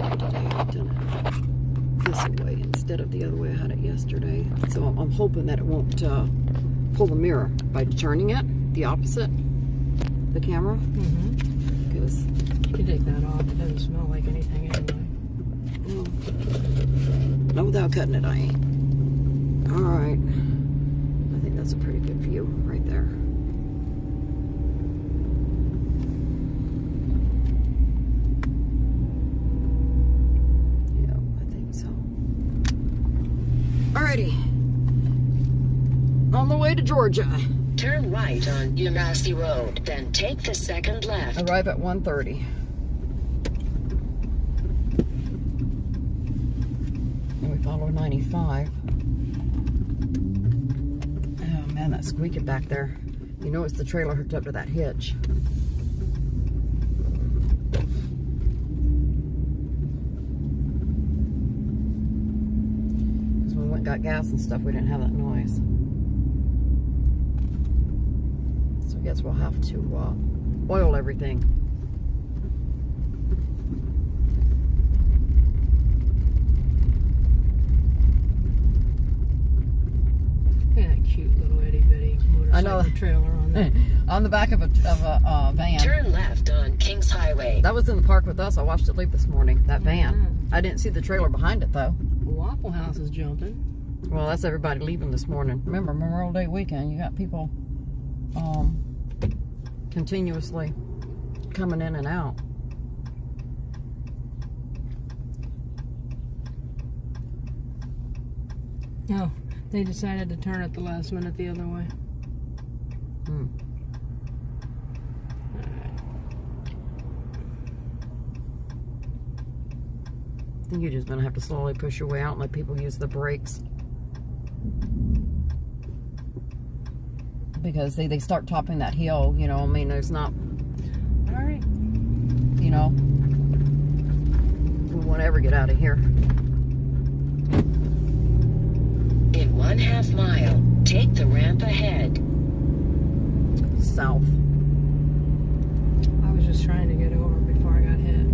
today. I've done it this way instead of the other way I had it yesterday. So I'm hoping that it won't pull the mirror by turning it the opposite, the camera. Because you can take that off. It doesn't smell like anything anyway. No, without cutting it, I ain't. All right. I think that's a pretty good view right there. Yeah, I think so. Alrighty. On the way to Georgia. Turn right on Unasi Road, then take the second left. Arrive at 1:30. And we follow 95. Oh man, that squeaking back there. You know it's the trailer hooked up to that hitch. Because when we went and got gas and stuff, we didn't have that noise. So I guess we'll have to oil everything. Yeah, cute little itty bitty motorcycle trailer on there. On the back of a van. Turn left on Kings Highway. That was in the park with us. I watched it leave this morning. That van. I didn't see the trailer behind it though. Waffle House is jumping. Well, that's everybody leaving this morning. Remember, Memorial Day weekend. You got people continuously coming in and out. Oh, they decided to turn at the last minute the other way. I think you're just going to have to slowly push your way out and let people use the brakes. Because they start topping that hill, you know, I mean, there's not... Alright. You know, we won't ever get out of here. In 1/2 mile, take the ramp ahead. South. I was just trying to get over before I got hit.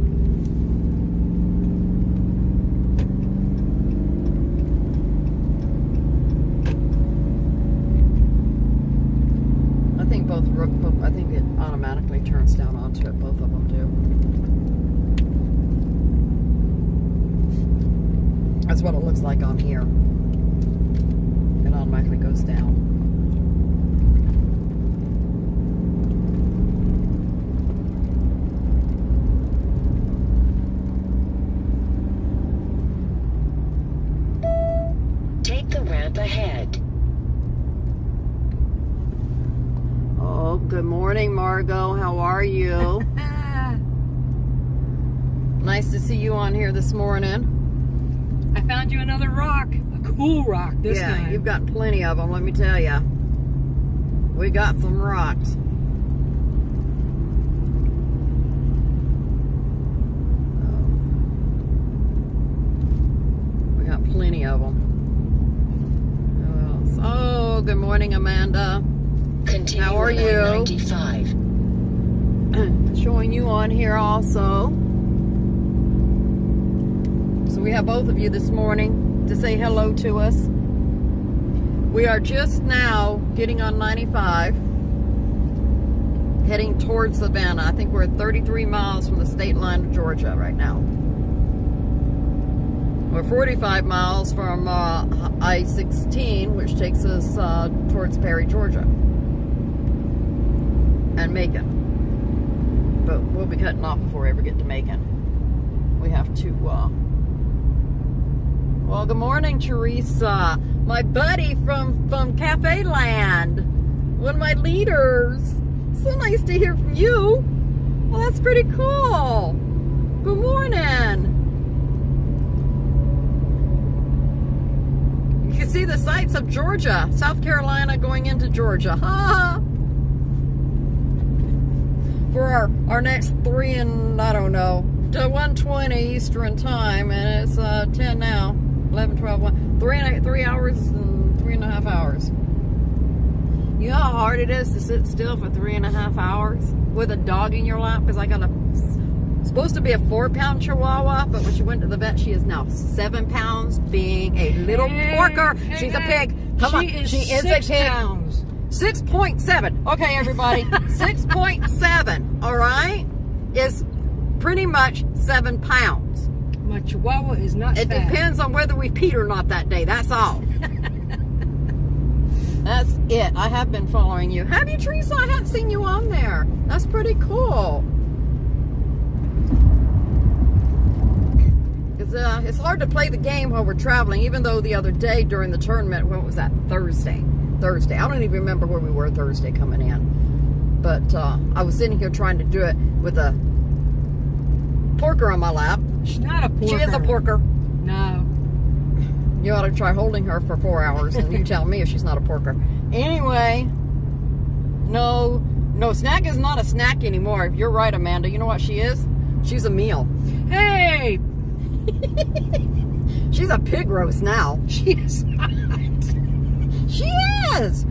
I think it automatically turns down onto it. Both of them do. That's what it looks like on here. It automatically goes down. Take the ramp ahead. Good morning, Margot. How are you? Nice to see you on here this morning. I found you another rock. A cool rock this time. Yeah, you've got plenty of them, let me tell you. We got some rocks. We got plenty of them. Oh, good morning, Amanda. Continue. How are you? 95. Showing you on here also. So we have both of you this morning to say hello to us. We are just now getting on 95, heading towards Savannah. I think we're at 33 miles from the state line of Georgia right now. We're 45 miles from I-16, which takes us towards Perry, Georgia. And Macon. But we'll be cutting off before we ever get to Macon. We have to, well, good morning, Teresa. My buddy from Cafe Land. One of my leaders. So nice to hear from you. Well, that's pretty cool. Good morning. You can see the sights of Georgia. South Carolina going into Georgia. Ha! For our next 3 and, I don't know, to 1:20 Eastern time, and it's 10 now, 11, 12, 1, 3 hours and 3.5 hours. You know how hard it is to sit still for 3.5 hours with a dog in your lap? Because I got a supposed to be a 4-pound Chihuahua, but when she went to the vet, she is now 7 pounds, being a little porker. She's a pig. Come on, she is a pig. Pounds. 6.7. Okay, everybody, 6.7. All right, is pretty much 7 pounds. My Chihuahua is not It fat. depends on whether we peed or not that day. That's all. That's it. I have been following you. Have you, Teresa? I hadn't seen you on there. That's pretty cool. It's hard to play the game while we're traveling, even though the other day during the tournament, when was that? Thursday. I don't even remember where we were Thursday coming in. But I was sitting here trying to do it with a porker on my lap. She's not a porker. She is a porker. No. You ought to try holding her for 4 hours and you tell me if she's not a porker. Anyway, no, Snack is not a snack anymore. You're right, Amanda. You know what she is? She's a meal. Hey! She's a pig roast now. She is not. She is.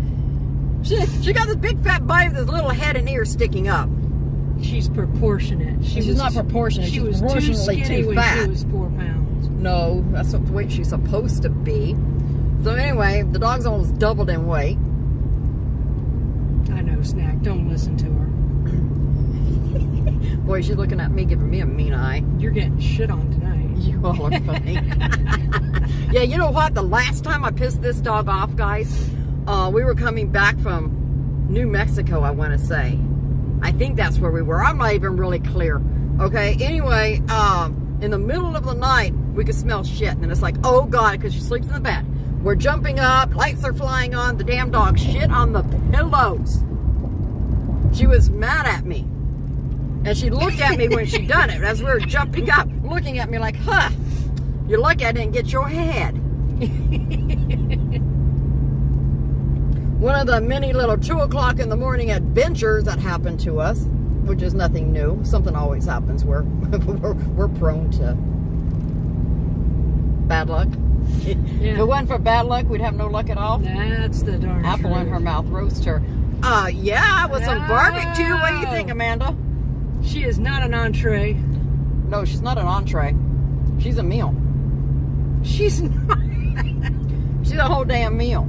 She got this big fat body with this little head and ears sticking up. She's proportionate. She's not proportionate. She She's was too proportionally skinny too when fat. she was 4 pounds. No, that's what the weight she's supposed to be. So anyway, the dog's almost doubled in weight. I know, Snack. Don't listen to her. Boy, she's looking at me, giving me a mean eye. You're getting shit on tonight. You all are funny. Yeah, you know what? The last time I pissed this dog off, guys, we were coming back from New Mexico, I want to say. I think that's where we were. I'm not even really clear. Okay, anyway, in the middle of the night, we could smell shit. And it's like, oh, God, because she sleeps in the bed. We're jumping up. Lights are flying on. The damn dog shit on the pillows. She was mad at me. And she looked at me when she done it. As we were jumping up, looking at me like, huh, you're lucky I didn't get your head. One of the many little 2 o'clock in the morning adventures that happened to us, which is nothing new. Something always happens. We're prone to bad luck. Yeah. If it wasn't for bad luck, we'd have no luck at all. That's the darn Apple truth. in her mouth, roast her. Yeah, with some barbecue. What do you think, Amanda? She is not an entree. No, she's not an entree. She's a meal. She's not. She's a whole damn meal.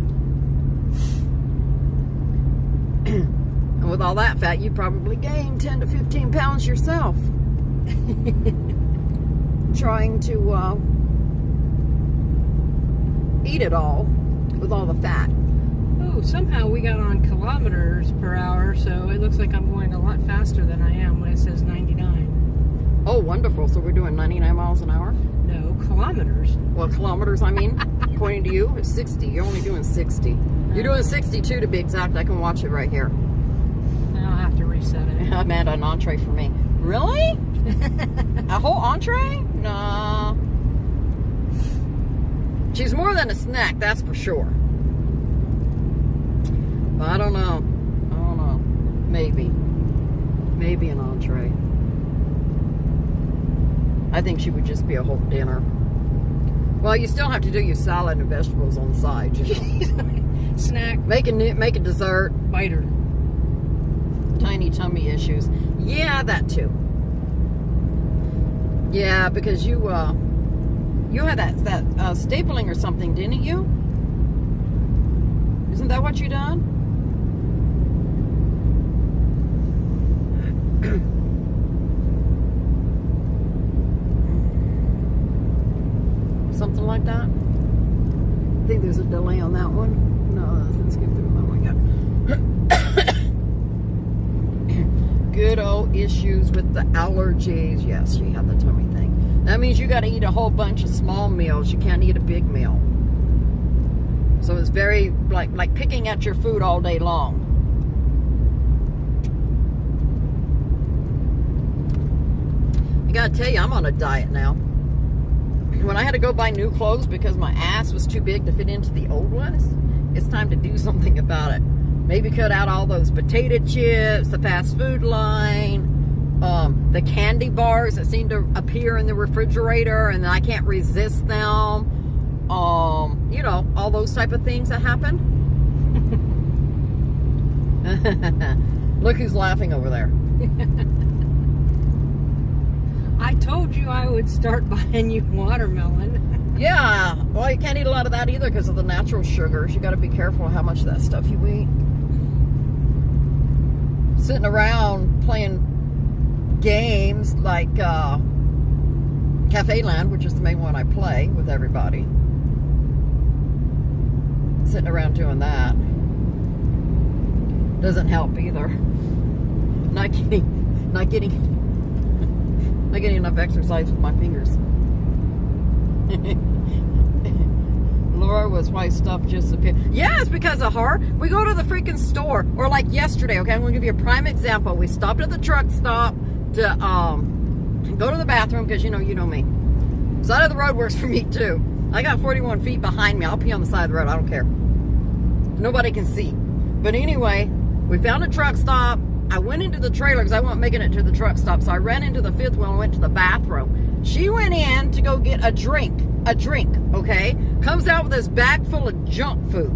And with all that fat, you probably gained 10 to 15 pounds yourself. Trying to eat it all with all the fat. Oh, somehow we got on kilometers per hour, so it looks like I'm going a lot faster than I am when it says 99. Oh, wonderful. So we're doing 99 miles an hour? No, kilometers. Well, kilometers, I mean. According to you, it's 60. You're only doing 60. You're doing 62 to be exact. I can watch it right here. I'll have to reset it. Amanda, an entree for me. Really? A whole entree? Nah. She's more than a snack, that's for sure. But I don't know. Maybe. Maybe an entree. I think she would just be a whole dinner. Well, you still have to do your salad and vegetables on the side, you know. Snack. Make a dessert. Biter. Tiny tummy issues. Yeah, that too. Yeah, because you had that stapling or something, didn't you? Isn't that what you done? Something like that. I think there's a delay on that one. No, let's get through that one. Good old issues with the allergies. Yes, she had the tummy thing. That means you got to eat a whole bunch of small meals. You can't eat a big meal. So it's very like picking at your food all day long. I gotta tell you, I'm on a diet now. When I had to go buy new clothes because my ass was too big to fit into the old ones, it's time to do something about it. Maybe cut out all those potato chips, the fast food line, the candy bars that seem to appear in the refrigerator and I can't resist them. You know, all those type of things that happen. Look who's laughing over there. I told you I would start buying you watermelon. Yeah, well, you can't eat a lot of that either because of the natural sugars. You got to be careful how much of that stuff you eat. Sitting around playing games like Cafe Land, which is the main one I play with everybody. Sitting around doing that doesn't help either. Not getting enough exercise with my fingers. Laura was why stuff just appeared. Yeah, it's because of her. We go to the freaking store, or like yesterday. Okay, I'm gonna give you a prime example. We stopped at the truck stop to go to the bathroom because you know me. Side of the road works for me too. I got 41 feet behind me. I'll pee on the side of the road. I don't care. Nobody can see. But anyway, we found a truck stop. I went into the trailer because I wasn't making it to the truck stop. So I ran into the fifth wheel and went to the bathroom. She went in to go get a drink, okay? Comes out with this bag full of junk food.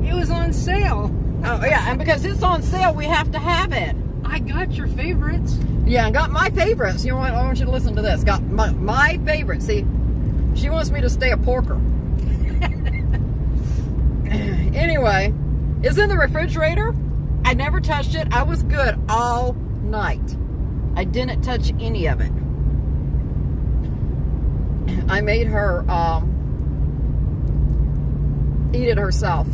It was on sale. Oh, yeah, and because it's on sale, we have to have it. I got your favorites. Yeah, and got my favorites. You know what? I want you to listen to this. Got my favorite. See, she wants me to stay a porker. Anyway, it's in the refrigerator. I never touched it. I was good all night. I didn't touch any of it. I made her eat it herself.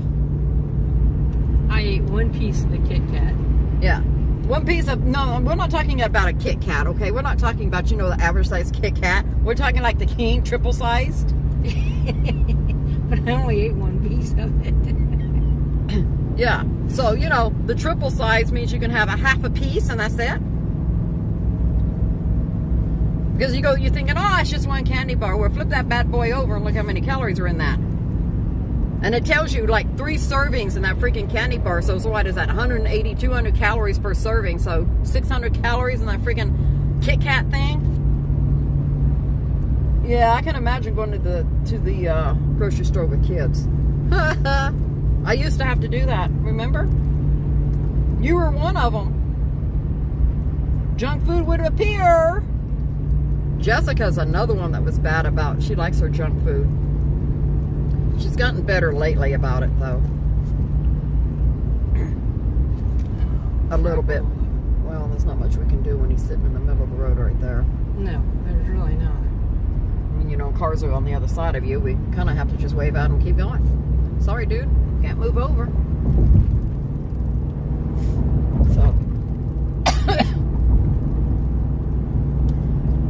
I ate one piece of the Kit Kat. Yeah. One piece of, no, we're not talking about a Kit Kat, okay? We're not talking about, the average size Kit Kat. We're talking like the king, triple sized. But I only ate one piece of it. Yeah. So, the triple size means you can have a half a piece and that's it. Because you're thinking, oh, it's just one candy bar. Well, flip that bad boy over and look how many calories are in that. And it tells you like 3 servings in that freaking candy bar. So what is that? 180, 200 calories per serving. So 600 calories in that freaking Kit Kat thing. Yeah, I can imagine going to the grocery store with kids. I used to have to do that. Remember? You were one of them. Junk food would appear. Jessica's another one that was bad about. She likes her junk food. She's gotten better lately about it, though. A little bit. Well, there's not much we can do when he's sitting in the middle of the road right there. No, there's really not. I mean, cars are on the other side of you. We kind of have to just wave out and keep going. Sorry, dude. Can't move over. So.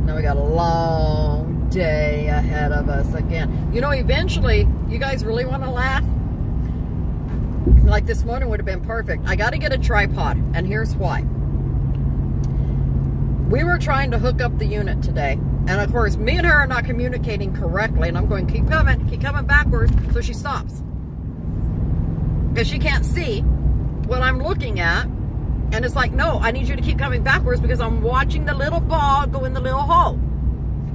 Now we got a long day ahead of us again. Eventually, you guys really want to laugh? Like this morning would have been perfect. I got to get a tripod, and here's why. We were trying to hook up the unit today, and of course, me and her are not communicating correctly, and I'm going, keep coming backwards, so she stops. Because she can't see what I'm looking at, and it's like, no, I need you to keep coming backwards because I'm watching the little ball go in the little hole.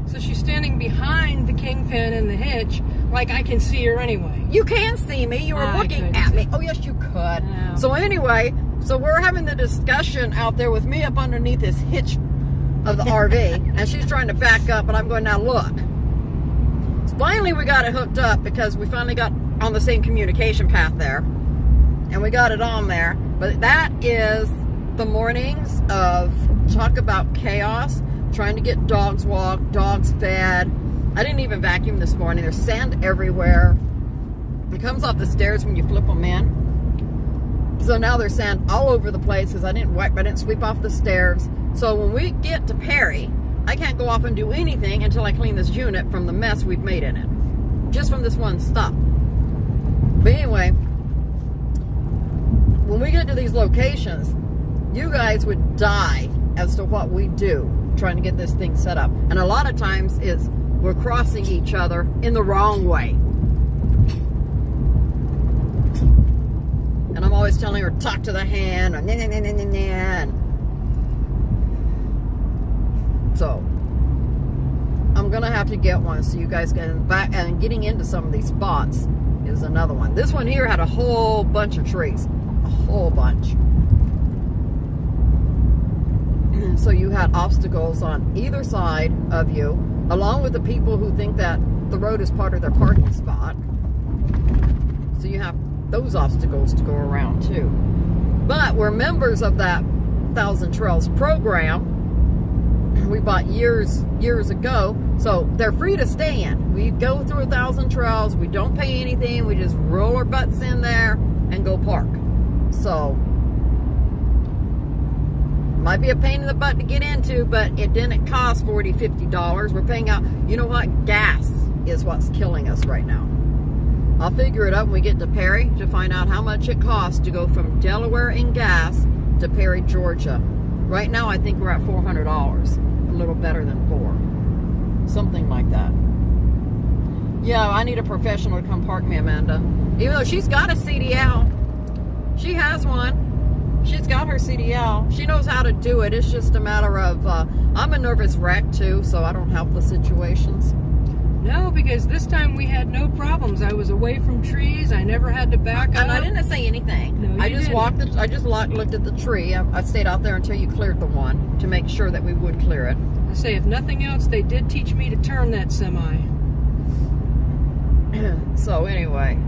So she's standing behind the kingpin and the hitch, like I can see her anyway. You can see me. You were looking at me. Oh, yes, you could. No. So anyway, we're having the discussion out there with me up underneath this hitch of the RV, and she's trying to back up, and I'm going, now look. So finally, we got it hooked up because we finally got on the same communication path there, and we got it on there. But that is the mornings of talk about chaos. Trying to get dogs walked, dogs fed. I didn't even vacuum this morning. There's sand everywhere. It comes off the stairs when you flip them in. So now there's sand all over the place because I didn't sweep off the stairs. So when we get to Perry, I can't go off and do anything until I clean this unit from the mess we've made in it. Just from this one stop. But anyway, when we get to these locations, you guys would die as to what we do trying to get this thing set up. And a lot of times we're crossing each other in the wrong way. And I'm always telling her, talk to the hand, or and so I'm gonna have to get one so you guys can back. And getting into some of these spots is another one. This one here had a whole bunch of trees, a whole bunch. So you had obstacles on either side of you, along with the people who think that the road is part of their parking spot. So you have those obstacles to go around too. But we're members of that 1,000 Trails program. We bought years ago, so they're free to stay in. We go through 1,000 Trails. We don't pay anything. We just roll our butts in there and go park. So might be a pain in the butt to get into, but it didn't cost $40, $50. We're paying out, you know what? Gas is what's killing us right now. I'll figure it out when we get to Perry to find out how much it costs to go from Delaware in gas to Perry, Georgia. Right now, I think we're at $400. A little better than $4. Something like that. Yeah, I need a professional to come park me, Amanda. Even though she's got a CDL. She has one. She's got her CDL. She knows how to do it. It's just a matter of, I'm a nervous wreck too, so I don't help the situations. No, because this time we had no problems. I was away from trees. I never had to back up. And I didn't say anything. No, I just looked at the tree. I stayed out there until you cleared the one to make sure that we would clear it. I say, if nothing else, they did teach me to turn that semi. So anyway,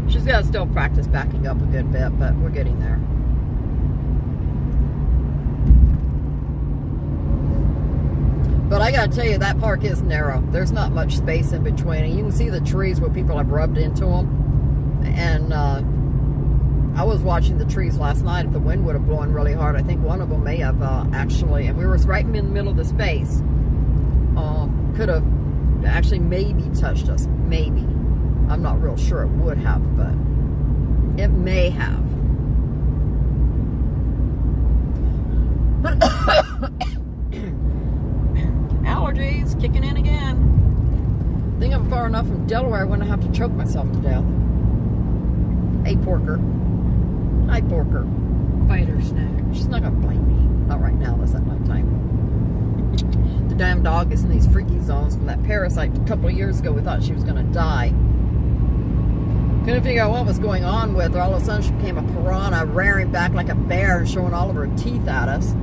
she's got to still practice backing up a good bit, but we're getting there. But I gotta tell you, that park is narrow. There's not much space in between. And you can see the trees where people have rubbed into them. And I was watching the trees last night. If the wind would have blown really hard, I think one of them may have actually, and we were right in the middle of the space, could have actually maybe touched us. Maybe. I'm not real sure it would have, but it may have. Allergies kicking in again. I think I'm far enough from Delaware I wouldn't have to choke myself to death. Hey, Porker. Hi, Porker. Biter snack. She's not gonna blame me. Not right now, that's at nighttime. The damn dog is in these freaky zones from that parasite a couple of years ago. We thought she was gonna die. Couldn't figure out what was going on with her. All of a sudden she became a piranha, rearing back like a bear and showing all of her teeth at us.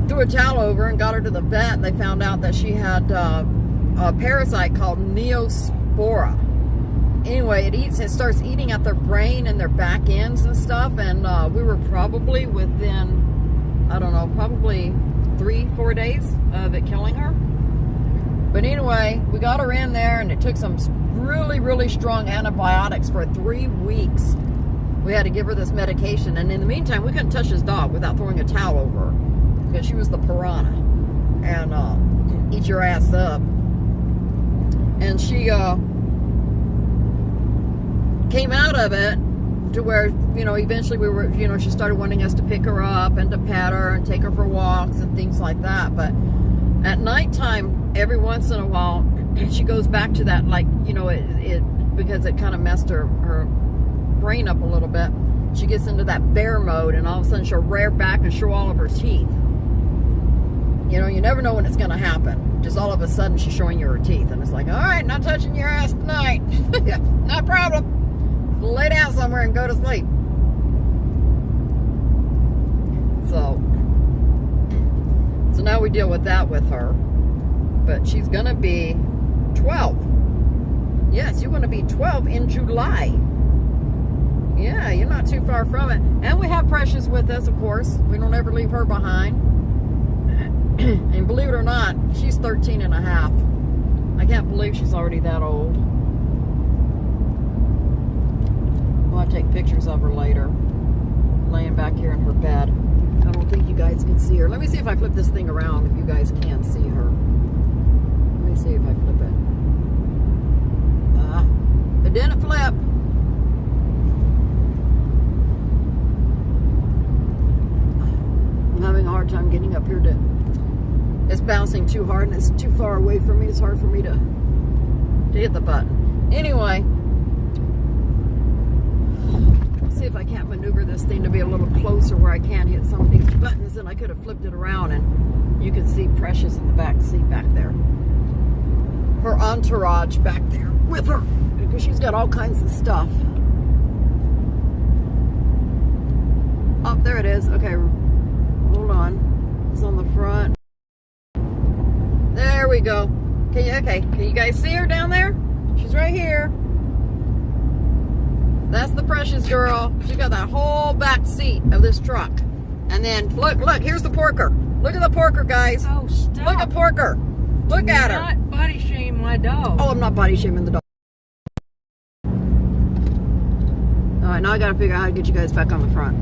Threw a towel over and got her to the vet, and they found out that she had a parasite called Neospora. Anyway, it starts eating at their brain and their back ends and stuff, and we were probably within, I don't know, probably 3-4 days of it killing her. But anyway, we got her in there, and it took some really, really strong antibiotics for 3 weeks. We had to give her this medication, and in the meantime, we couldn't touch this dog without throwing a towel over her, because she was the piranha, and eat your ass up. And she came out of it to where, you know, eventually we were, you know, she started wanting us to pick her up and to pet her and take her for walks and things like that. But at nighttime, every once in a while, she goes back to that, like, you know, it because it kind of messed her brain up a little bit. She gets into that bear mode, and all of a sudden she'll rear back and show all of her teeth. You know, you never know when it's going to happen. Just all of a sudden, she's showing you her teeth. And it's like, all right, not touching your ass tonight. No problem. Lay down somewhere and go to sleep. So now we deal with that with her. But she's going to be 12. Yes, you're going to be 12 in July. Yeah, you're not too far from it. And we have Precious with us, of course. We don't ever leave her behind. And believe it or not, she's 13 and a half. I can't believe she's already that old. I'll take pictures of her later. Laying back here in her bed. I don't think you guys can see her. Let me see if I flip this thing around, if you guys can see her. Let me see if I flip it. It didn't flip. I'm having a hard time getting up here to... It's bouncing too hard and it's too far away from me. It's hard for me to hit the button. Anyway, let's see if I can't maneuver this thing to be a little closer where I can hit some of these buttons, and I could have flipped it around and you could see Precious in the back seat back there. Her entourage back there with her, because she's got all kinds of stuff. Oh, there it is. Okay. Hold on. It's on the front. There we go. Can you guys see her down there? She's right here. That's the Precious girl. She got that whole back seat of this truck. And then look, here's the Porker. Look at the Porker, guys. Oh, stop. Look at Porker. Look at her. Not body shame my dog. Oh, I'm not body shaming the dog. All right, now I gotta figure out how to get you guys back on the front.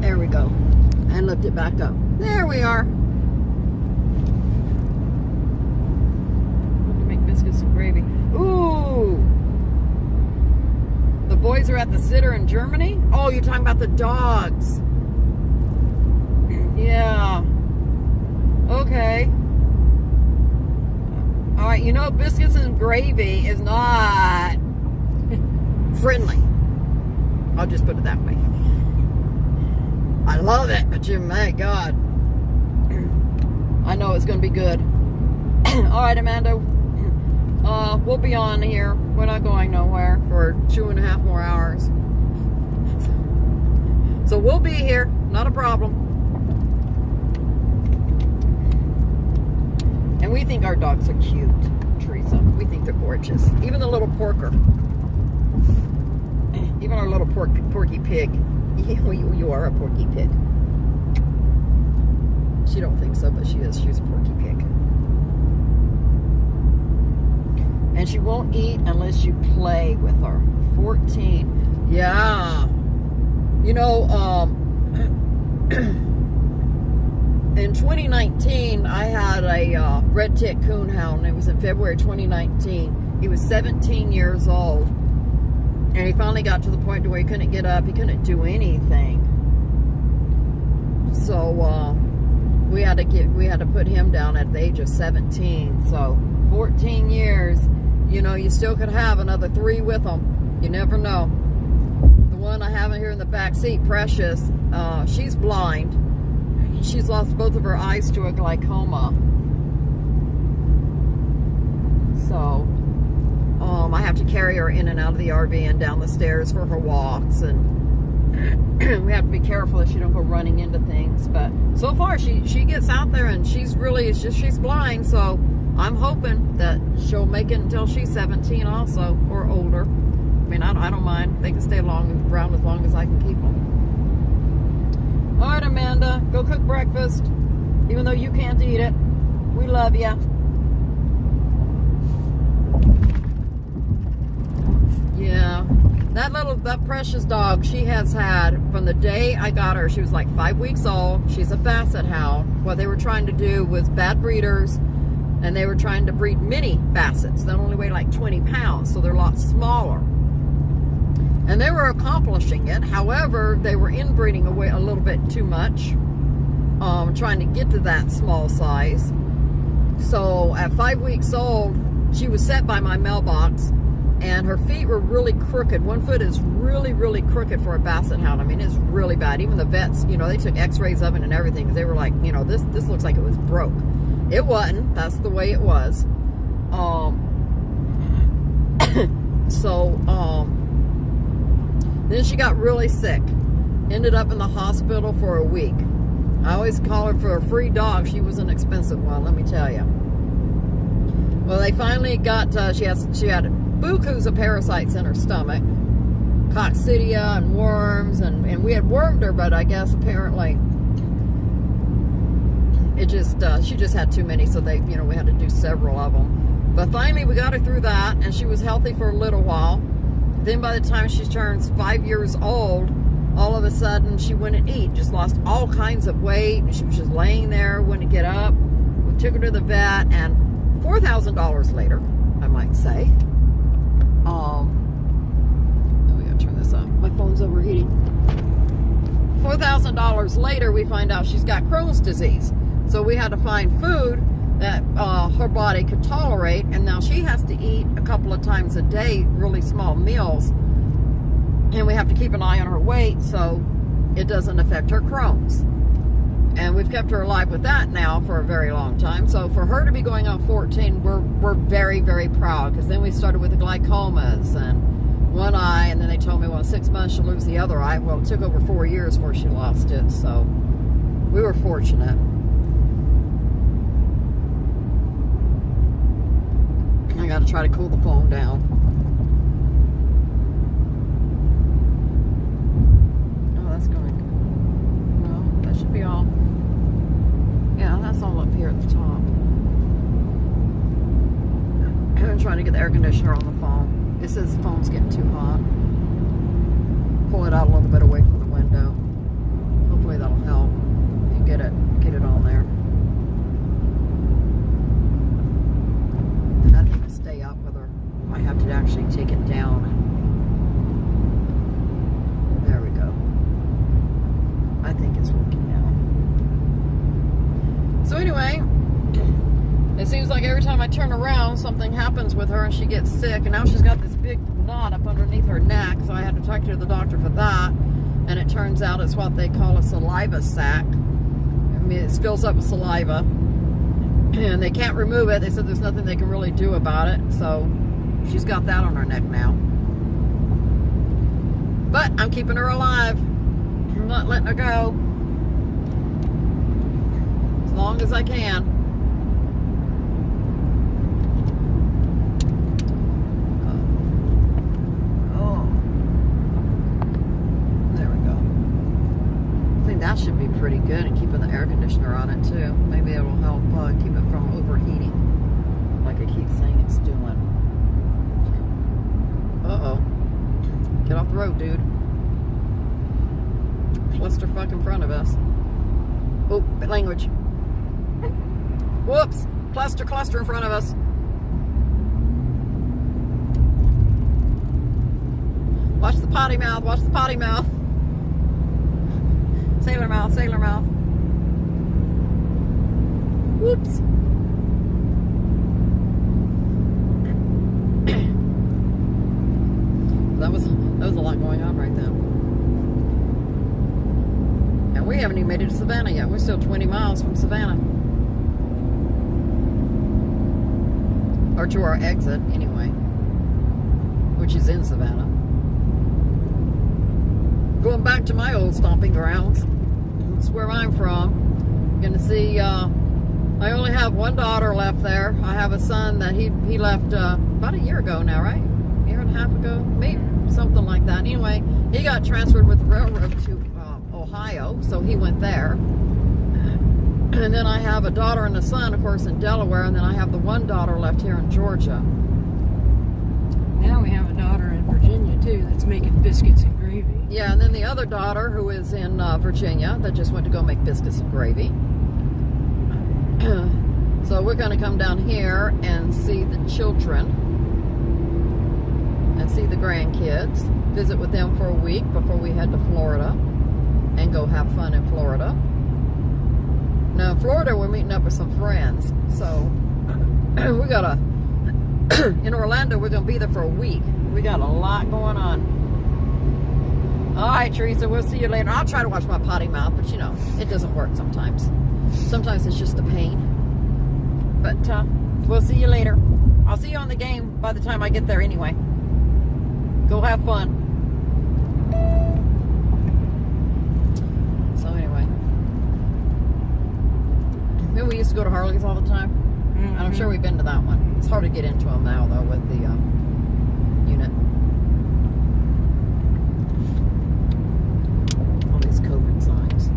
There we go. And lift it back up. There we are. Make biscuits and gravy. Ooh. The boys are at the sitter in Germany? Oh, you're talking about the dogs. Yeah. Okay. All right, you know, biscuits and gravy is not friendly. I'll just put it that way. I love it, but my God. I know it's going to be good. All right, Amanda. We'll be on here. We're not going nowhere for 2.5 more hours. So we'll be here. Not a problem. And we think our dogs are cute, Teresa. We think they're gorgeous. Even the little Porker. Even our little porky pig. You are a porky pig. She don't think so, but she is. She's a porky pig. And she won't eat unless you play with her. 14. Yeah. You know, in 2019, I had a red tick coonhound. It was in February 2019. He was 17 years old. And he finally got to the point to where he couldn't get up. He couldn't do anything. So we had to put him down at the age of 17. So 14 years. You know, you still could have another 3 with them. You never know. The one I have here in the back seat, Precious, she's blind. She's lost both of her eyes to a glaucoma. So, I have to carry her in and out of the RV and down the stairs for her walks. And we have to be careful that she don't go running into things. But so far, she gets out there and she's blind. So, I'm hoping that she'll make it until she's 17 also, or older. I mean, I don't mind. They can stay around as long as I can keep them. All right, Amanda, go cook breakfast. Even though you can't eat it, we love you. Yeah, that Precious dog, she has had, from the day I got her, she was like 5 weeks old. She's a Basset Hound. What they were trying to do was bad breeders. And they were trying to breed mini Bassets that only weigh like 20 pounds, so they're a lot smaller. And they were accomplishing it. However, they were inbreeding away a little bit too much, trying to get to that small size. So at 5 weeks old, she was set by my mailbox, and her feet were really crooked. One foot is really, really crooked for a Basset Hound. I mean, it's really bad. Even the vets, you know, they took x-rays of it and everything, because they were like, you know, this looks like it was broke. It wasn't. That's the way it was. Then she got really sick. Ended up in the hospital for a week. I always call her for a free dog. She was an expensive one, let me tell you. Well, they finally got, she had bukus of parasites in her stomach. Coccidia and worms, and we had wormed her, but I guess apparently it just, she just had too many, so they, you know, we had to do several of them. But finally we got her through that, and she was healthy for a little while. Then by the time she turns 5 years old, all of a sudden she wouldn't eat, just lost all kinds of weight, and she was just laying there, wouldn't get up. We took her to the vet, and $4,000 later, I might say. We gotta turn this up. My phone's overheating. $4,000 later, we find out she's got Crohn's disease. So we had to find food that her body could tolerate, and now she has to eat a couple of times a day, really small meals, and we have to keep an eye on her weight so it doesn't affect her Crohn's. And we've kept her alive with that now for a very long time. So for her to be going on 14, we're very, very proud, because then we started with the glaucomas, and one eye, and then they told me, well, in 6 months she'll lose the other eye. Well, it took over 4 years before she lost it, so we were fortunate. I got to try to cool the phone down. Oh, that's going good. No, that should be all. Yeah, that's all up here at the top. I'm trying to get the air conditioner on the phone. It says the phone's getting too hot. Pull it out a little bit away from the window. Hopefully that'll help. And get it on there. And I think it'll stay up, whether I have to actually take it down. And there we go. I think it's working now. So anyway, it seems like every time I turn around, something happens with her and she gets sick. And now she's got this big knot up underneath her neck. So I had to talk to the doctor for that. And it turns out it's what they call a saliva sac. I mean, it fills up with saliva. And they can't remove it. They said there's nothing they can really do about it. So she's got that on her neck now. But I'm keeping her alive. I'm not letting her go. As long as I can. That should be pretty good, and keeping the air conditioner on it too. Maybe it'll help keep it from overheating, like I keep saying it's doing. Uh-oh. Get off the road, dude. Clusterfuck in front of us. Oh, language. Whoops. Cluster in front of us. Watch the potty mouth. Watch the potty mouth. Sailor mouth, sailor mouth. Whoops. That was a lot going on right then. And we haven't even made it to Savannah yet. We're still 20 miles from Savannah. Or to our exit, anyway. Which is in Savannah. Going back to my old stomping grounds. That's where I'm from. You're gonna see, I only have one daughter left there. I have a son that he left about a year ago now, right? A year and a half ago? Maybe something like that. Anyway, he got transferred with the railroad to Ohio, so he went there. And then I have a daughter and a son, of course, in Delaware, and then I have the one daughter left here in Georgia. Now we have a daughter in Virginia, too, that's making biscuits and gravy. Yeah, and then the other daughter who is in Virginia that just went to go make biscuits and gravy. So we're going to come down here and see the children and see the grandkids, visit with them for a week before we head to Florida and go have fun in Florida. Now in Florida we're meeting up with some friends, so we got in Orlando we're going to be there for a week. We got a lot going on. All right, Teresa, we'll see you later. I'll try to watch my potty mouth, but you know, it doesn't work sometimes. Sometimes it's just a pain. But we'll see you later. I'll see you on the game by the time I get there anyway. Go have fun. So anyway. Remember we used to go to Harley's all the time? Mm-hmm. I'm sure we've been to that one. It's hard to get into them now, though, with the unit. All these COVID signs.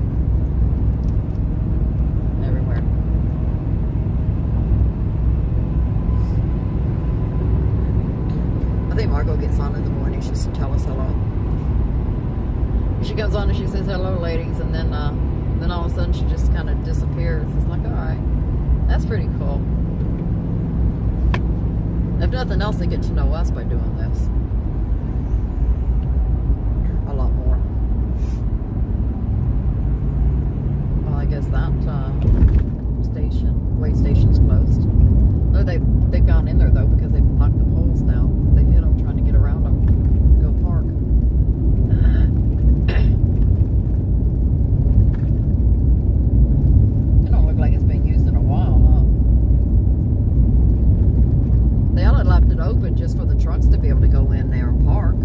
Everywhere. I think Margot gets on in the morning just to tell us hello. She comes on and she says, hello, ladies, and then all of a sudden she just kind of disappears. It's like, all right, that's pretty cool. If nothing else, they get to know us by doing this. A lot more. Well, I guess that way station's closed. No, they've gone in there, though, because they've knocked the poles down. They've hit them trying to get around them to go park. It don't look like it's been used in a while, huh? They ought to have left it open just for the trucks to be able to go in there and park.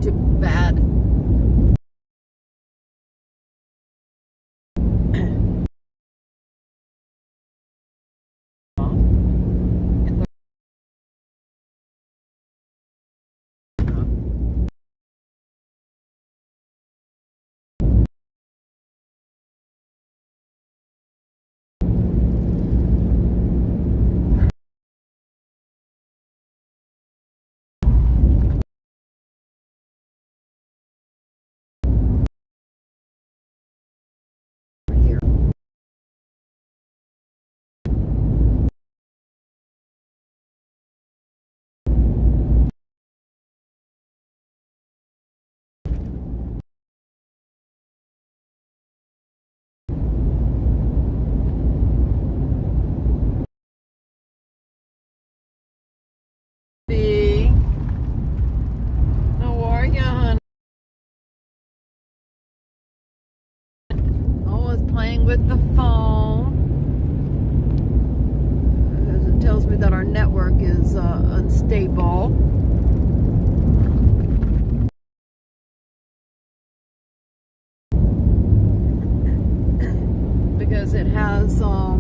going to bed. Here. B. How are you, honey? Always playing with the phone. It tells me that our network is unstable. Because it has, I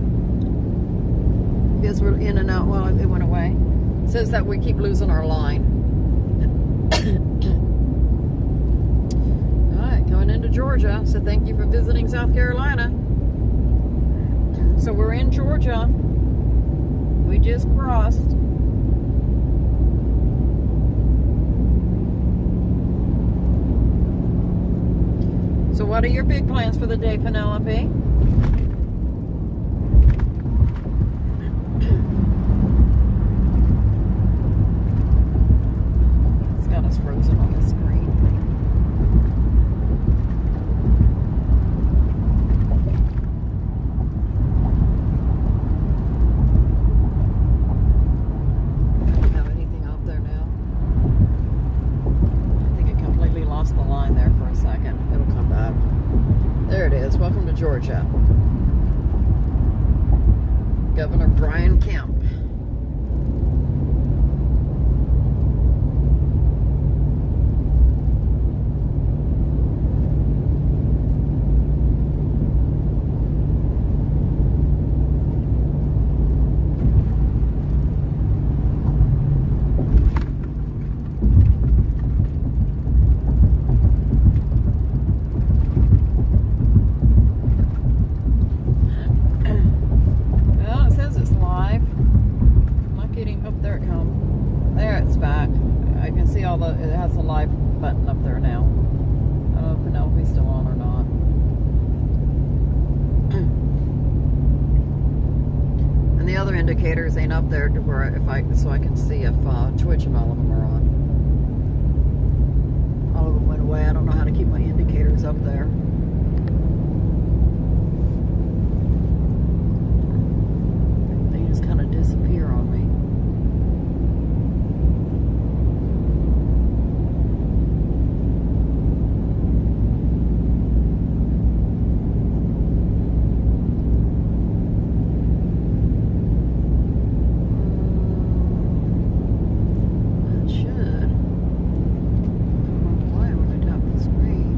guess we're in and out. Well, it went away. It says that we keep losing our line. All right, going into Georgia. So thank you for visiting South Carolina. So we're in Georgia. We just crossed. So what are your big plans for the day, Penelope? It's got us frozen on the screen. Don't have anything out there now. I think it completely lost the line there for a second. It'll come back. There it is. Welcome to Georgia. Governor Brian Kemp. Well, it says it's live. I'm not getting up there. It comes. There, it's back. I can see all the. It has the live button up there now. I don't know if Penelope's still on or not. And the other indicators ain't up there to where so I can see if Twitch and all of them are on. All of them went away. I don't know how to keep my indicators up there. They just kind of disappear on me. That should. I don't know why when I tap the screen.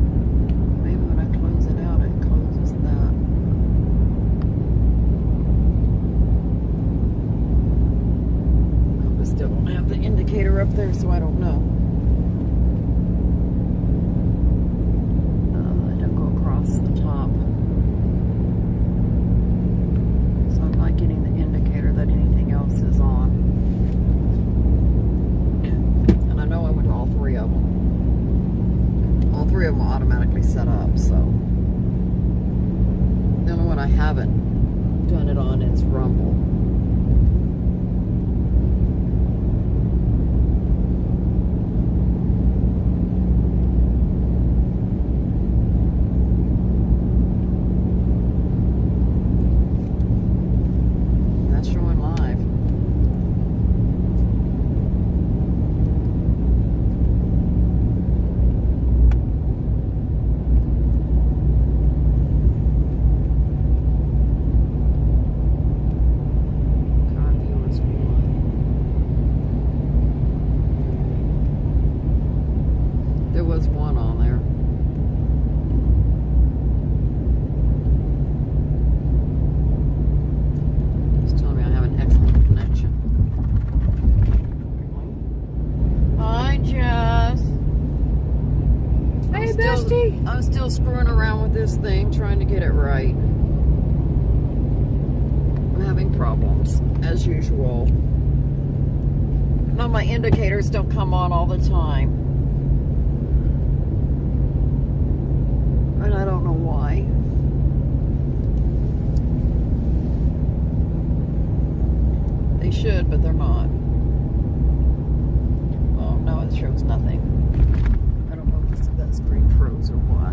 Maybe when I close it out, it closes that. I still don't have the indicator up there, so I don't know. I don't go across the top. So I'm not getting the indicator that anything else is on. And I know I went to all three of them. All three of them are automatically set up, so. The only one I haven't done it on is Rumble. That's showing live. screwing around with this thing, trying to get it right. I'm having problems, as usual. Now my indicators don't come on all the time. And I don't know why. They should, but they're not. Oh, no, it shows nothing. I don't know if that screen froze or what.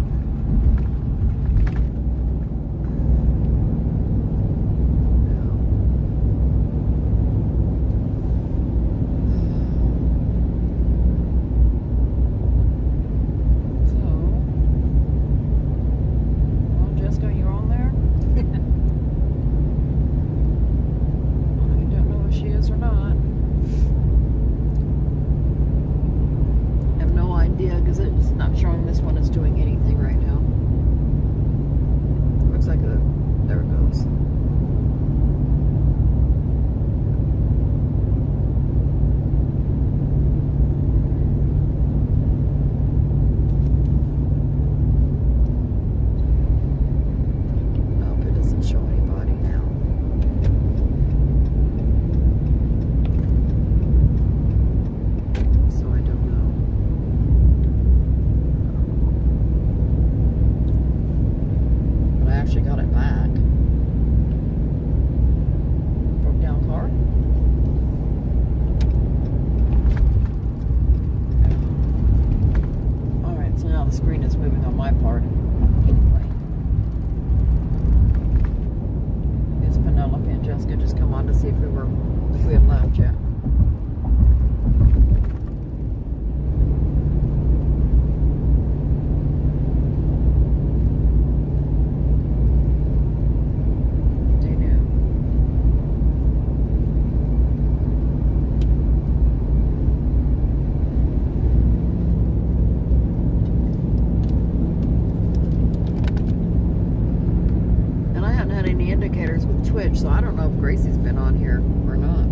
So I don't know if Gracie's been on here or not.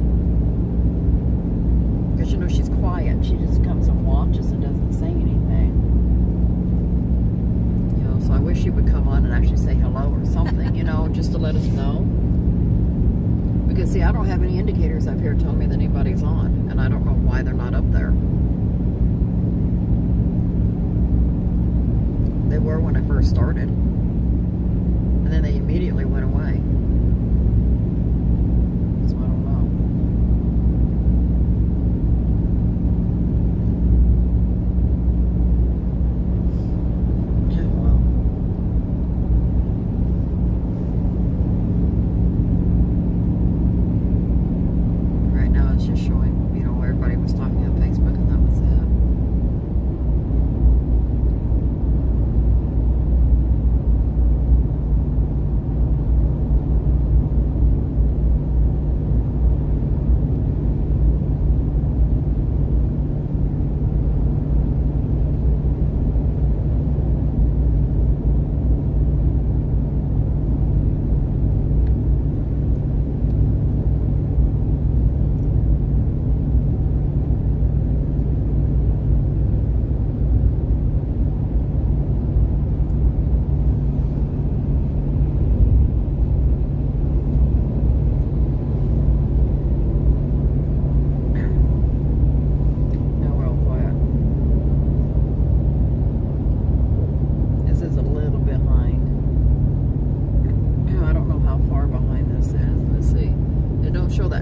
Because you know she's quiet. She just comes and watches and doesn't say anything. You know, so I wish she would come on and actually say hello or something, you know, just to let us know. Because see, I don't have any indicators up here telling me that anybody's on. And I don't know why they're not up there. They were when I first started. And then they immediately went away.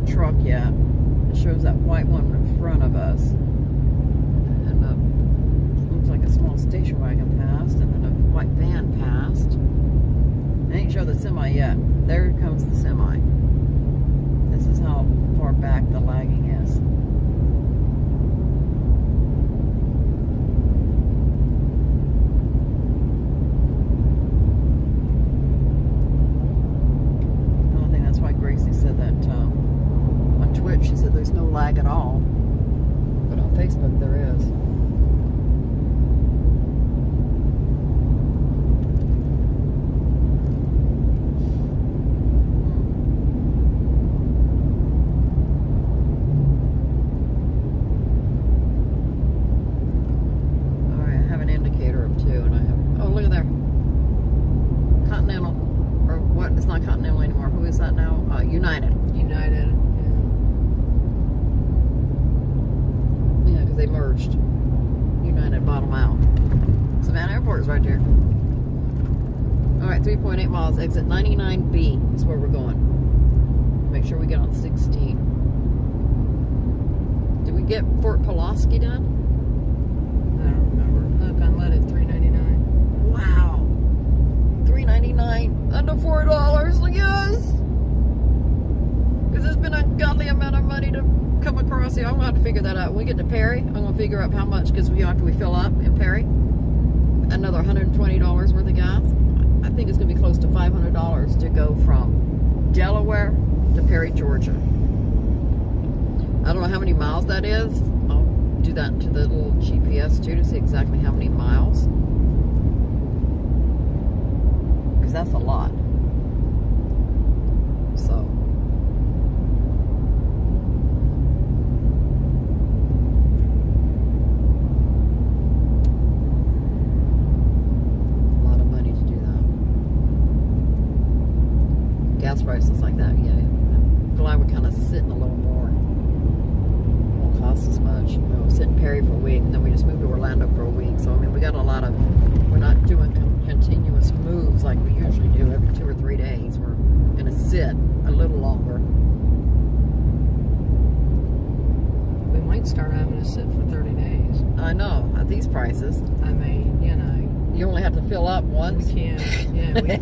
Truck yet. It shows that white one in front of us. And looks like a small station wagon passed, and then a white van passed. It ain't show the semi yet. There comes the semi. This is how far back the lagging is. I think that's why Gracie said that on Twitch. She said there's no lag at all, but on Facebook there is. All right, I have an indicator of 2, and I have, oh, look at there. 3.8 miles, exit 99B is where we're going. Make sure we get on 16. Did we get Fort Pulaski done? I don't remember. Look, unleaded $3.99. Wow. $3.99 under $4. Yes. Because it's been an ungodly amount of money to come across here. I'm gonna have to figure that out. When we get to Perry, I'm gonna figure out how much, because after we fill up in Perry, another $120 worth of gas. I think it's gonna be close to $500 to go from Delaware to Perry, Georgia. I don't know how many miles that is. I'll do that to the little GPS too to see exactly how many miles. Because that's a lot. So. A lot of money to do that. Gas prices like that, yeah. I'm glad we're kind of sitting a little more. Won't cost as much. You know, sit in Perry for a week, and then we just moved to Orlando for a week. So, I mean, we got a lot of, we're not doing continuous moves like we usually do every 2 or 3 days. We're going to sit a little longer. We might start having to sit for 30 days. I know, at these prices. I mean, you know, You only have to fill up once. we can't, yeah, we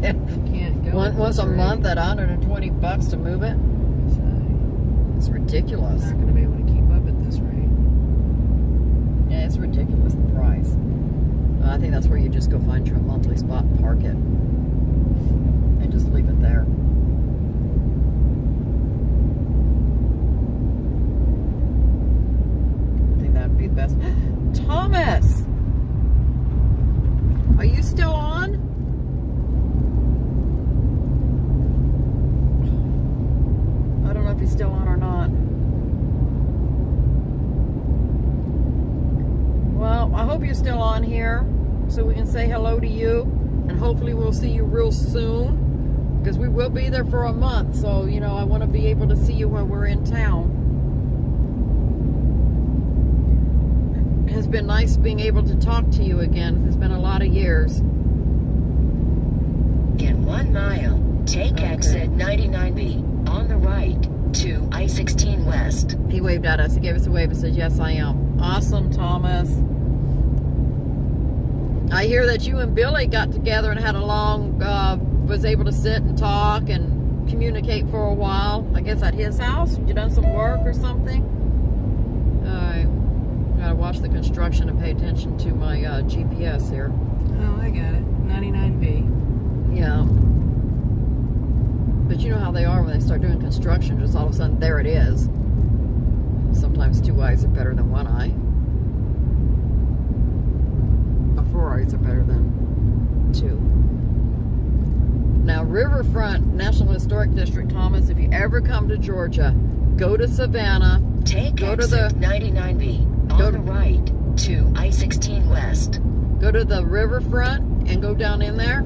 can't go. Once a month at $120 to move it. So, It's we're ridiculous. not going to be able to keep up at this rate. Yeah, it's ridiculous, the price. I think that's where you just go find your monthly spot and park it. And just leave it there. I think that would be the best. Thomas! Are you still on? I don't know if he's still on or not. Well, I hope you're still on here so we can say hello to you, and hopefully we'll see you real soon, because we will be there for a month. So, you know, I want to be able to see you when we're in town. It's been nice being able to talk to you again. It's been a lot of years. In 1 mile, take Okay. exit 99B on the right to I-16 West. He waved at us. He gave us a wave and said, yes, I am. Awesome, Thomas. I hear that you and Billy got together and had a long, was able to sit and talk and communicate for a while. I guess at his house. You done some work or something? All right. Gotta watch the construction and pay attention to my GPS here. Oh, I got it. 99B. Yeah. But you know how they are when they start doing construction, just all of a sudden, there it is. Sometimes 2 eyes are better than 1 eye. Or 4 eyes are better than 2. Now, Riverfront National Historic District, Thomas, if you ever come to Georgia, go to Savannah. Take Go to exit the- 99B go on to- the right to I-16 West. Go to the riverfront and go down in there.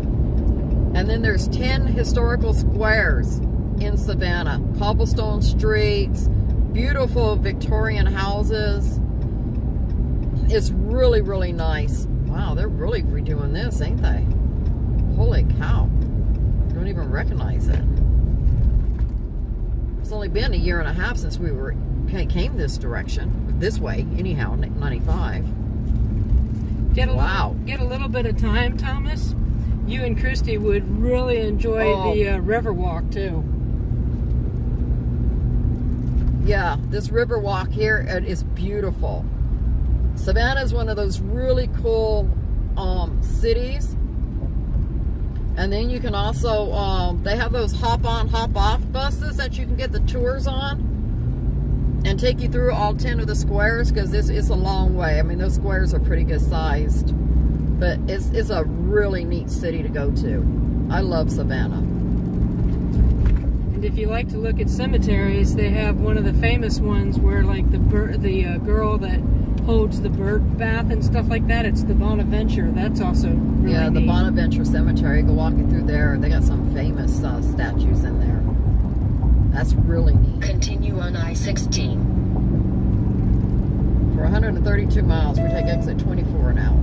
And then there's 10 historical squares in Savannah. Cobblestone streets, beautiful Victorian houses. It's really, really nice. Wow, they're really redoing this, ain't they? Holy cow. I don't even recognize it. It's only been a year and a half since we came this direction. This way, anyhow, 95. Wow. Get a little bit of time, Thomas. You and Christy would really enjoy the river walk too. Yeah, this river walk here, it is beautiful. Savannah is one of those really cool cities. And then you can also, they have those hop-on, hop-off buses that you can get the tours on and take you through all 10 of the squares, because this is a long way. I mean, those squares are pretty good sized. But it's a really neat city to go to. I love Savannah. And if you like to look at cemeteries, they have one of the famous ones where, like, the girl that holds the bird bath and stuff like that. It's the Bonaventure. That's also really Yeah, the neat. Bonaventure Cemetery. Go walking through there. They got some famous statues in there. That's really neat. Continue on I-16. For 132 miles, we take exit 24 now.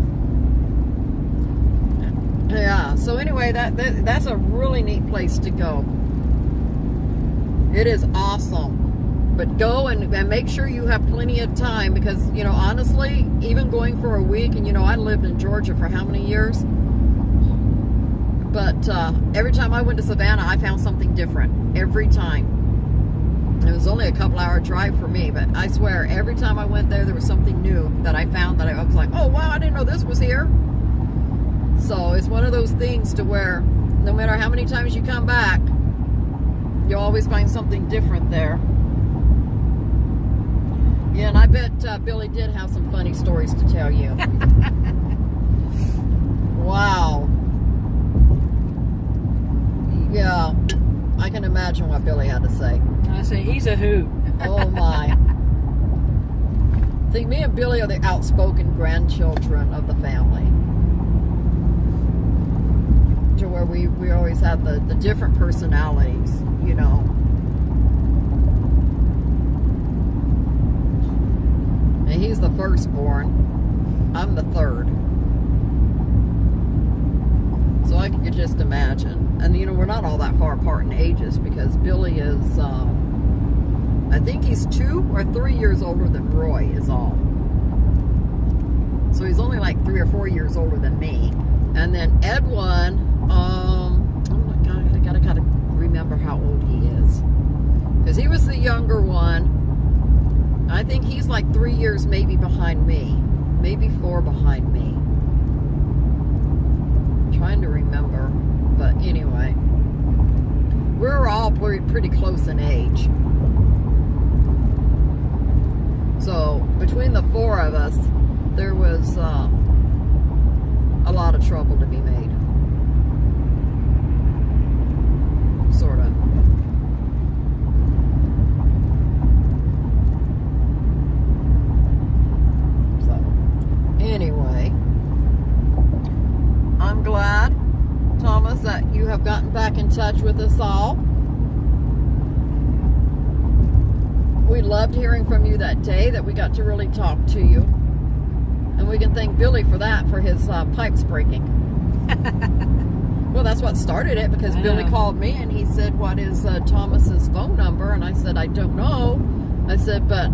Yeah, so anyway, that's a really neat place to go. It is awesome. But go and make sure you have plenty of time because, you know, honestly, even going for a week, and, you know, I lived in Georgia for how many years? But every time I went to Savannah, I found something different. Every time. It was only a couple-hour drive for me, but I swear, every time I went there was something new that I found that I was like, oh, wow, I didn't know this was here. So it's one of those things to where no matter how many times you come back, you'll always find something different there. Yeah, and I bet Billy did have some funny stories to tell you. Wow. Yeah, I can imagine what Billy had to say. I say he's a hoot. Oh my. I think me and Billy are the outspoken grandchildren of the family. To where we always have the different personalities, you know. And he's the firstborn. I'm the third. So I can just imagine. And, you know, we're not all that far apart in ages because Billy is, I think he's 2 or 3 years older than Roy is all. So he's only like 3 or 4 years older than me. And then Edwin, oh my God, I gotta remember how old he is. Because he was the younger one. I think he's like 3 years maybe behind me. Maybe 4 behind me. I'm trying to remember. But anyway. We're all pretty close in age. So, between the 4 of us, there was a lot of trouble to be made. Sort of. Anyway, I'm glad, Thomas, that you have gotten back in touch with us all. We loved hearing from you that day that we got to really talk to you. And we can thank Billy for that, for his pipes breaking. Well, that's what started it, because Billy called me and he said, what is Thomas's phone number? And I said, I don't know. I said, but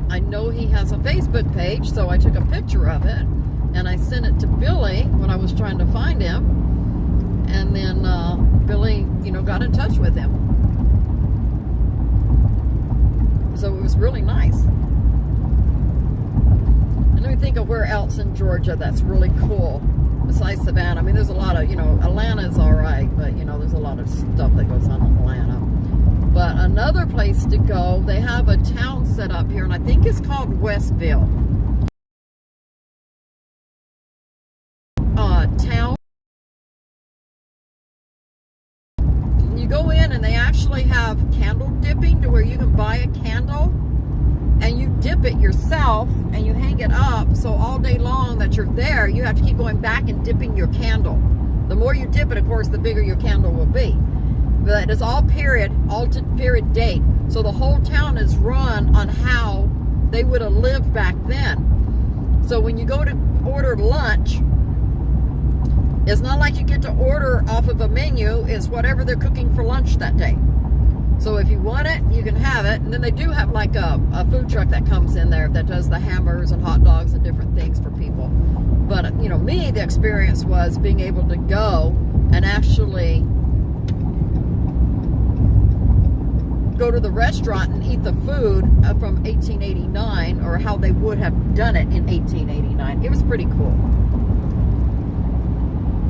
I know he has a Facebook page, so I took a picture of it and I sent it to Billy when I was trying to find him. And then Billy, you know, got in touch with him. So it was really nice. And let me think of where else in Georgia that's really cool besides Savannah. I mean, there's a lot of, you know, Atlanta's all right, but, you know, there's a lot of stuff that goes on in Atlanta. But another place to go, they have a town set up here, and I think it's called Westville. Town. You go in and they actually have candle dipping to where you can buy a candle and you dip it yourself and you hang it up, so all day long that you're there, you have to keep going back and dipping your candle. The more you dip it, of course, the bigger your candle will be. But it's all period date. So the whole town is run on how they would have lived back then. So when you go to order lunch, it's not like you get to order off of a menu. It's whatever they're cooking for lunch that day. So if you want it, you can have it. And then they do have like a food truck that comes in there that does the hamburgers and hot dogs and different things for people. But, you know, me, the experience was being able to go and actually go to the restaurant and eat the food from 1889, or how they would have done it in 1889. It was pretty cool.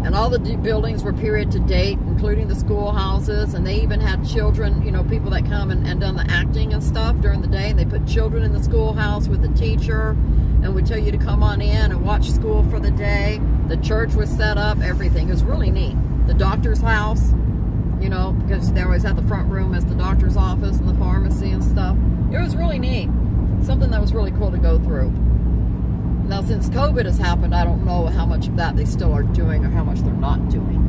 And all the buildings were period to date, including the schoolhouses, and they even had children, you know, people that come and done the acting and stuff during the day, and they put children in the schoolhouse with the teacher and would tell you to come on in and watch school for the day. The church was set up, everything. It was really neat. The doctor's house, you know, because they always had the front room as the doctor's office and the pharmacy and stuff. It was really neat. Something that was really cool to go through. Now, since COVID has happened, I don't know how much of that they still are doing or how much they're not doing.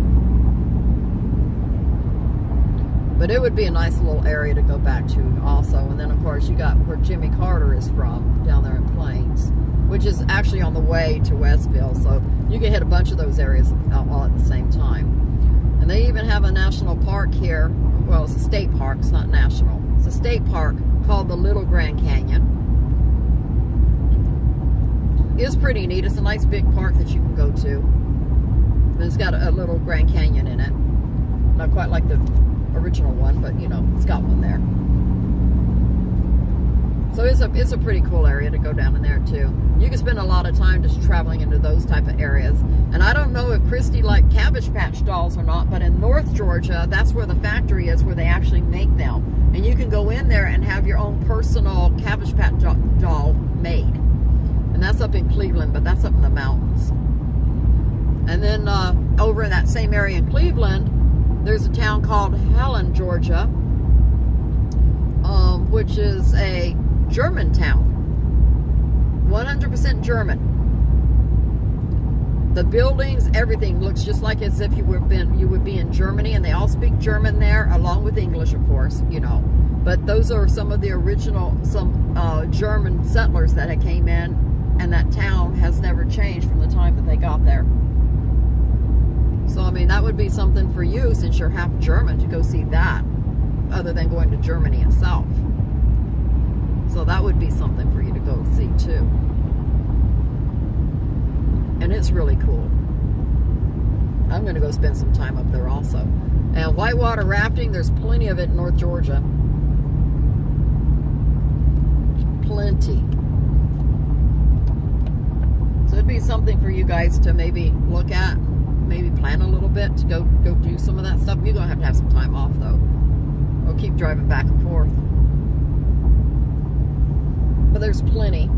But it would be a nice little area to go back to also. And then, of course, you got where Jimmy Carter is from, down there in Plains, which is actually on the way to Westville. So you can hit a bunch of those areas all at the same time. And they even have a national park here. Well, it's a state park. It's not national. It's a state park called the Little Grand Canyon. It's pretty neat. It's a nice big park that you can go to. And it's got a little Grand Canyon in it. Not quite like the original one, but you know, it's got one there. So it's a pretty cool area to go down in there too. You can spend a lot of time just traveling into those type of areas. And I don't know if Christy liked Cabbage Patch dolls or not, but in North Georgia, that's where the factory is, where they actually make them. And you can go in there and have your own personal Cabbage Patch doll made. And that's up in Cleveland, but that's up in the mountains. And then over in that same area in Cleveland, there's a town called Helen, Georgia, which is a German town. 100% German. The buildings, everything looks just like as if you would be in Germany, and they all speak German there, along with English, of course, you know. But those are some of the original, German settlers that had came in, and that town has never changed from the time that they got there. So, I mean, that would be something for you, since you're half German, to go see that, other than going to Germany itself. So that would be something for you to go see, too. And it's really cool. I'm going to go spend some time up there also. And whitewater rafting, there's plenty of it in North Georgia. Plenty. So it'd be something for you guys to maybe look at. Maybe plan a little bit to go do some of that stuff. You're going to have some time off, though. Or keep driving back and forth. But there's plenty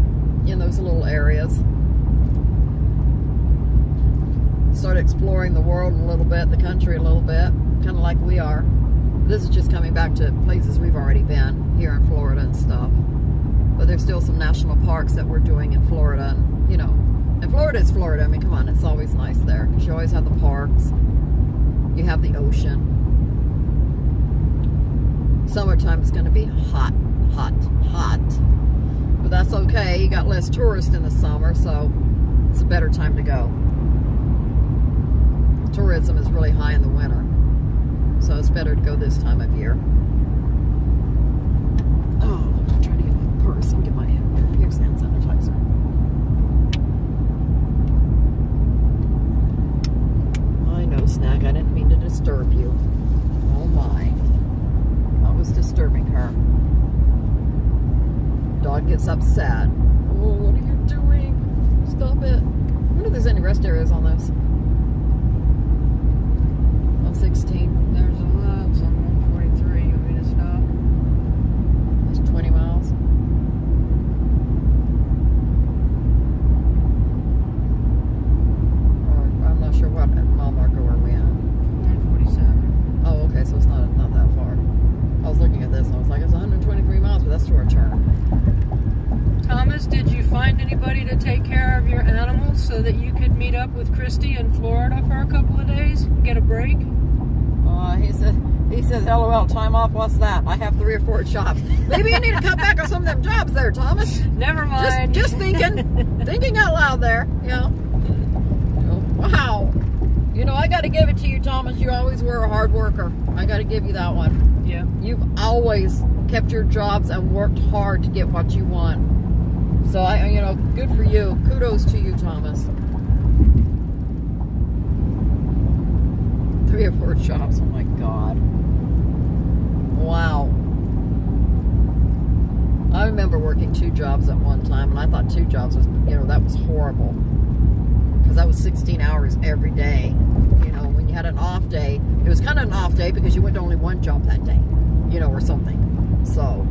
in those little areas. Start exploring the world a little bit, the country a little bit, kind of like we are. This is just coming back to places we've already been, here in Florida and stuff. But there's still some national parks that we're doing in Florida, and, you know, and Florida is Florida. I mean, come on, it's always nice there, because you always have the parks. You have the ocean. Summertime is going to be hot, hot, hot. But that's okay. You got less tourists in the summer, so it's a better time to go. Tourism is really high in the winter, so it's better to go this time of year. Oh, I'm trying to get my purse and get my here's hand sanitizer. I know, Snack, I didn't mean to disturb you. Oh my. I was disturbing her. Dog gets upset. Oh, what are you doing? Stop it. I wonder if there's any rest areas on this. On 16. There's a lot. It's on 143. You want me to stop? That's 20 miles. Or, I'm not sure what mile marker were we at. 147. Oh, okay, so it's not that far. I was looking at this and I was like, it's 123 miles, but that's to our turn. Thomas, did you find anybody to take care of your animals so that you could meet up with Christy in Florida for a couple of days? Get a break? He says, LOL, time off, what's that? I have 3 or 4 jobs. Maybe you need to cut back on some of them jobs there, Thomas. Never mind. Just thinking out loud there, you know. Wow. You know, I got to give it to you, Thomas. You always were a hard worker. I got to give you that one. Yeah. You've always kept your jobs and worked hard to get what you want. So, you know, good for you. Kudos to you, Thomas. 3 or 4 jobs. Oh, my God. Wow. I remember working 2 jobs at one time, and I thought 2 jobs was, you know, that was horrible. Because that was 16 hours every day. You know, when you had an off day, it was kind of an off day because you went to only 1 job that day, you know, or something. So,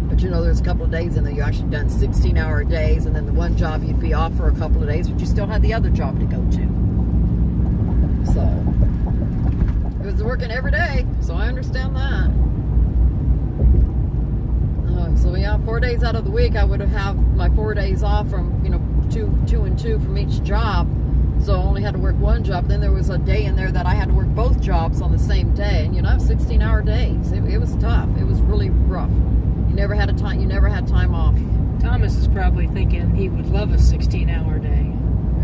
but you know, there's a couple of days in there you actually done 16-hour days, and then the 1 job you'd be off for a couple of days, but you still had the other job to go to. So, it was working every day, so I understand that. So yeah, 4 days out of the week, I would have my 4 days off from, you know, two and two from each job. So I only had to work one job. Then there was a day in there that I had to work both jobs on the same day. And 16-hour days. It was tough. It was really rough. You never had time off. Thomas is probably thinking he would love a 16-hour day.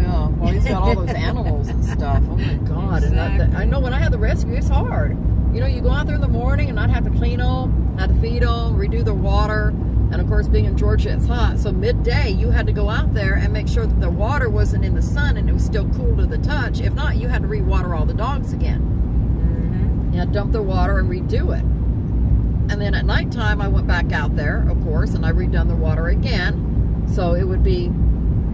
Yeah, well, he's got all those animals and stuff. Oh my God! Exactly. And I know when I had the rescue, it's hard. You go out there in the morning and I'd have to clean them, had to feed them, redo their water, and of course, being in Georgia, it's hot. So midday, you had to go out there and make sure that the water wasn't in the sun and it was still cool to the touch. If not, you had to re-water all the dogs again. Mm-hmm. You had to dump their water and redo it. And then at nighttime, I went back out there, of course, and I redone the water again, so it would be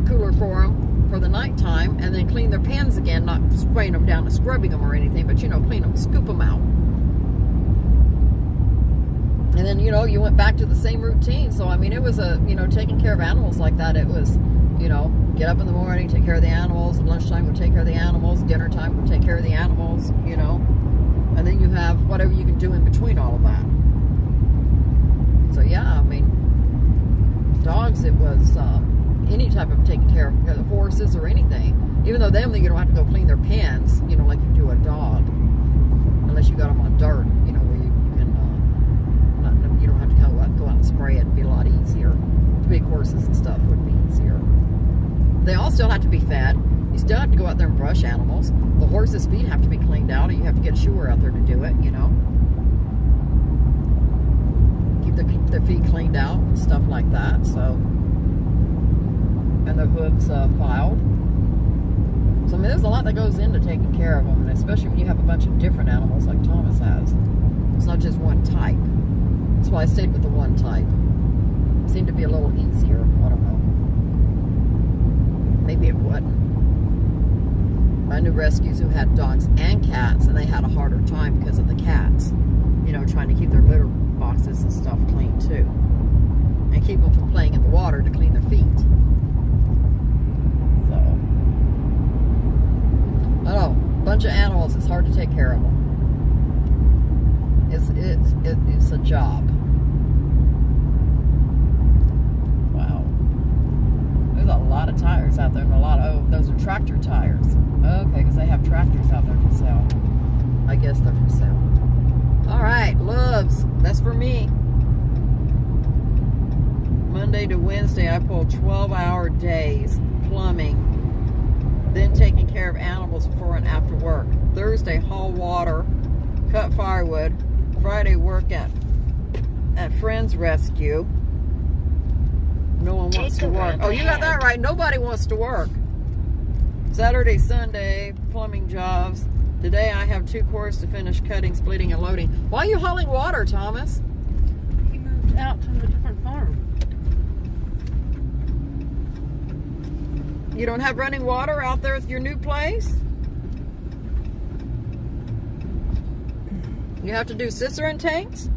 cooler for them for the nighttime, and then clean their pens again, not spraying them down and scrubbing them or anything, but clean them, scoop them out. And then you went back to the same routine. So it was taking care of animals like that. It was get up in the morning, take care of the animals. At lunchtime, we'll take care of the animals. Dinner time, we'll take care of the animals. And then you have whatever you can do in between all of that. So yeah, dogs. It was any type of taking care of the horses or anything. Even though them, you don't have to go clean their pens, like you do a dog, unless you got them on dirt, where you can you don't have to go out and spray it. It'd be a lot easier. The big horses and stuff would be easier. They all still have to be fed. You still have to go out there and brush animals. The horses' feet have to be cleaned out, or you have to get a shoer out there to do it. Keep their feet cleaned out and stuff like that. So, and their hooves filed. So there's a lot that goes into taking care of them, and especially when you have a bunch of different animals like Thomas has. It's not just one type. That's why I stayed with the one type. It seemed to be a little easier. I don't know. Maybe it wasn't. I knew rescues who had dogs and cats, and they had a harder time because of the cats. Trying to keep their litter boxes and stuff clean too, and keep them from playing in the water to clean their feet. So, I don't know, bunch of animals. It's hard to take care of them. It's a job. Wow, there's a lot of tires out there, and those are tractor tires. Okay, because they have tractors out there for sale. I guess they're for sale. All right, loves. That's for me. Monday to Wednesday, I pull 12-hour days, plumbing, then taking care of animals before and after work. Thursday, haul water, cut firewood. Friday, work at Friends Rescue. No one wants to work. Oh, you got that right. Nobody wants to work. Saturday, Sunday, plumbing jobs. Today I have 2 cores to finish cutting, splitting, and loading. Why are you hauling water, Thomas? He moved out to a different farm. You don't have running water out there at your new place? You have to do cistern tanks?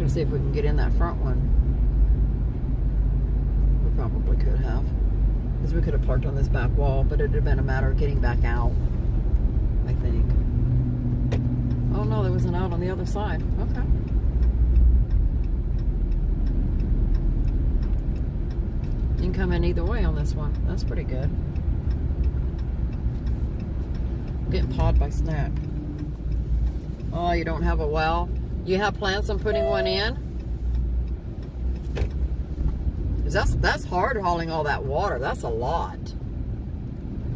See if we can get in that front one. We probably could have, because we could have parked on this back wall, but it'd have been a matter of getting back out, I think. Oh no, there was an out on the other side. Okay. You can come in either way on this one. That's pretty good. I'm getting pawed by Snack. Oh, you don't have a well? You have plans on putting one in? Because that's hard hauling all that water. That's a lot.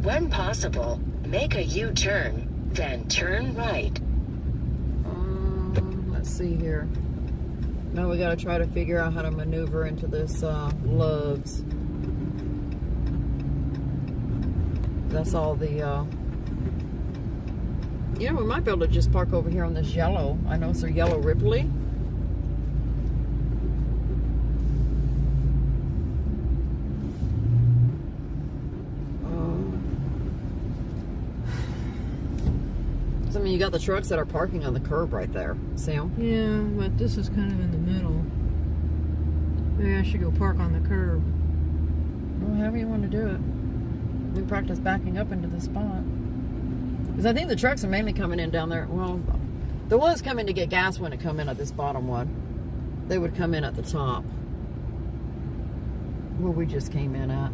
When possible, make a U-turn, then turn right. Let's see here. Now we got to try to figure out how to maneuver into this Love's. That's all the... we might be able to just park over here on this yellow. I know it's a yellow Ripley. So, I mean, you got the trucks that are parking on the curb right there. See 'em? Yeah, but this is kind of in the middle. Maybe I should go park on the curb. Well, however you want to do it. We practice backing up into the spot. Because I think the trucks are mainly coming in down there. Well, the ones coming to get gas wouldn't come in at this bottom one. They would come in at the top. Where we just came in at.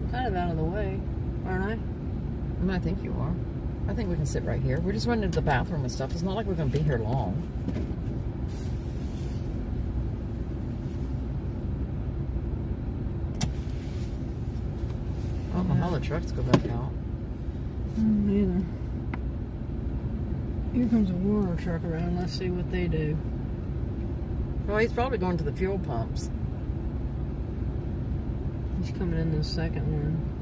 I'm kind of out of the way, aren't I? I think you are. I think we can sit right here. We're just running to the bathroom and stuff. It's not like we're going to be here long. I don't know how the trucks go back out. Neither. Here comes a water truck around. Let's see what they do. Well, he's probably going to the fuel pumps. He's coming in the second one.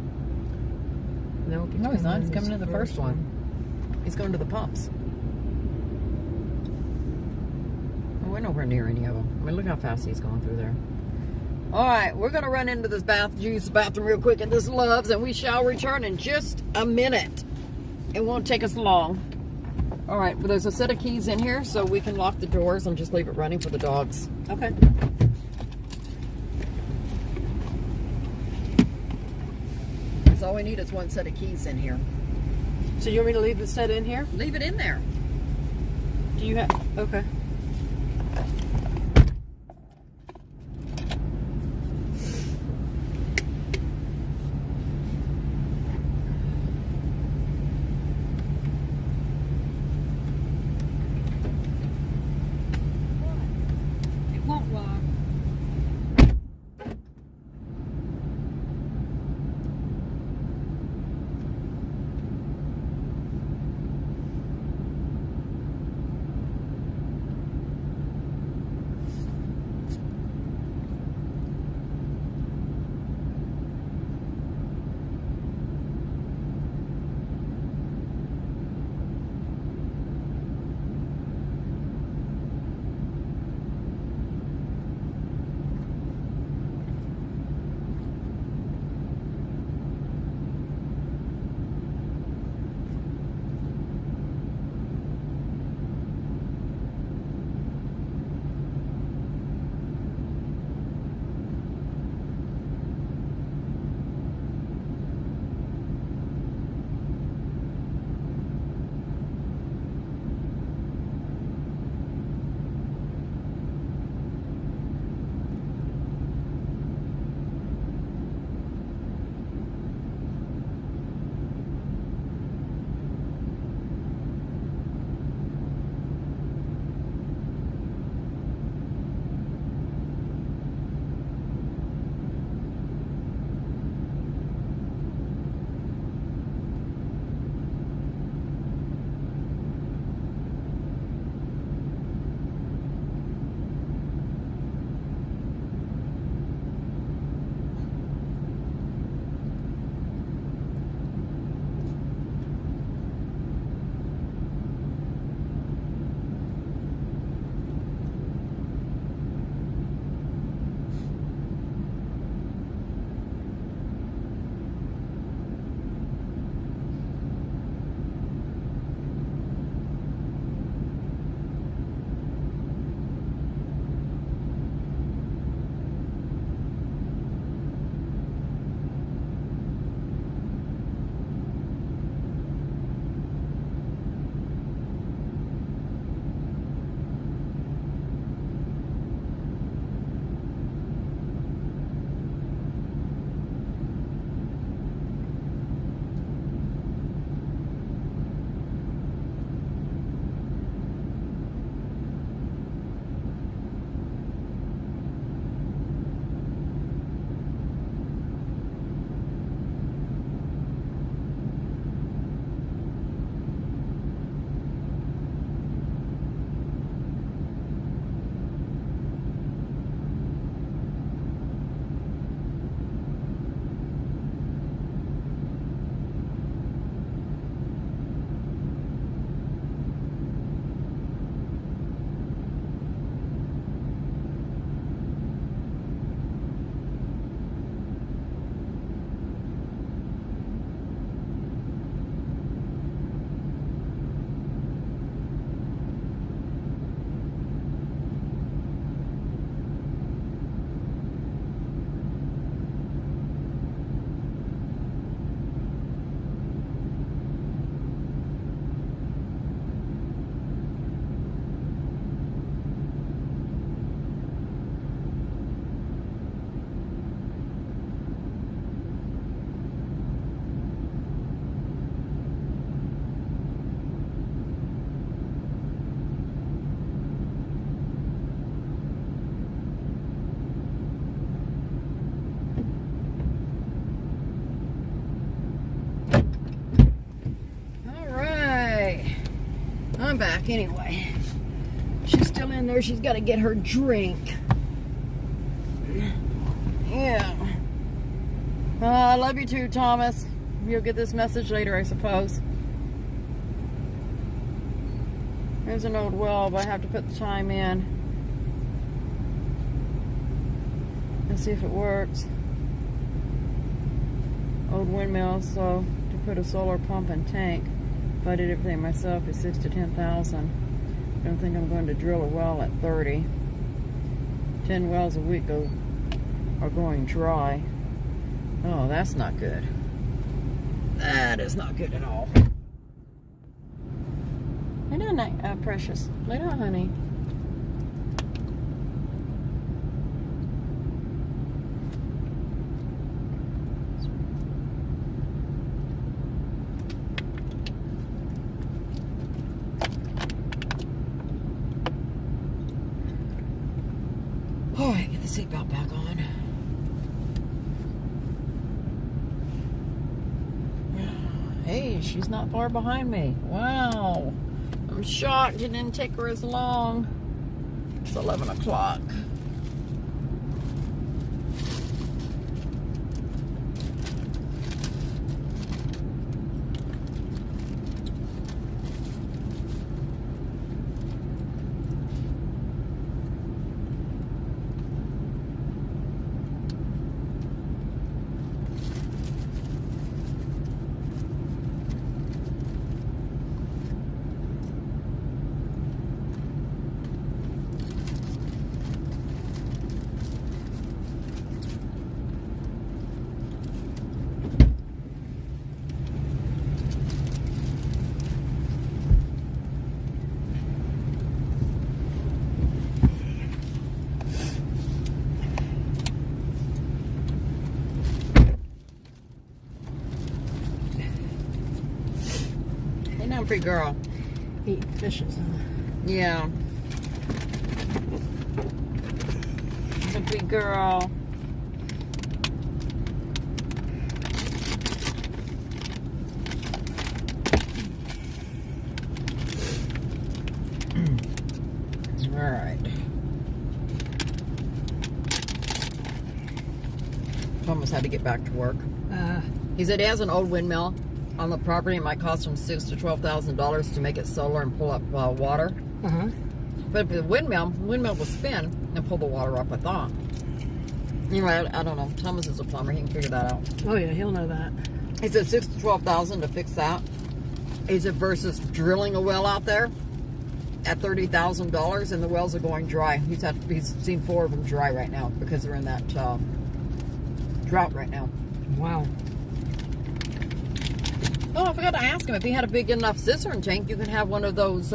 Nope. No, he's not. He's coming this in the first one. He's going to the pumps. Well, we're nowhere near any of them. I mean, look how fast he's going through there. All right, we're going to run into this use the bathroom real quick at this Love's, and we shall return in just a minute. It won't take us long. All right, well, there's a set of keys in here, so we can lock the doors and just leave it running for the dogs. Okay. So all we need is one set of keys in here. So you want me to leave the set in here? Leave it in there. Do you have? Okay. It won't lock. back anyway. She's still in there. She's got to get her drink. Yeah. I love you too, Thomas. You'll get this message later, I suppose. There's an old well, but I have to put the time in and see if it works. Old windmill, so to put a solar pump and tank, if I did everything myself, is $6,000 to $10,000. I don't think I'm going to drill a well at 30. 10 wells a week are going dry. Oh, that's not good. That is not good at all. Lay down, Precious. Lay down, honey. Oh, I get the seatbelt back on. Hey, she's not far behind me. Wow. I'm shocked it didn't take her as long. It's 11 o'clock. Pretty girl. Eating fishes, huh? Yeah. A big girl. All right. Thomas had to get back to work. He said he has an old windmill on the property. It might cost him $6,000 to $12,000 to make it solar and pull up water. But for the windmill will spin and pull the water up, I thought. Anyway, I don't know. Thomas is a plumber. He can figure that out. Oh yeah, he'll know that. He said $6,000 to $12,000 to fix that. He said versus drilling a well out there at $30,000 and the wells are going dry. He's seen 4 of them dry right now because they're in that drought right now. Wow. Oh, I forgot to ask him if he had a big enough cistern tank. You can have one of those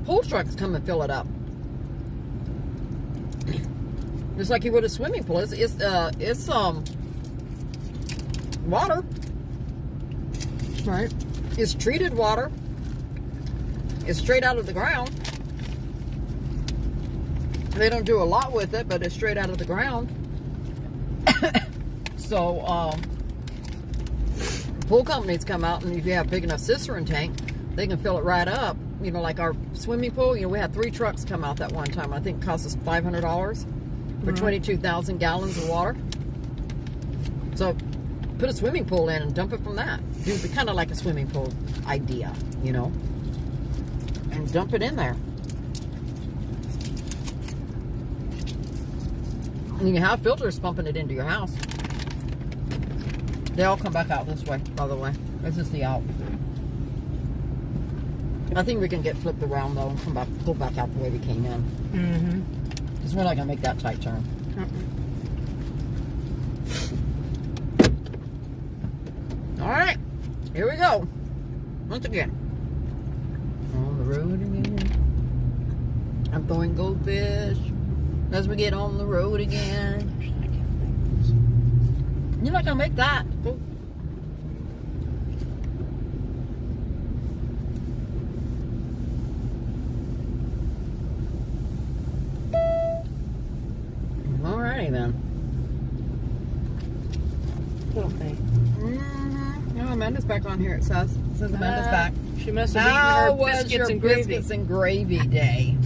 pool trucks come and fill it up, just like you would a swimming pool. It's water, right? It's treated water. It's straight out of the ground. They don't do a lot with it, but it's straight out of the ground. So, pool companies come out, and if you have a big enough cistern tank, they can fill it right up. You know, like our swimming pool, you know, we had 3 trucks come out that one time. I think it cost us $500 for 22,000 gallons of water. So, put a swimming pool in and dump it from that. Do kind of like a swimming pool idea, you know, and dump it in there. And you can have filters pumping it into your house. They all come back out this way, by the way. This is the out. I think we can get flipped around though and go back out the way we came in. Because we're not gonna make that tight turn. All right, here we go. Once again, on the road again. I'm throwing goldfish as we get on the road again. You're not gonna make that. Oh. Alrighty then. Little thing. Mm-hmm. No, Amanda's back on here, it says. It says Amanda's back. She must have How eaten her was biscuits your and gravy. biscuits and gravy day?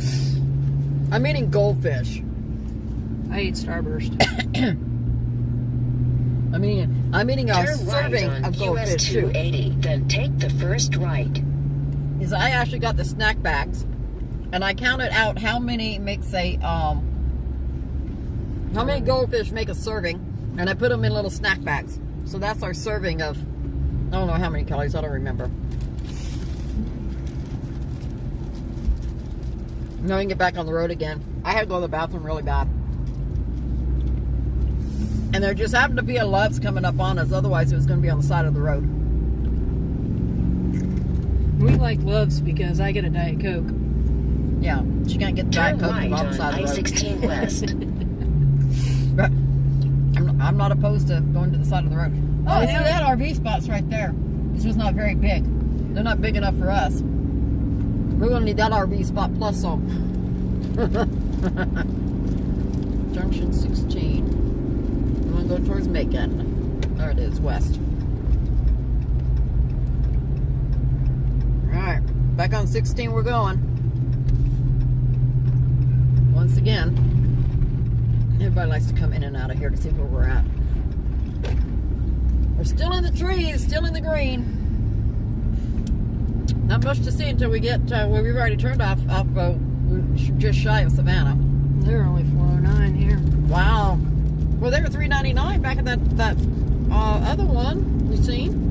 I'm eating goldfish. I ate Starburst. I'm eating a Turn right serving on of US goldfish too. 280, then take the first right. Is I actually got the snack bags, and I counted out how many makes a how many goldfish make a serving, and I put them in little snack bags. So that's our serving of, I don't know how many calories, I don't remember. Now we can get back on the road again. I had to go to the bathroom really bad. And there just happened to be a Love's coming up on us, otherwise it was going to be on the side of the road. We like Love's because I get a Diet Coke. Yeah, she can't get Diet Turn Coke right on the on side of the road. I-16 West. But I'm not opposed to going to the side of the road. Oh, I see know. that RV spot's right there. This was not very big. They're not big enough for us. We're going to need that RV spot plus some. Junction 16. I'm going to go towards Macon. There it is, west. Alright, back on 16 we're going. Once again, everybody likes to come in and out of here to see where we're at. We're still in the trees, still in the green. Not much to see until we get where we've already turned off just shy of Savannah. They're only 409 here. Wow. Well, they were $3.99 back in that other one we seen.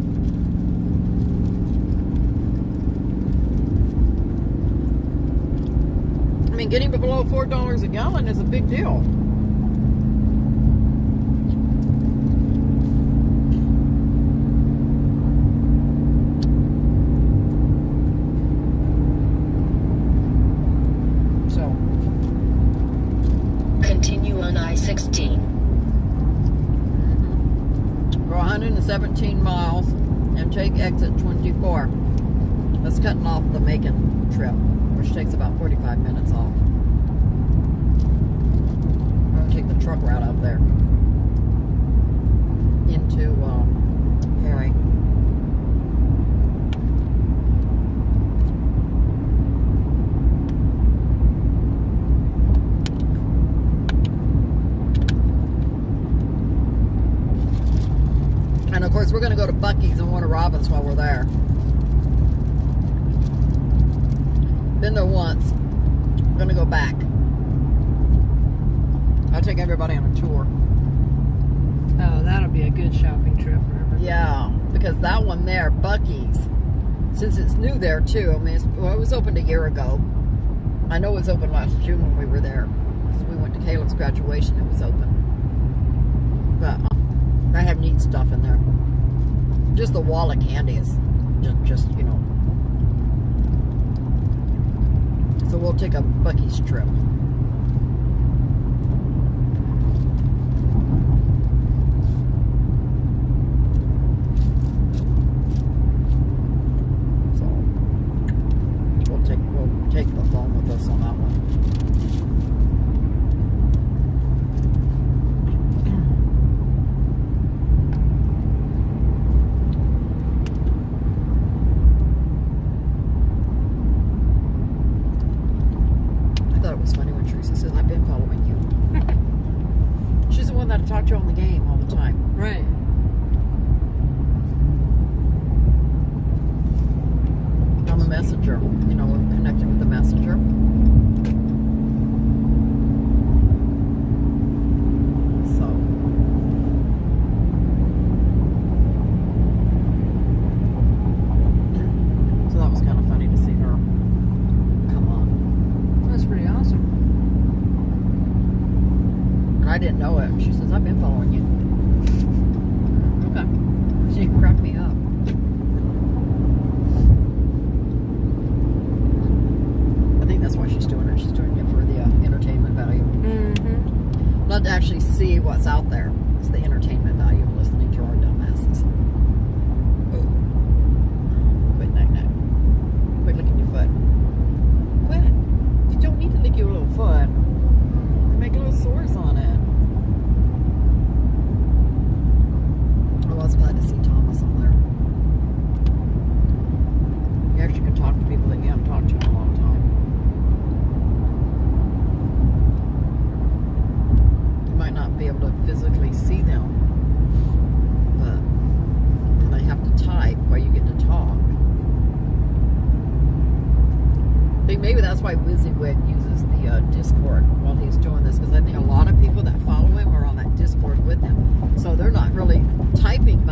I mean, getting below $4 a gallon is a big deal. So, Continue on I-16. for 117 miles and take exit 24. That's cutting off the Macon trip, which takes about 45 minutes off. I'm going to take the truck route up there into Perry. And of course, we're going to go to Buc-ee's and Warner Robins while we're there. Been there once. We're going to go back. I'll take everybody on a tour. Oh, that'll be a good shopping trip for everybody. Yeah, because that one there, Buc-ee's, since it's new there too. I mean, it was opened a year ago. I know it was open last June when we were there, because we went to Caleb's graduation. It was open, but I have neat stuff in there. Just the wall of candy is just you know. So we'll take a Buc-ee's trip. We'll take the phone with us on that one. I thought it was funny when Teresa says, "I've been following you." She's the one that I talk to on the game all the time. Right. On the messenger, you know, we're connected with the messenger. So that was kind of funny to see her come on. That's pretty awesome. And I didn't know it. She says, "I've been following you." Okay. She cracked me up. I think that's why she's doing it. She's doing it for the entertainment value. Mm-hmm. Not to actually see what's out there. It's the entertainment value of listening to our dumbasses. Ooh. Quit knack-knack. Quit licking your foot. Quit. You don't need to lick your little foot. You make little sores on it.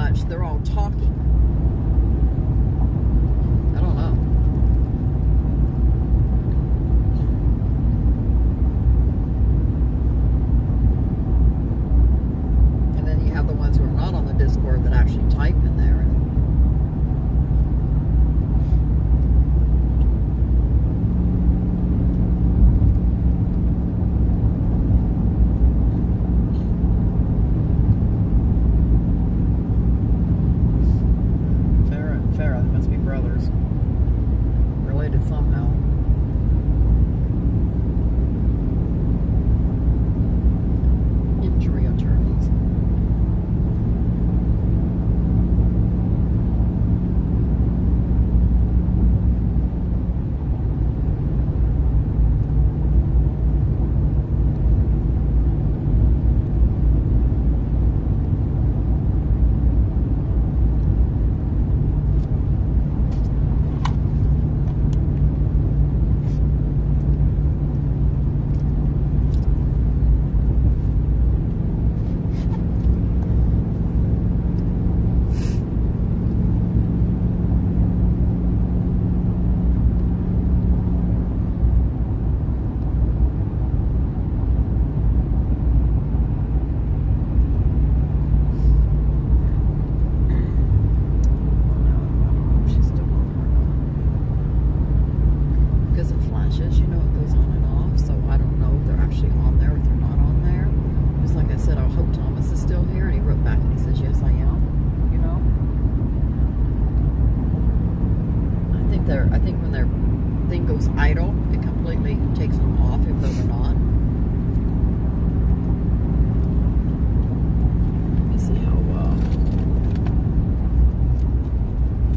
much. They're all talking. I don't know. And then you have the ones who are not on the Discord that actually type in there. Farrah, they must be brothers. Related somehow. Injury attorneys. You know, it goes on and off, so I don't know if they're actually on there or if they're not on there. Just like I said, I hope Thomas is still here, and he wrote back and he says, yes, I am. You know, I think when their thing goes idle, it completely takes them off, even though they're not. Let me see how.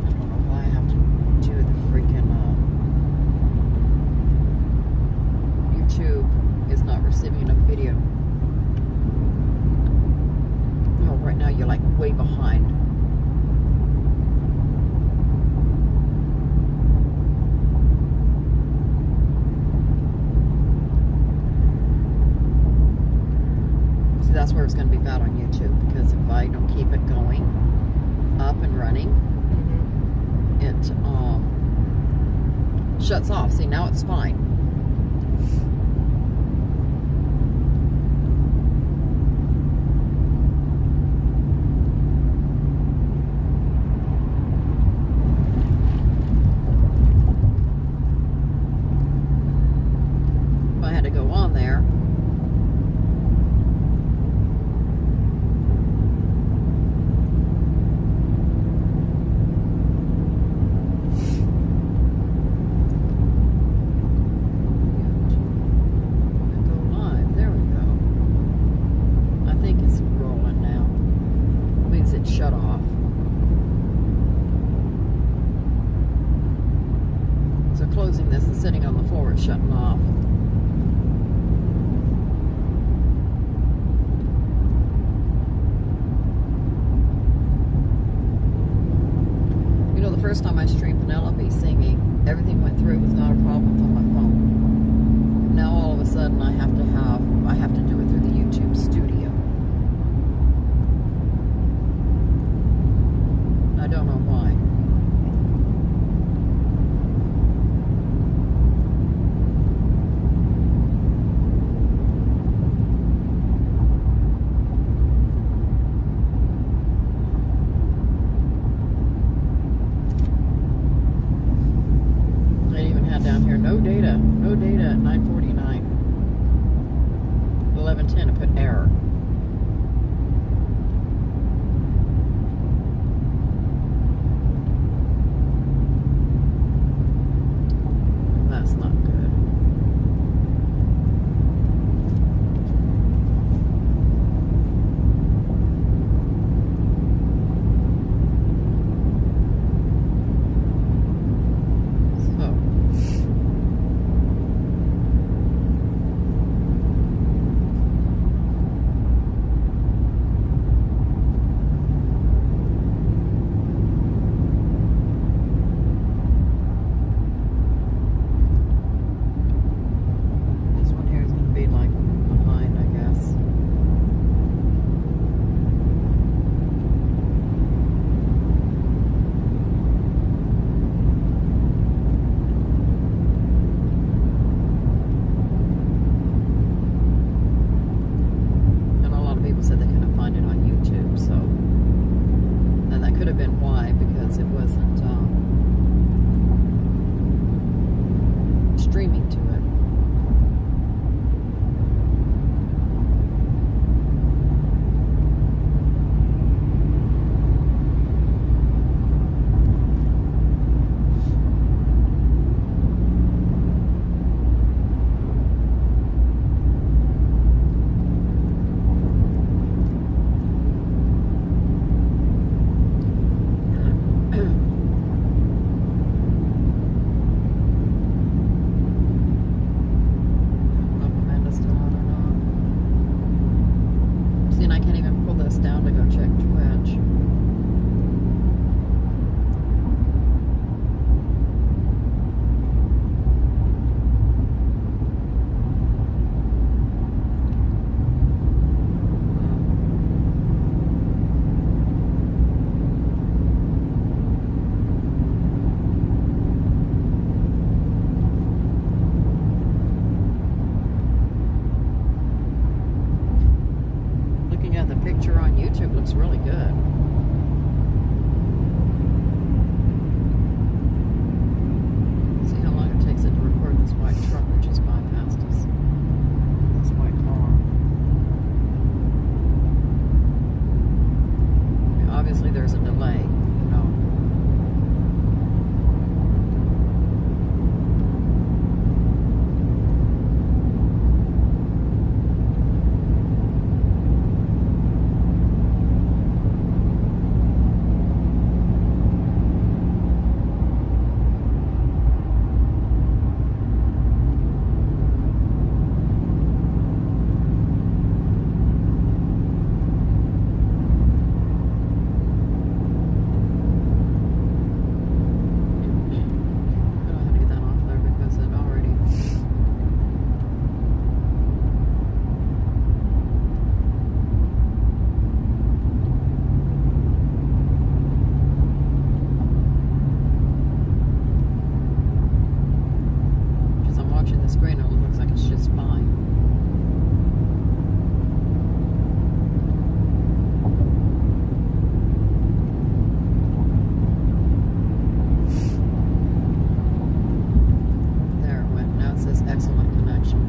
I don't know why I have to do the freaking. YouTube is not receiving enough video. Oh, right now you're like way behind. See, that's where it's going to be bad on YouTube, because if I don't keep it going up and running, it shuts off. See, now it's fine. To go on there. Go live. There we go. I think it's rolling now. Means it shut off. So closing this and sitting on the floor, it's shutting off. The first time I streamed Penelope singing, everything went through with not a problem on my phone. Now all of a sudden I have to do it through the YouTube studio. I don't know why. Down here, no data at 9:49. 11:10 I put error. because it wasn't streaming to it. Down to go check Twitch. The picture on YouTube looks really good. See how long it takes it to record this white truck that just bypassed us. This white car. Obviously there's a delay, you know. Screen, it looks like it's just fine. There it went. Now it says excellent connection.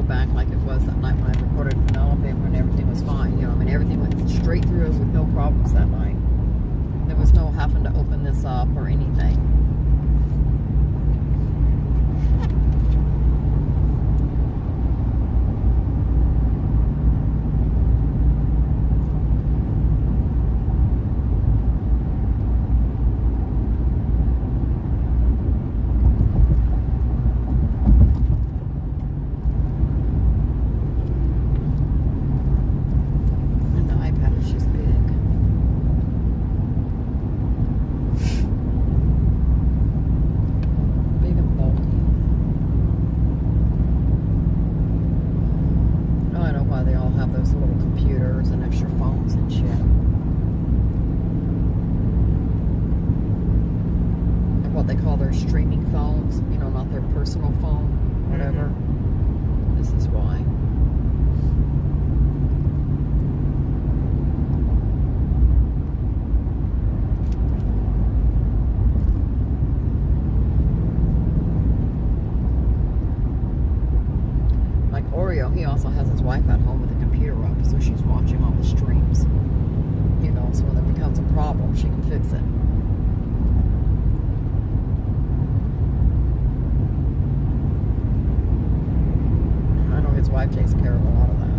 Back like it was that night when I recorded Penelope when everything was fine. You know, I mean, everything went straight through with no problems that night. There was no having to open this up or anything. Those little computers and extra phones and shit. And what they call their streaming phones, you know, not their personal phone, whatever. Mm-hmm. This is why. Like Oreo, he also has his wife at home with a computer up, so she's watching all the streams. You know, so when there becomes a problem, she can fix it. I know his wife takes care of a lot of that.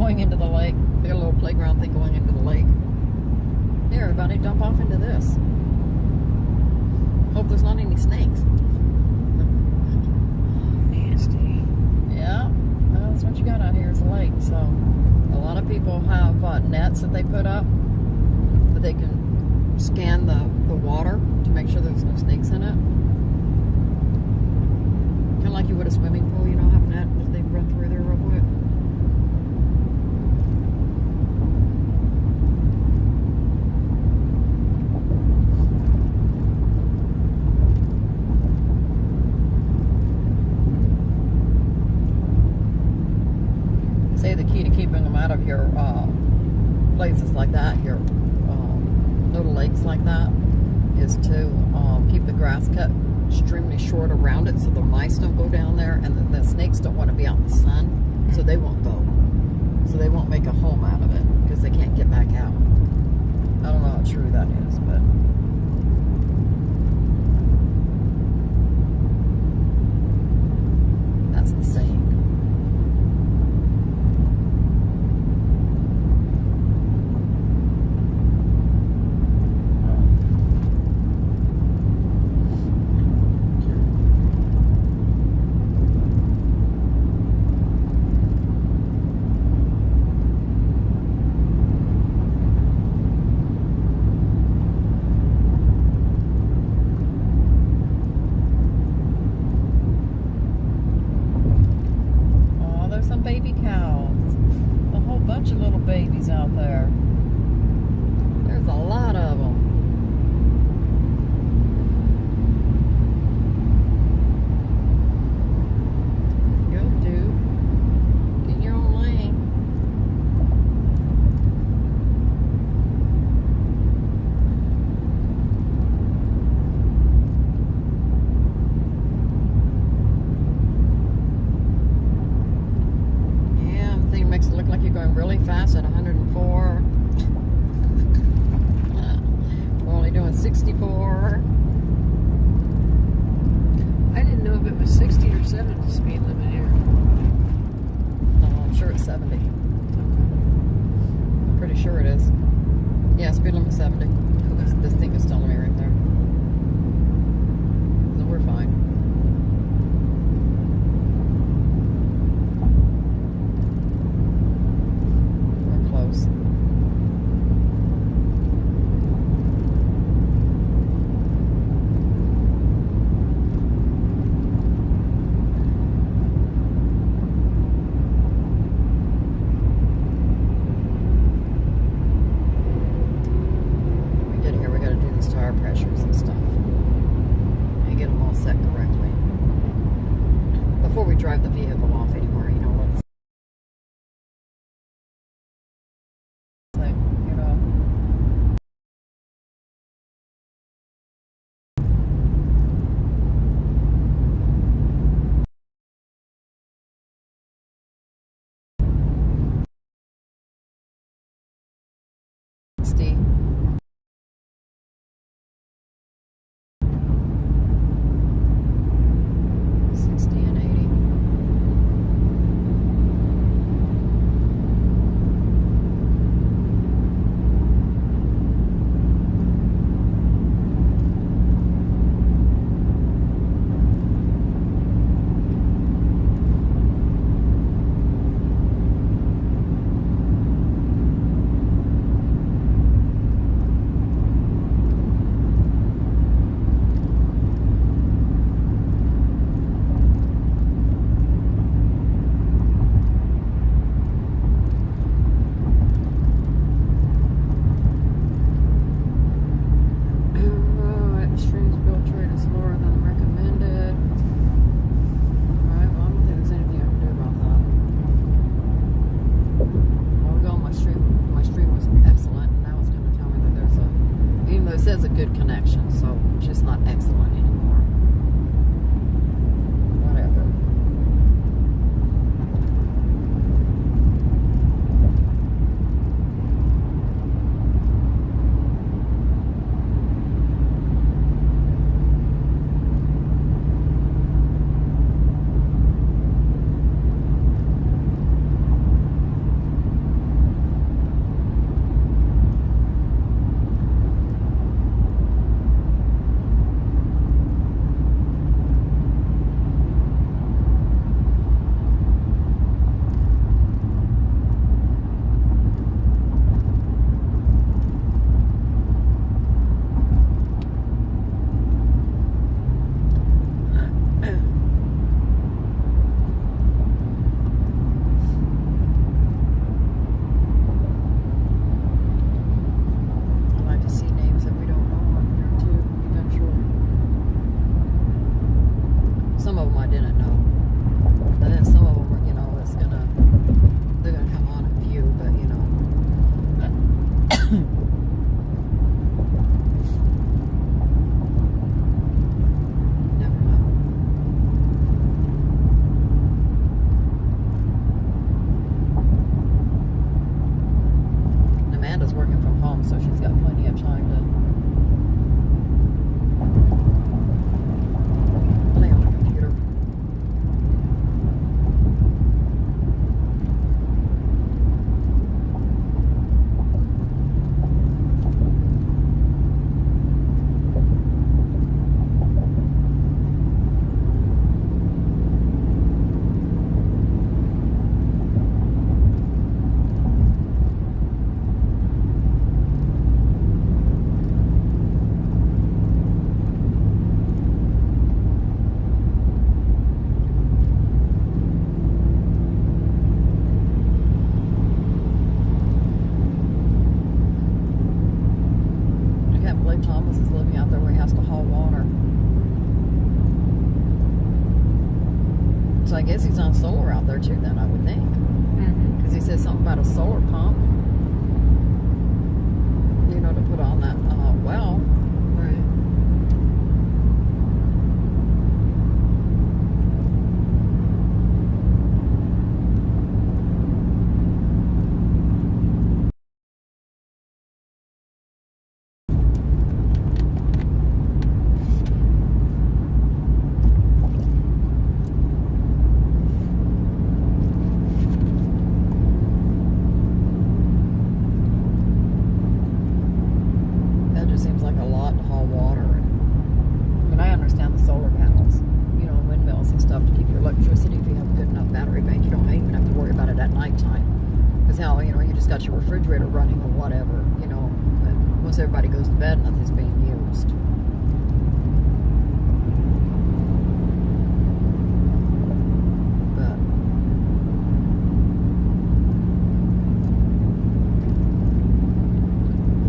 going into the lake. They got a little playground thing going into the lake. Here, everybody, dump off into this. Hope there's not any snakes. Nasty. Yeah, well, that's what you got out here is a lake. So a lot of people have nets that they put up, but they can scan the water to make sure there's no snakes in it. Kind of like you would a swimming pool, you know, have a net that they run through there real quick. Say the key to keeping them out of your places like that, your little lakes like that, is to keep the grass cut extremely short around it so the mice don't go down there, and the snakes don't want to be out in the sun, so they won't go. So they won't make a home out of it because they can't get back out. I don't know how true that is, but that's the saying. Baby cows. A whole bunch of little babies out there. There's a lot of them. Go, dude. Get in your own lane. Makes it look like you're going really fast at 104. We're only doing 64. I didn't know if it was 60 or 70 speed limit here. No, I'm sure it's 70. I'm pretty sure it is. Yeah, speed limit 70. This thing is telling me right there. So we're fine. Tire pressures and stuff and get them all set correctly before we drive the vehicle off anymore, you know, like, you know. Steve. Says a good connection, so it's just not excellent anymore. Whatever. solar pump, you know, to put on that well. Right. That just seems like a lot to haul water. I mean, I understand the solar panels, you know, windmills and stuff to keep your electricity. If you have a good enough battery bank, you don't even have to worry about it at nighttime. Because hell, you know, you just got your refrigerator running or whatever, you know. But once everybody goes to bed, nothing's being used. But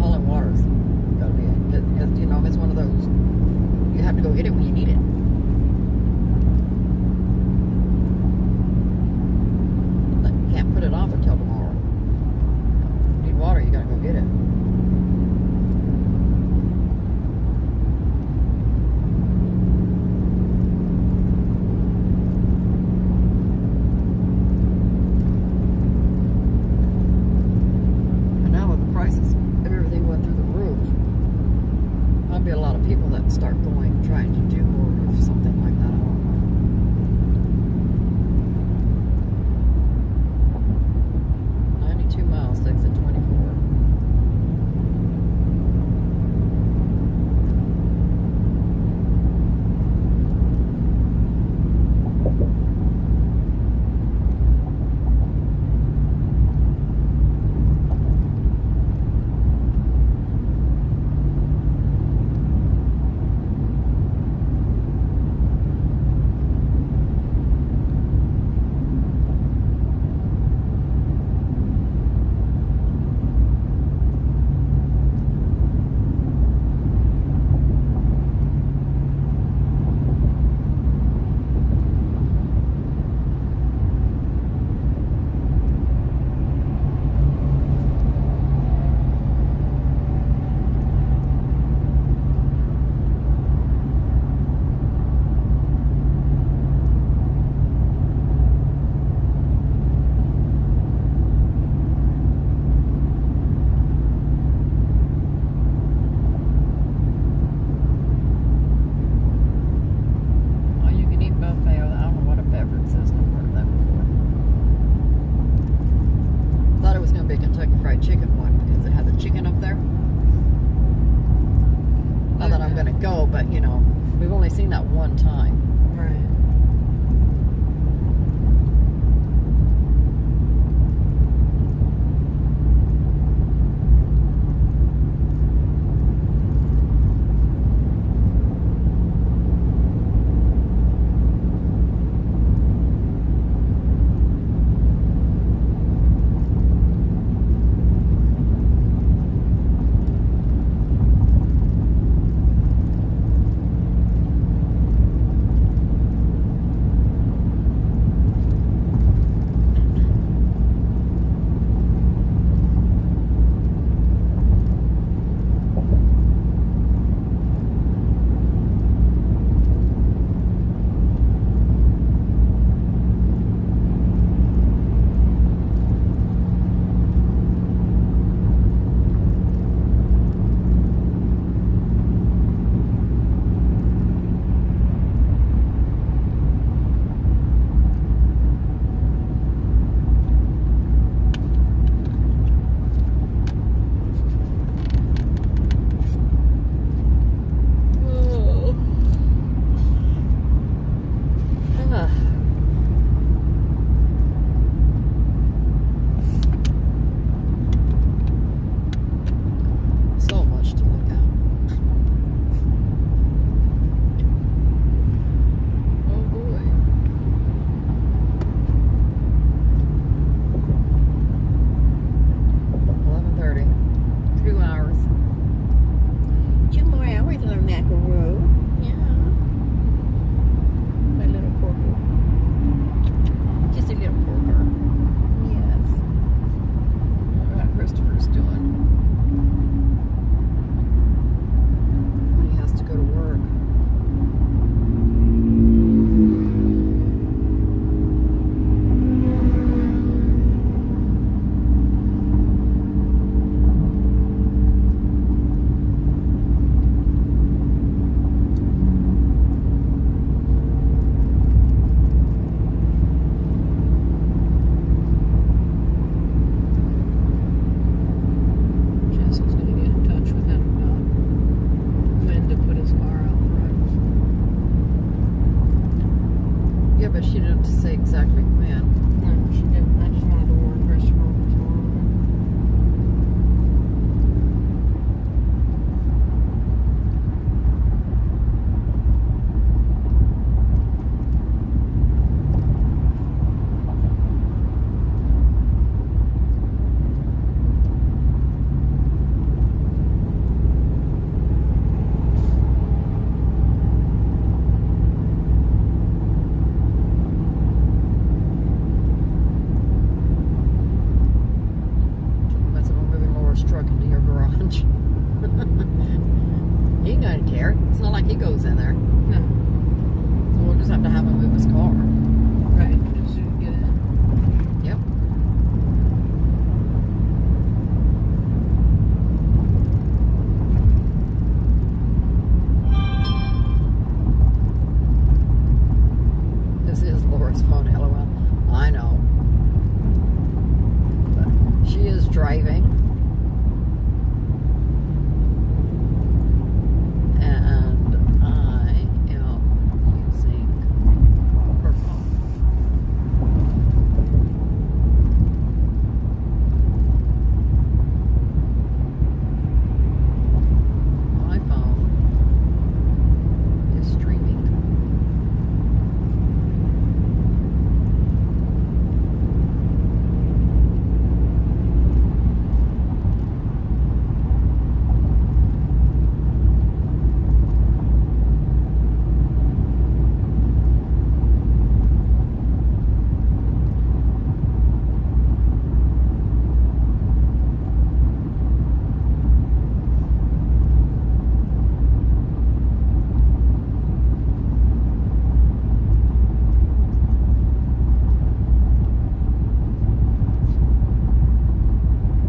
hauling water's gotta be, you know, it's one of those, you have to go get it when you need it. You can't put it off until tomorrow. You need water, you gotta go get it. And now with the prices, everything went through the roof. There'll be a lot of people that start going, trying to do more of something like that. I don't know. 92 miles to exit 24. All you can eat buffet. I don't know what a beverage is. Never heard of that before. Thought it was going to be a Kentucky Fried Chicken one because it had the chicken up there. Not that I'm going to go, but you know, we've only seen that one time. Right. there. It's not like he goes in there. No. So we'll just have to have him move his car. Right. Just to get in. Yep. This is Laura's phone, LOL. I know. But she is driving. And I am using her phone. My phone is streaming.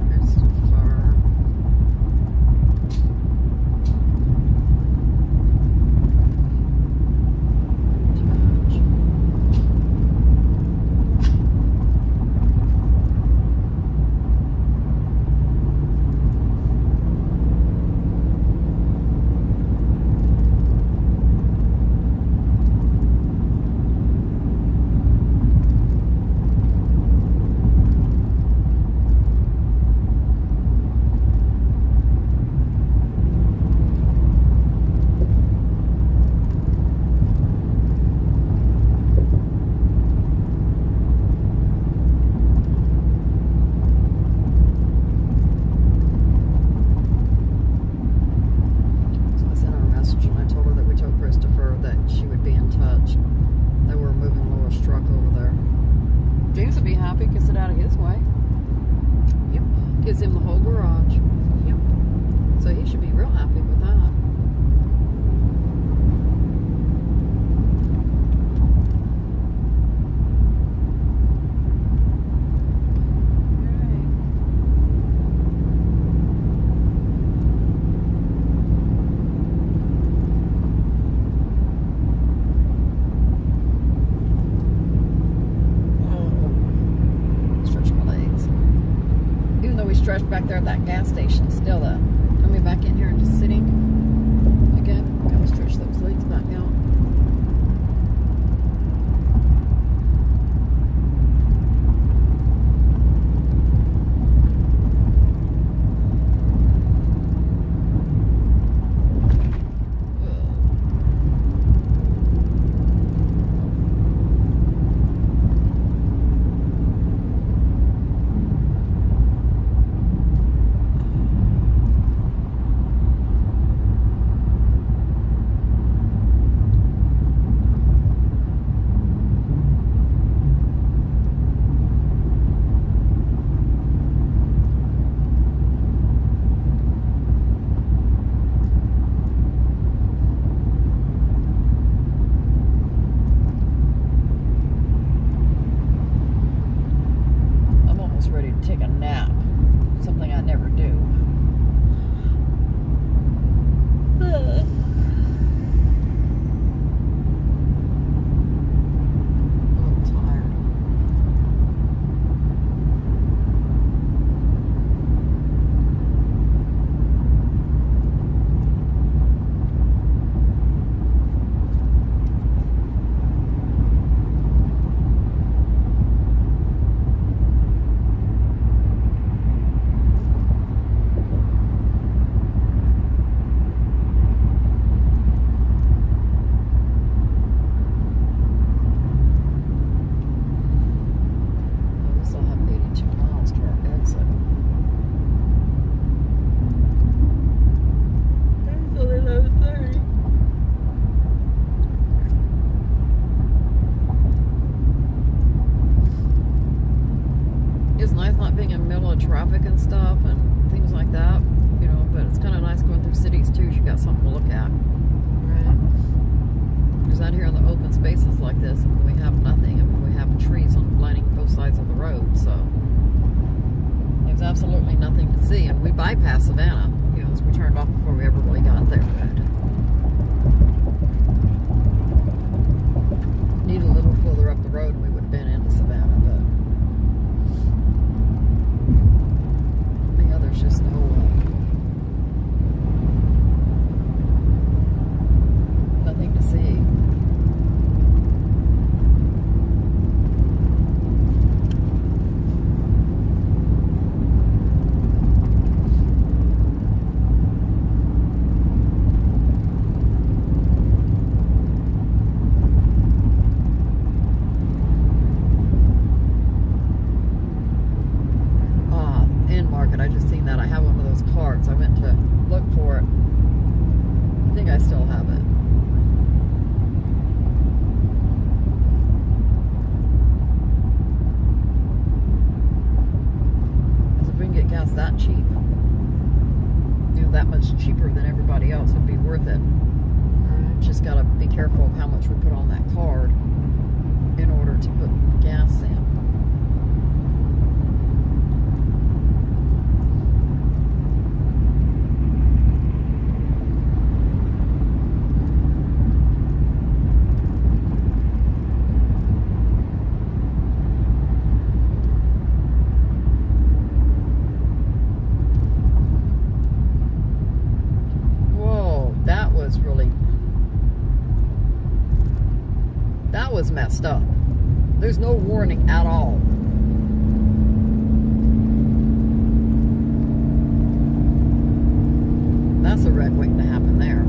Christopher. Judge. So I sent her a message and I told her that we told Christopher that she would be in touch. That we're moving Laura's truck over there. James would be happy because it's out of his way. Yep. Gives him the whole garage. Yep. So he should be real happy with that. Stretch my legs. Even though we stretched back there at that gas station, still coming back in here and just sitting again, gotta stretch those legs back out. I'm almost ready to take a nap. Something I never do. I'm a little tired. We still have 82 miles to our exit. That's only 11:30. It's nice not being in the middle of traffic and stuff and things like that, but it's kind of nice going through cities too. You got something to look at. Because out here in the open spaces like this, we have nothing. We have trees lining both sides of the road, so there's absolutely nothing to see. And we bypassed Savannah, you know, as we turned off before we ever really got there. But need a little further up the road, and we would have been into Savannah. But yeah, there's just no. Nothing to see. End market. I just seen that. I have one of those cards. I went to look for it. I think I still have it. Get gas that cheap, you know, that much cheaper than everybody else, would be worth it. Just gotta be careful of how much we put on that card in order to put gas in. That was messed up. There's no warning at all. That's a wreck waiting to happen there.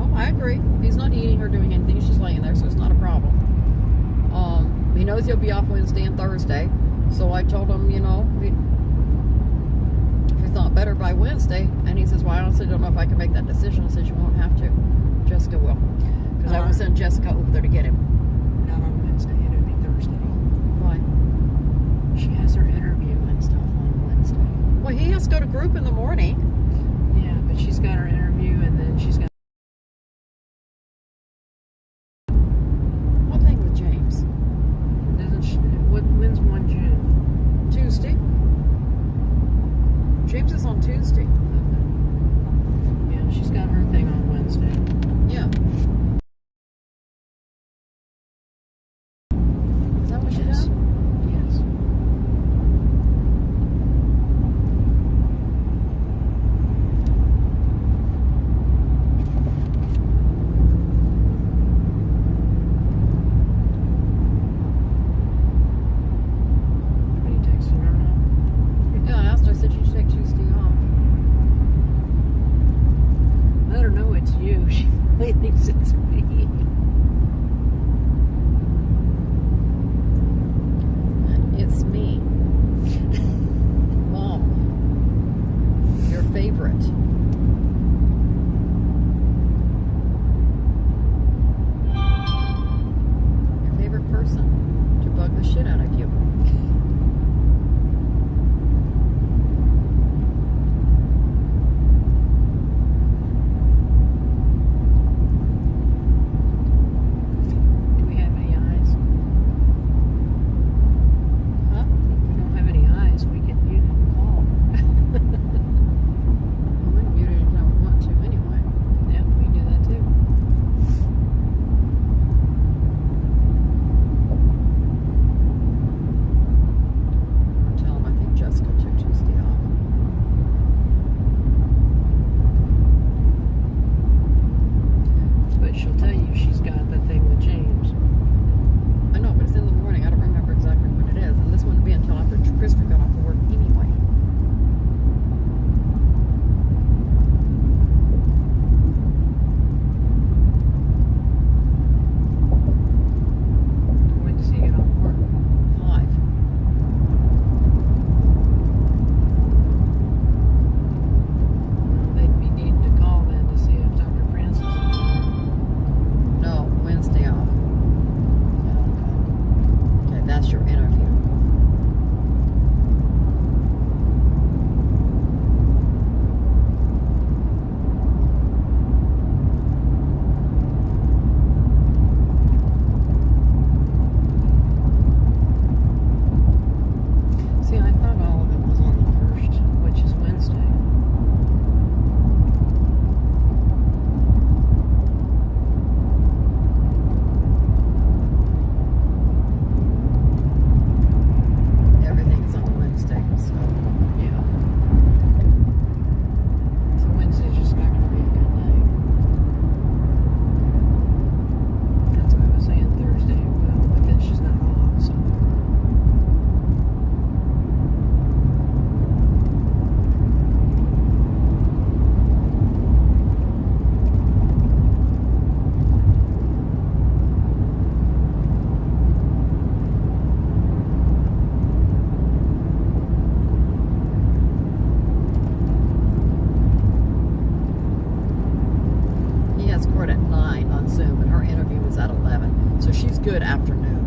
No, I agree. He's not eating or doing anything. He's just laying there, so it's not a problem. He knows he'll be off Wednesday and Thursday. So I told him, you know, if it's not better by Wednesday, and he says, well, I honestly don't know if I can make that decision. I said, you won't have to. Jessica will. Because I will send Jessica over there to get him. Not on Wednesday, it'll be Thursday. Why? She has her interview and stuff on Wednesday. Well, he has to go to group in the morning. Yeah, but she's got her interview and then she's got... What thing with James? Doesn't she... When's 1 June? Tuesday. James is on Tuesday. Okay. Yeah, she's got her thing on Wednesday. Yeah. Is that what she Yes. does? Yes. Are you texting her now? Yeah, I asked her. I said you should take Tuesday off. Let her know it's you. She really thinks it's me. It's me. Mom. Your favorite. Your favorite person to bug the shit out of you. Do we have any eyes? Huh? If we don't have any eyes, we can mute it and call. We can mute it anytime we want to anyway. Yeah, we can do that too. Or tell him I think Jessica took Tuesday off. But she'll tell you she's got the thing with James. I know, but it's in the morning. I don't remember exactly when it is. And this wouldn't be until after Christopher got off of work anyway. When does he get off work? 5. Well, they'd be needing to call then to see if Dr. Francis is there. No, Wednesday off. Okay, that's your interview. See, I thought all of it was on the 1st, which is Wednesday. Everything is on Wednesday, so. Yeah. So Wednesday's just not going to be a good day. That's why I was saying Thursday, but then she's not off, so. He has court at 9 on Zoom, and her interview is at 11. So she's good afternoon.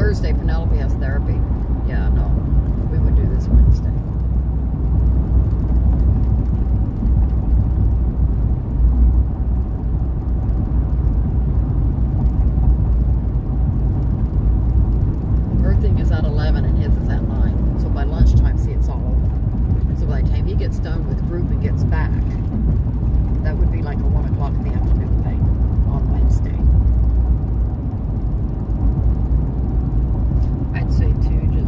Thursday, Penelope has therapy. Yeah, no, we would do this Wednesday. Her thing is at 11 and his is at 9. So by lunchtime, see, it's all over. So by the time he gets done with group and gets back, that would be like a 1 o'clock in the afternoon thing on Wednesday. I'd say 2,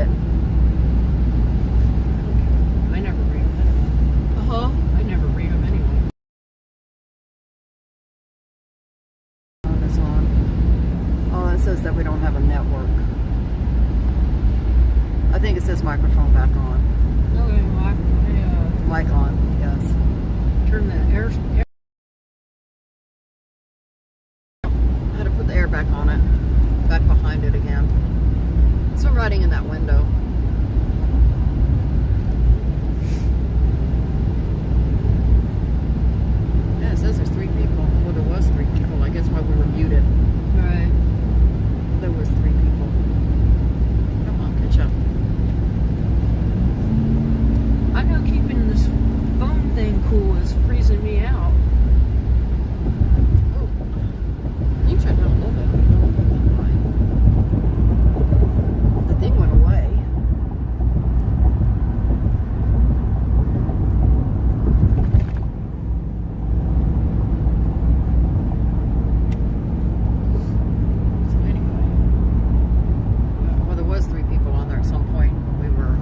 it. I never read them anyway. Uh-huh. I never read them anyway. On is on. Oh, it says that we don't have a network. I think it says microphone back on. Okay, well, Mic on, yes. turn the air. I had to put the air back on it. Back behind it again. So I'm riding in that window. Yeah, it says there's 3 people. Well, there was 3 people. I guess while we were muted, Right. there was 3 people. Come on, catch up. I know keeping this phone thing cool is freezing me out. Oh, you can turn down a little bit. Don't put that high. The thing went away. So anyway, well, there was 3 people on there at some point when we were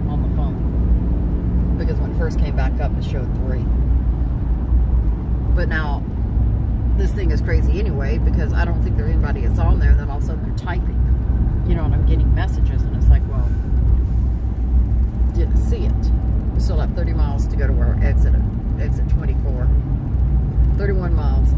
on the phone, because when it first came back up, it showed 3. But now this thing is crazy anyway, because I don't think there's anybody that's on there. Then all of a sudden they're typing, you know, and I'm getting messages, and it's like, well, didn't see it. We still have 30 miles to go to our exit 24. 31 miles.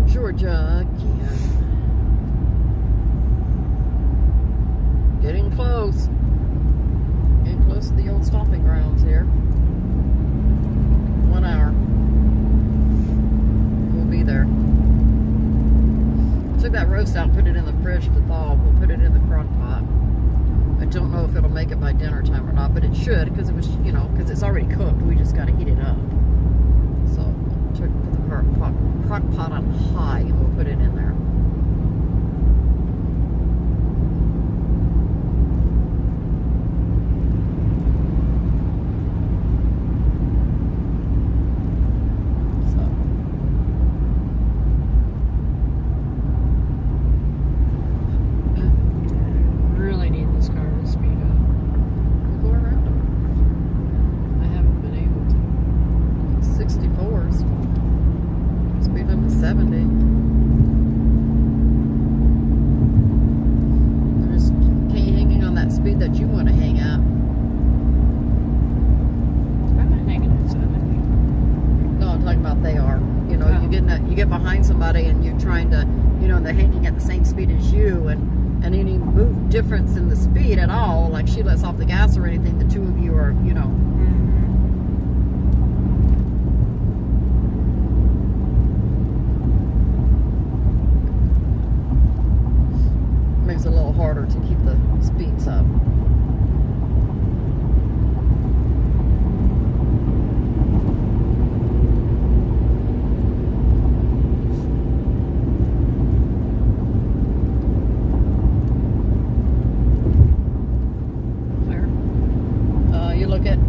Georgia again. Getting close. Getting close to the old stomping grounds here. 1 hour. We'll be there. Took that roast out, put it in the fridge to thaw. We'll put it in the crock pot. I don't know if it'll make it by dinner time or not, but it should, because it was, you know, because it's already cooked. We just got to heat it up. So, put the crock pot on high, and we'll put it in there. Really need this car to speed up. We'll go around them. I haven't been able to. 64s. Speed limit 70. There's hanging on that speed that you want to hang at. I'm not hanging at 70. No, I'm talking about they are. You know, Oh. you get behind somebody and you're trying to, you know, and they're hanging at the same speed as you, and any move difference in the speed at all, like she lets off the gas or anything, the two of you are, you know. Makes it a little harder to keep the speeds up. Clear. You look at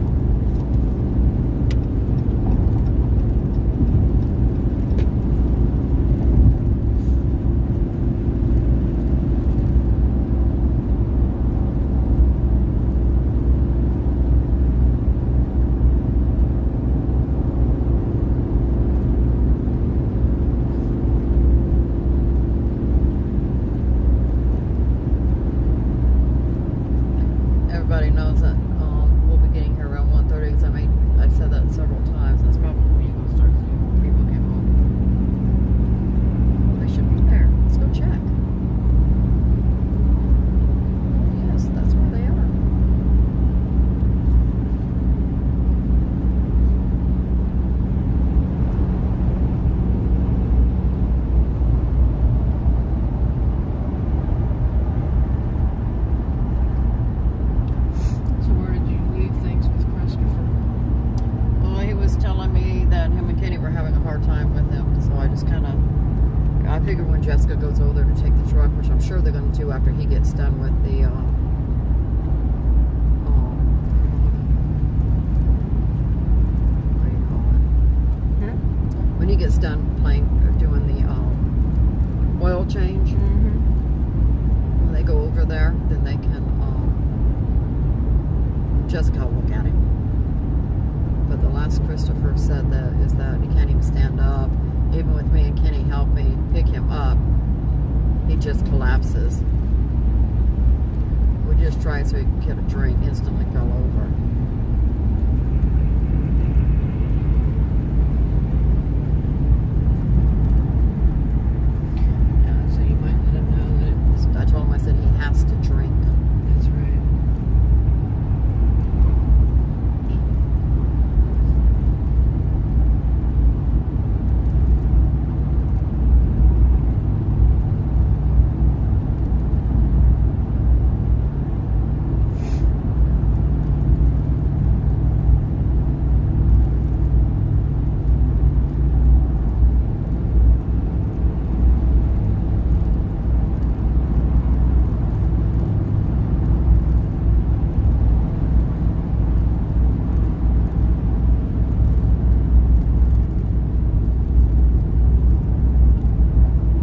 sure they're going to do after he gets done with the what do you call it? When he gets done doing the oil change, when they go over there, then they can Jessica will look at him. But the last Christopher said is that he can't even stand up. Even with me and Kenny helping pick him up, he just collapses. We just tried so he could get a drink, instantly fell over. Yeah, so you might let him know that. I told him, I said he has to drink. That's right.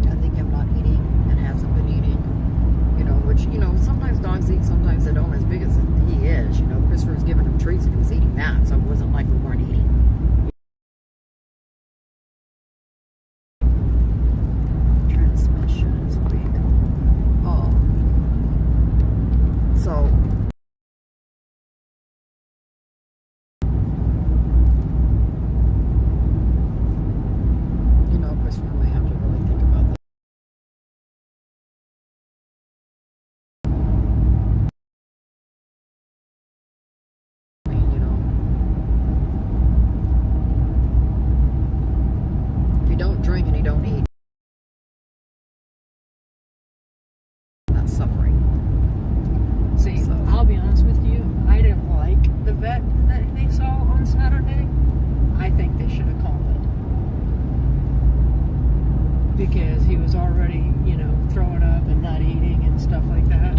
I think him not eating and hasn't been eating, which, sometimes dogs eat, sometimes they don't, as big as he is. Christopher was giving him treats and he was eating that, so it wasn't like we weren't eating. Transmission is weak. So Christopher may have to really think about that. I mean, if you don't drink and you don't eat, that's suffering. See, So- I'll be honest with you. I didn't like the vet that they saw on Saturday. I think they should have called it. Because he was already, throwing up and not eating and stuff like that.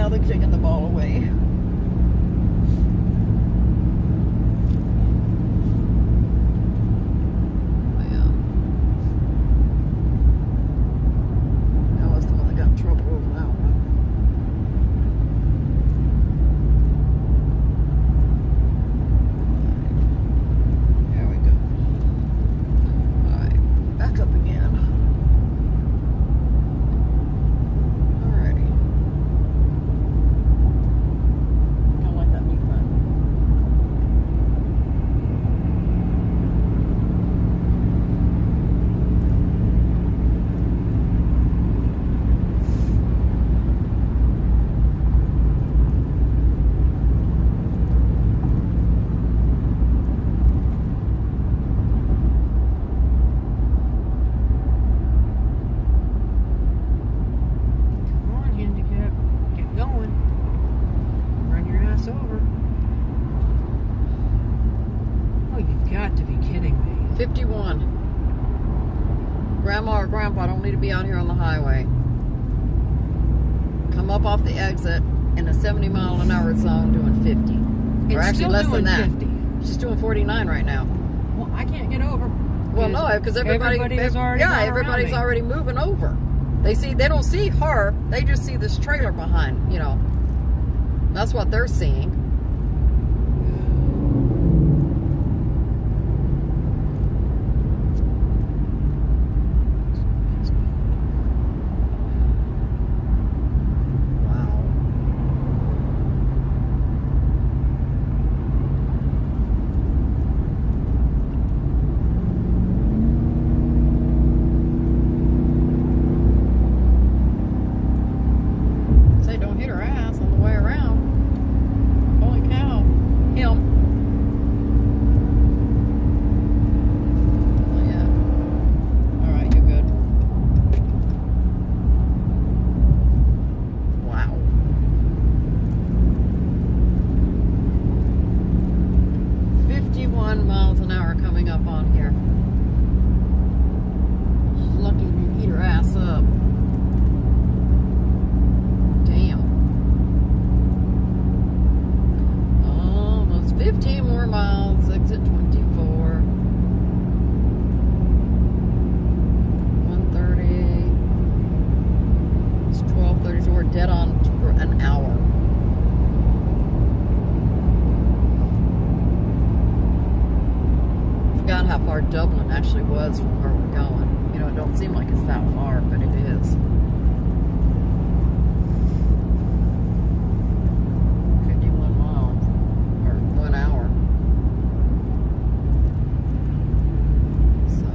now they're taking the ball away. That was the one that got in trouble over that one. There we go. Alright, back up again. Alrighty. Kind of like that mute button. Come on, handicap. Get going. Run your ass over. Oh, you've got to be kidding me. 51. Grandma or Grandpa don't need to be out here on the highway. Come up off the exit in a 70-mile-an-hour zone doing 50. Or It's actually still less doing than that. 50. She's doing 49 right now. Well, I can't get over. Well, no, because everybody is already yeah, gone around everybody's me. already moving over. They don't see her. They just see this trailer behind. You know, that's what they're seeing. Wow. Say don't hit her ass on the way around. Holy cow. Him. Oh yeah. Alright, you're good. Wow. "51 miles an hour coming up on here. She's lucky if you eat her ass up. Damn. Almost 15 more miles. Exit 24. 1:30. It's 12:30, so we're dead on for an hour. Forgot how far Dublin actually was from where we're going. You know, it don't seem like it's that far, but it is. 51 miles, or 1 hour. So.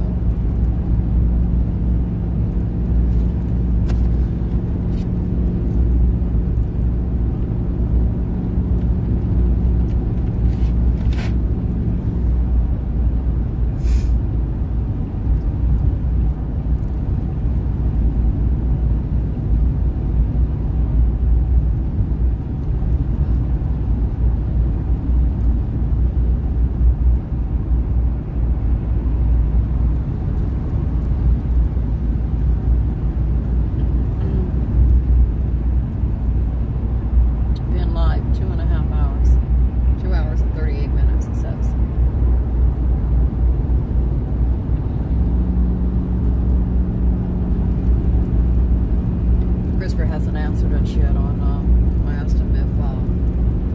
Been live 2.5 hours. 2 hours and 38 minutes, it says. Christopher hasn't answered us yet on, I asked him if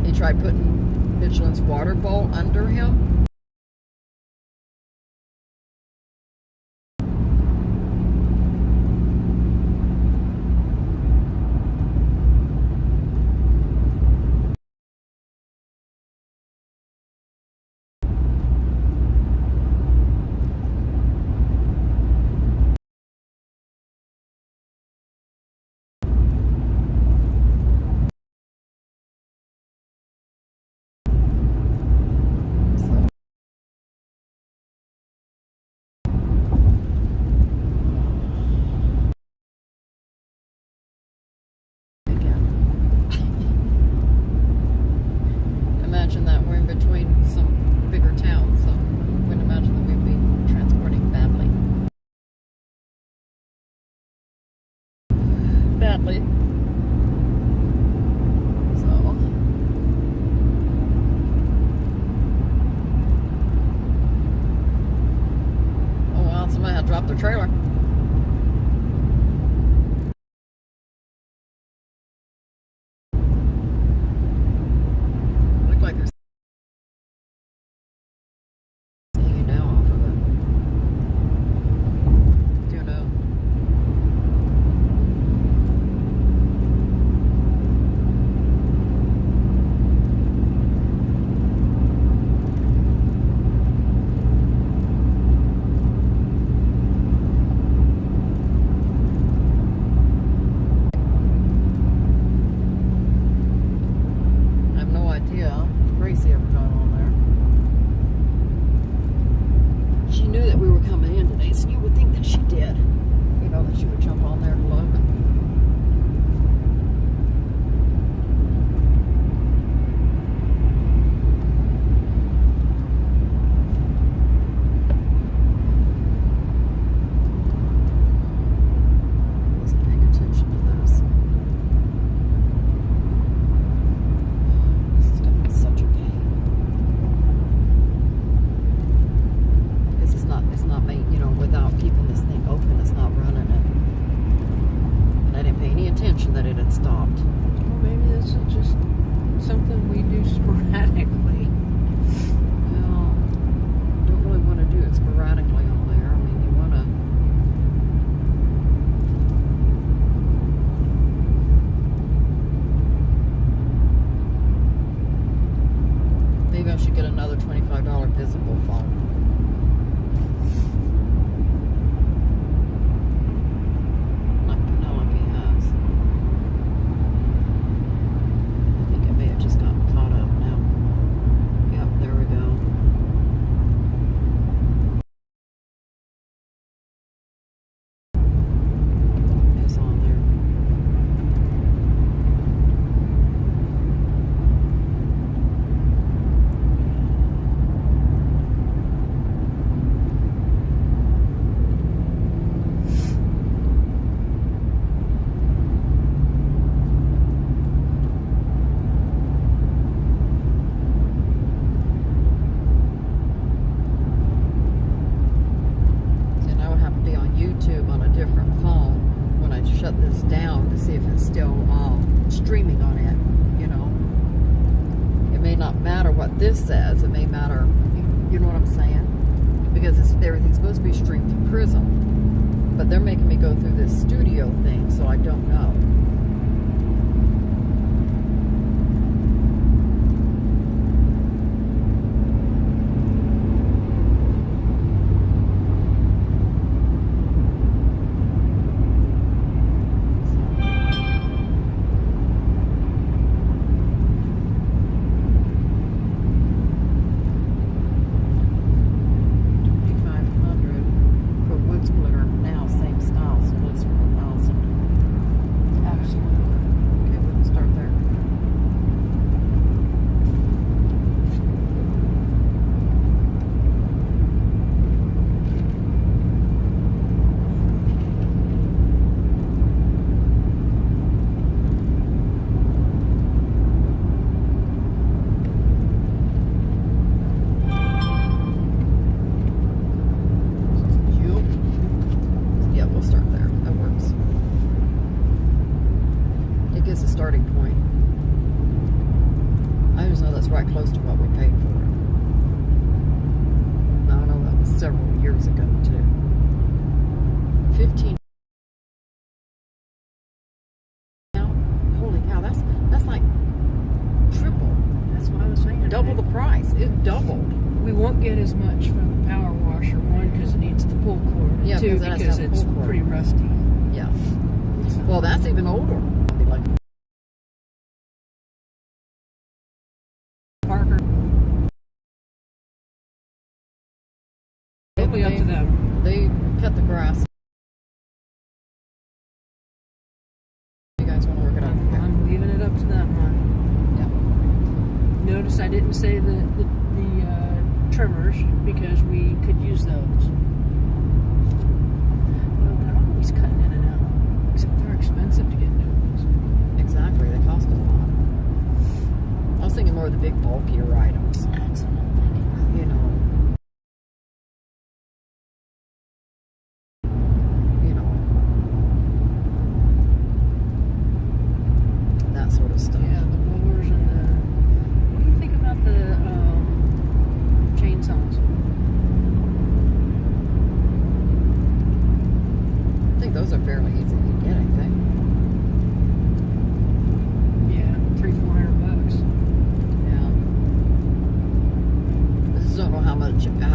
he tried putting Michelin's water bowl under him. Imagine that we're in between some bigger towns, so I wouldn't imagine that we'd be transporting badly. Badly. trailer. Look like there's hanging down off of it. Don't know. I have no idea if Gracie ever got on there. She knew that we were coming in today, so you would think that she did. You know, that she would jump on there and look. Wasn't paying attention to this. This is gonna be such a pain. Because it's not made, you know, without keeping this thing open, it's not running it. And I didn't pay any attention that it had stopped. Well, maybe this is just something we do sporadically. Well, don't really want to do it sporadically on there. I mean, you want to. Maybe I should get another $25 visible phone. Like Penelope has. I think it may have just gotten caught up now. Yep, there we go. It's on there. See, and I would have to be on YouTube on a different phone when I shut this down to see if it's still streaming on it, you know. It may not matter what this says. It may matter, you know what I'm saying? Because everything's supposed to be streamed to Prism. But they're making me go through this studio thing, so I don't know. $2,500 for wood splitter now, same style, splits for $1,000. Absolutely. Okay, we can start there. Yeah, we'll start there. That works. It gives a starting point. I just know that's right close to what we paid for it. Now, I know that was several years ago, too. 15 now? Holy cow, that's like triple. That's what I was saying. Double the price. It doubled. We won't get as much from the power washer, one, because it needs the pull cord, and Yeah, two, because it has to because have a it's pull cord. pretty rusty. Yeah. Well, that's even older. I'll be like, Parker. Totally up to them. They cut the grass. You guys want to work it out? Okay. I'm leaving it up to them, hon. Yeah. Notice I didn't say the trimmers, because we could use those. Well, they're always cutting in and out. Except they're expensive to get new ones. Exactly. They cost a lot. I was thinking more of the big, bulkier items. That's what I'm thinking. You know.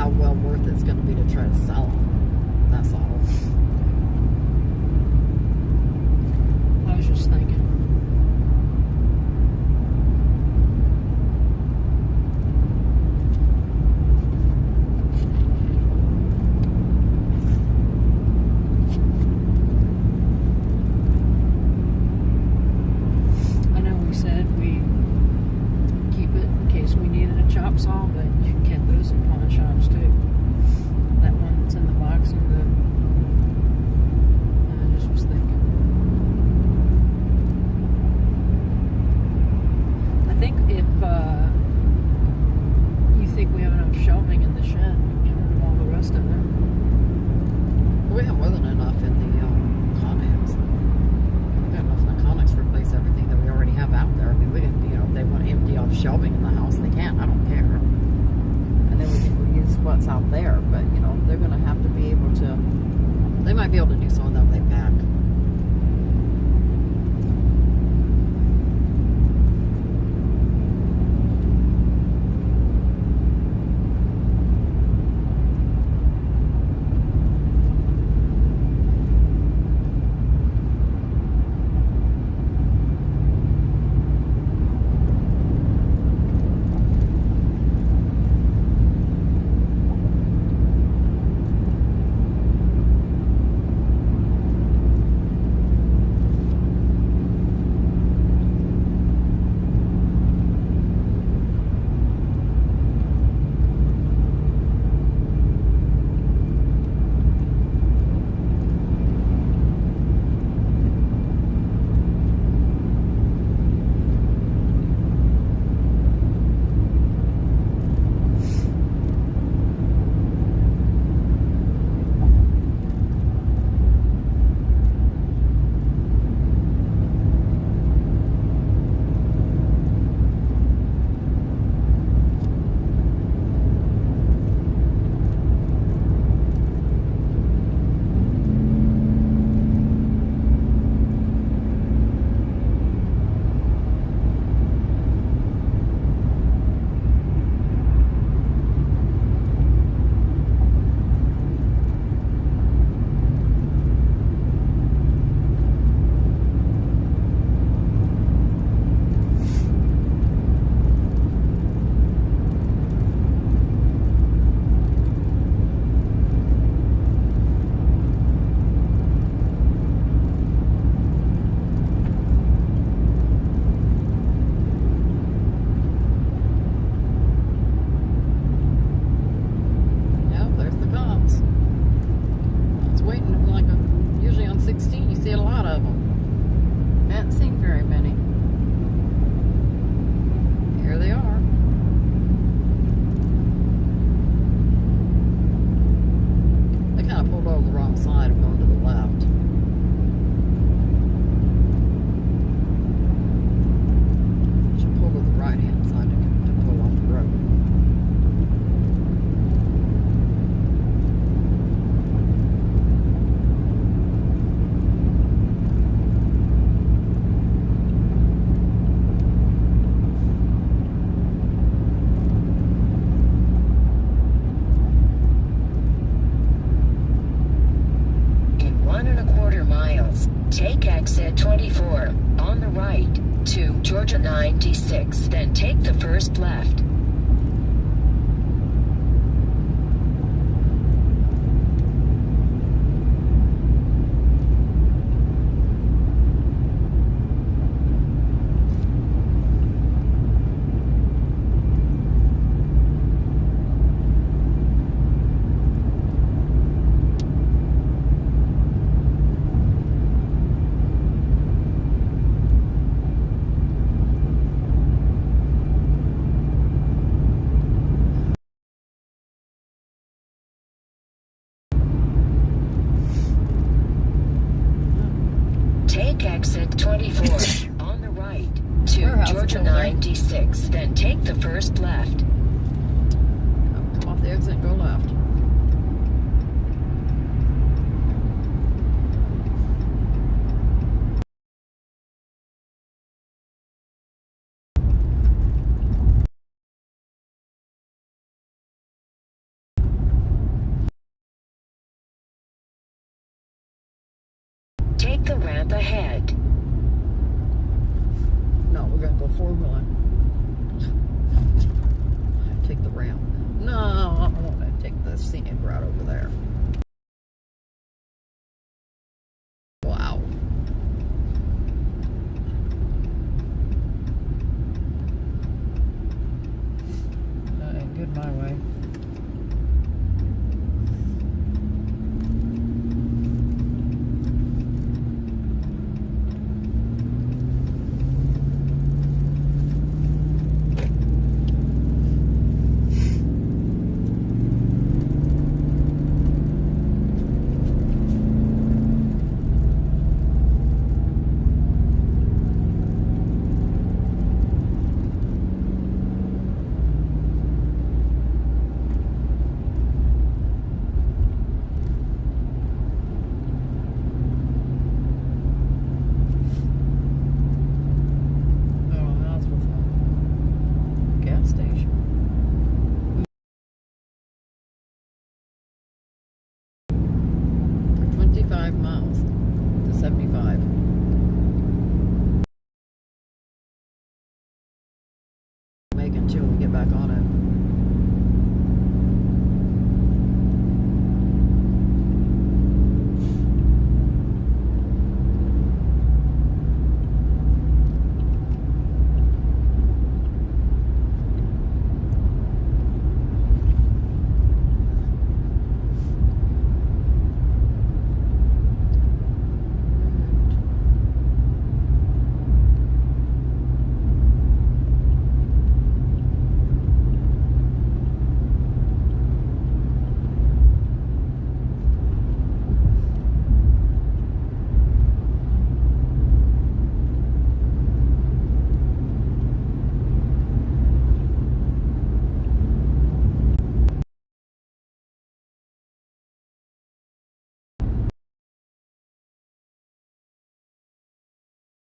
how well worth it's going to be to try to sell them. That's all. I was just thinking. I know we said we keep it in case we needed a chop saw, but you can get those in pawn shops too. That one that's in the box and I just was thinking. I think if you think we have enough shelving in the shed, get rid of all the rest of it. We have more than enough in the Connex. We've got enough in the Connex to replace everything that we already have out there. I mean, we can, if they want to empty off shelving in the house, they can. I don't care. And then we can reuse what's out there. But, they're going to have to be able to, they might be able to do some of that when they pack. Take exit 24 on the right to Georgia 96, then take the first left. Take exit 24 on the right to Georgia 96, then take the first left. Come off the exit and go left. Take the ramp ahead. No, we're gonna go 4-1. Take the ramp. No, I want to take the scenic route over there. Wow. That ain't good my way. Station. 25 miles to 75. Make until we get back on it.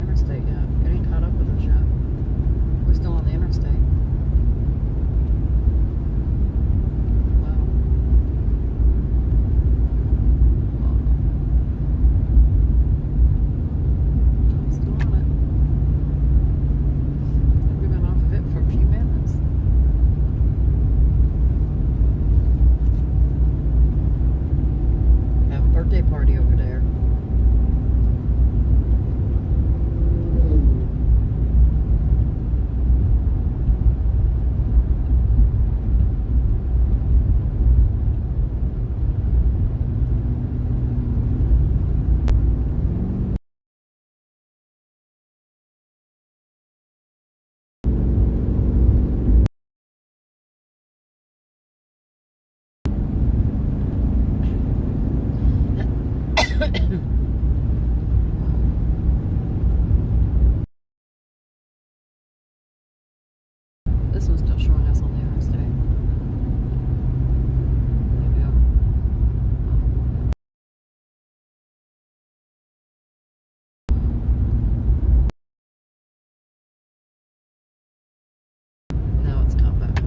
Interstate yet. It ain't caught up with us yet. We're still on the interstate. Wow. I'm still on it. We've been off of it for a few minutes. Have a birthday party over there. This one's still showing us on the interstate. Now it's come back up.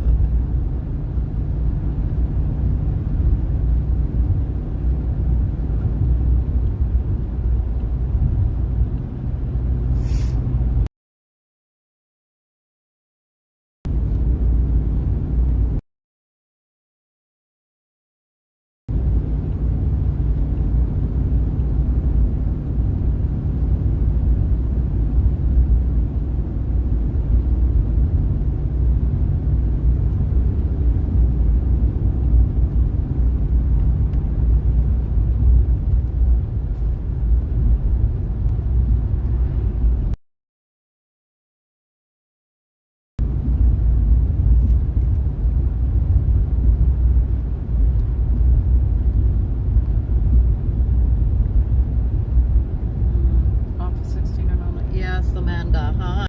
Off of 16 and on it. Yes, Amanda. Hi.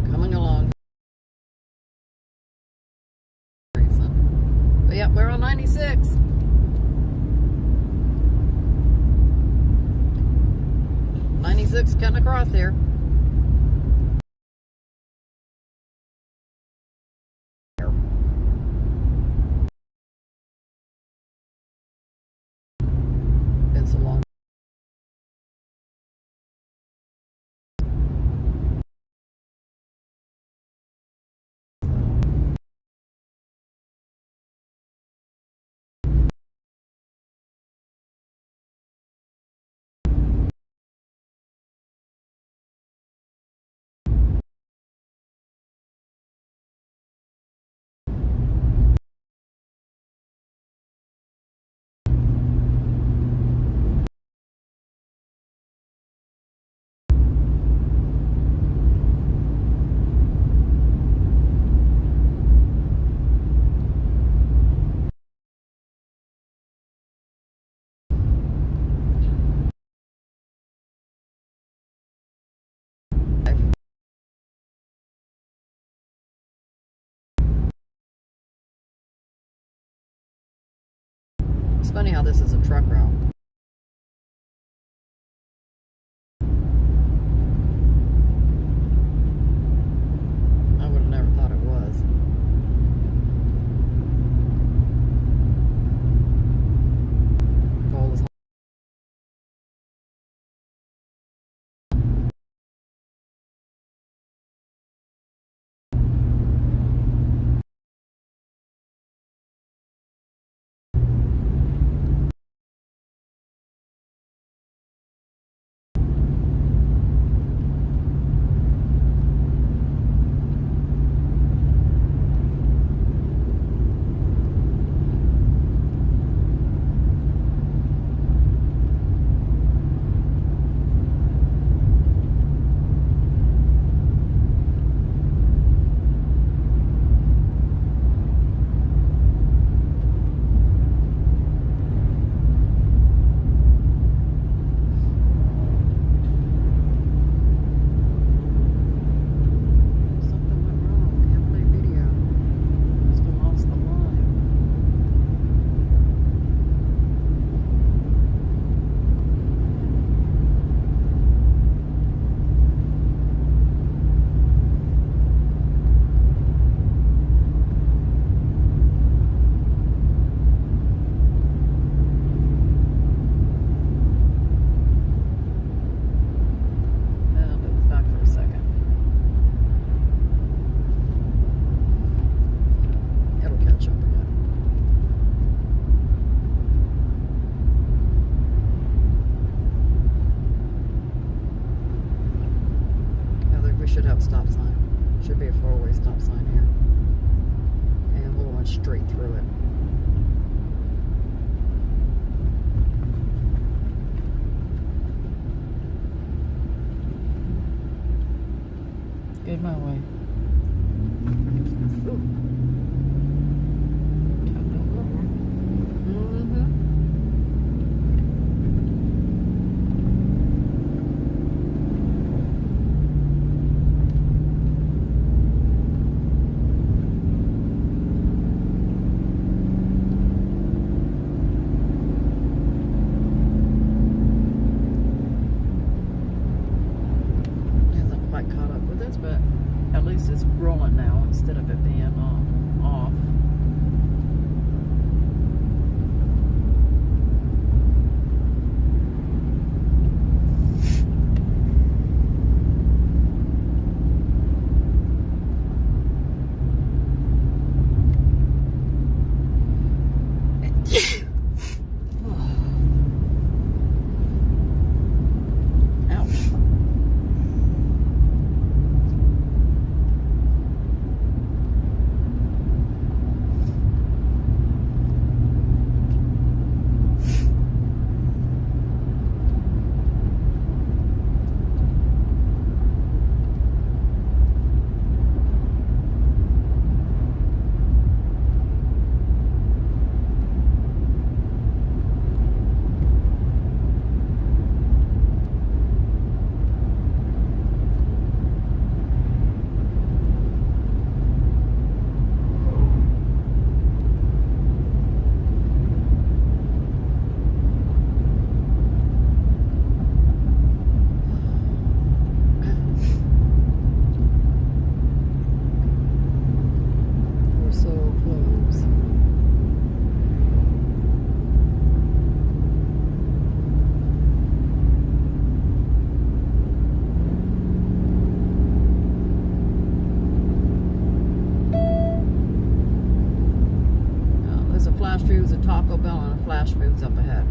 Coming along. But yeah, we're on 96. 96 cutting across here. It's funny how this is a truck route. I would have never thought it was. Pole is something went wrong. Can't play video. Must have lost the line. And it was back for a second. It'll catch up again. We should have a stop sign. Should be a four-way stop sign here. And we'll run straight through it. Good my way. Ooh. Mm-hmm. Hasn't quite caught up with us, but at least it's rolling now instead of it being off. Ouch. We're so close. There's a Flash Foods, a Taco Bell, and a Flash Foods up ahead.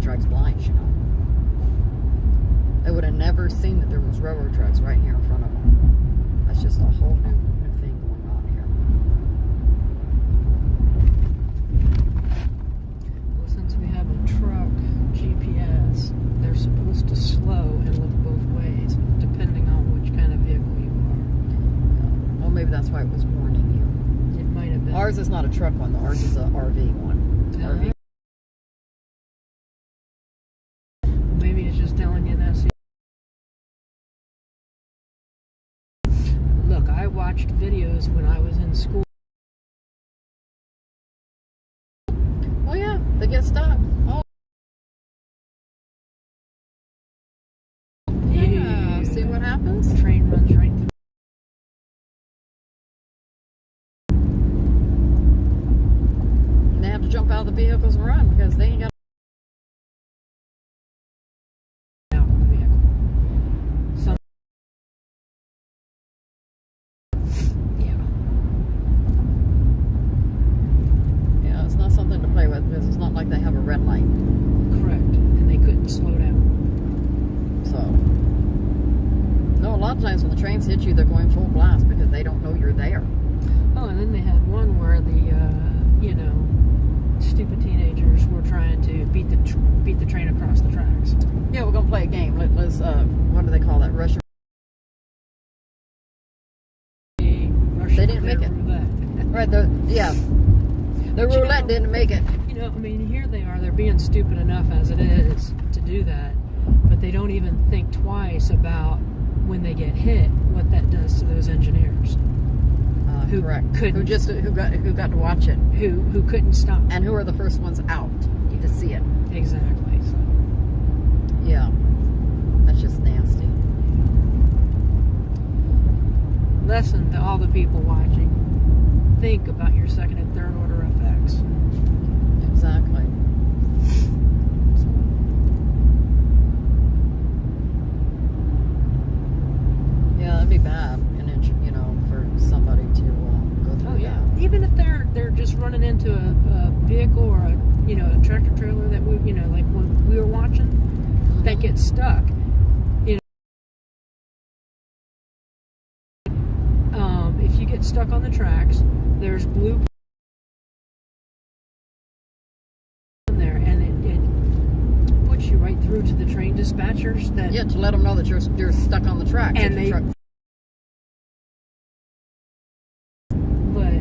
tracks blind, you know. They would have never seen that there was railroad tracks right here in front of them. That's just a whole new thing going on here. Well, since we have a truck GPS, they're supposed to slow and look both ways, depending on which kind of vehicle you are. Well, maybe that's why it was warning you. It might have been. Ours is not a truck one, though. Ours is a RV one. RV. Maybe it's just telling you that. Look, I watched videos when I was in school. Oh yeah, they get stuck. Oh. Yeah. See what happens? The train runs right through. And they have to jump out of the vehicles and run because they ain't got. Out of the vehicle. So, Yeah, it's not something to play with because it's not like they have a red light. correct, and they couldn't slow down. So, no, a lot of times when the trains hit you, they're going full blast because they don't know you're there. Oh, and then they had one where the, stupid teenagers were trying to beat the train across the tracks. Yeah, we're gonna play a game. Let's what do they call that? Russian. They didn't make it. Right. The roulette didn't make it. Here they are. They're being stupid enough as it is to do that, but they don't even think twice about when they get hit what that does to those engineers. Who Correct. couldn't- Who got to watch it, Who couldn't stop. and who are the first ones out? You just see it. Exactly. So. Yeah, that's just nasty. Lesson to all the people watching: think about your second and third order effects. Exactly. Yeah, that'd be bad, for somebody to go through Oh yeah. that. Even if they're just running into a vehicle or a tractor trailer that like when we were watching, that gets stuck. If you get stuck on the tracks, there's blue in there, and it puts you right through to the train dispatchers. That Yeah, to let them know that you're stuck on the tracks. And If your they- truck- but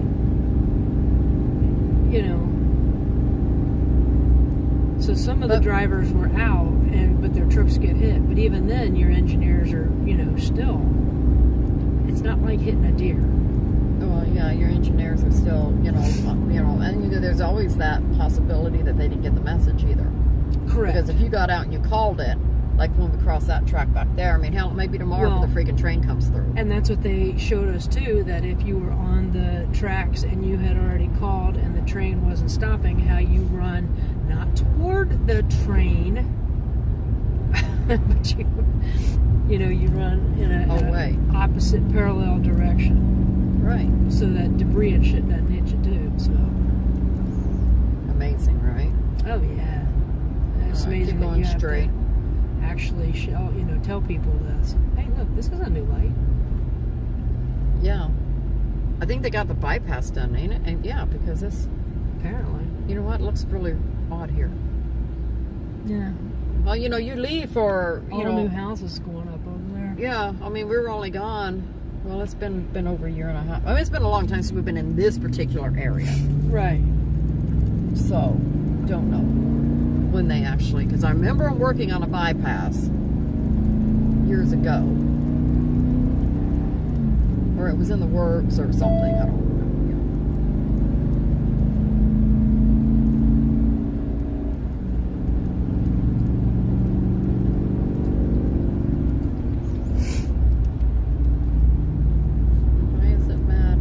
so some of the But- drivers were out, but their trucks get hit. But even then, your engineers are still. It's not like hitting a deer. Well, yeah, your engineers are still, and there's always that possibility that they didn't get the message either. Correct. Because if you got out and you called it, like when we crossed that track back there, I mean, hell, it may be tomorrow Well- when the freaking train comes through. And that's what they showed us too, that if you were on the tracks and you had already called and the train wasn't stopping, how you run not toward the train, but you run in a Away. opposite parallel direction, Right. so that debris and shit doesn't hit you too. So, Amazing, right? oh yeah, it's All right, amazing keep that going you have straight. to actually tell people this. Hey, look, this is a new light. Yeah. I think they got the bypass done, ain't it? And yeah, because this, Apparently, you know what, looks really odd here. yeah. Well, you leave for, All the new houses going up over there. yeah, I mean, we were only gone, well, it's been over a year and a half. I mean, it's been a long time since we've been in this particular area. Right. So, don't know when they actually, because I remember them working on a bypass years ago. Or it was in the works or something, I don't remember. Why is it mad?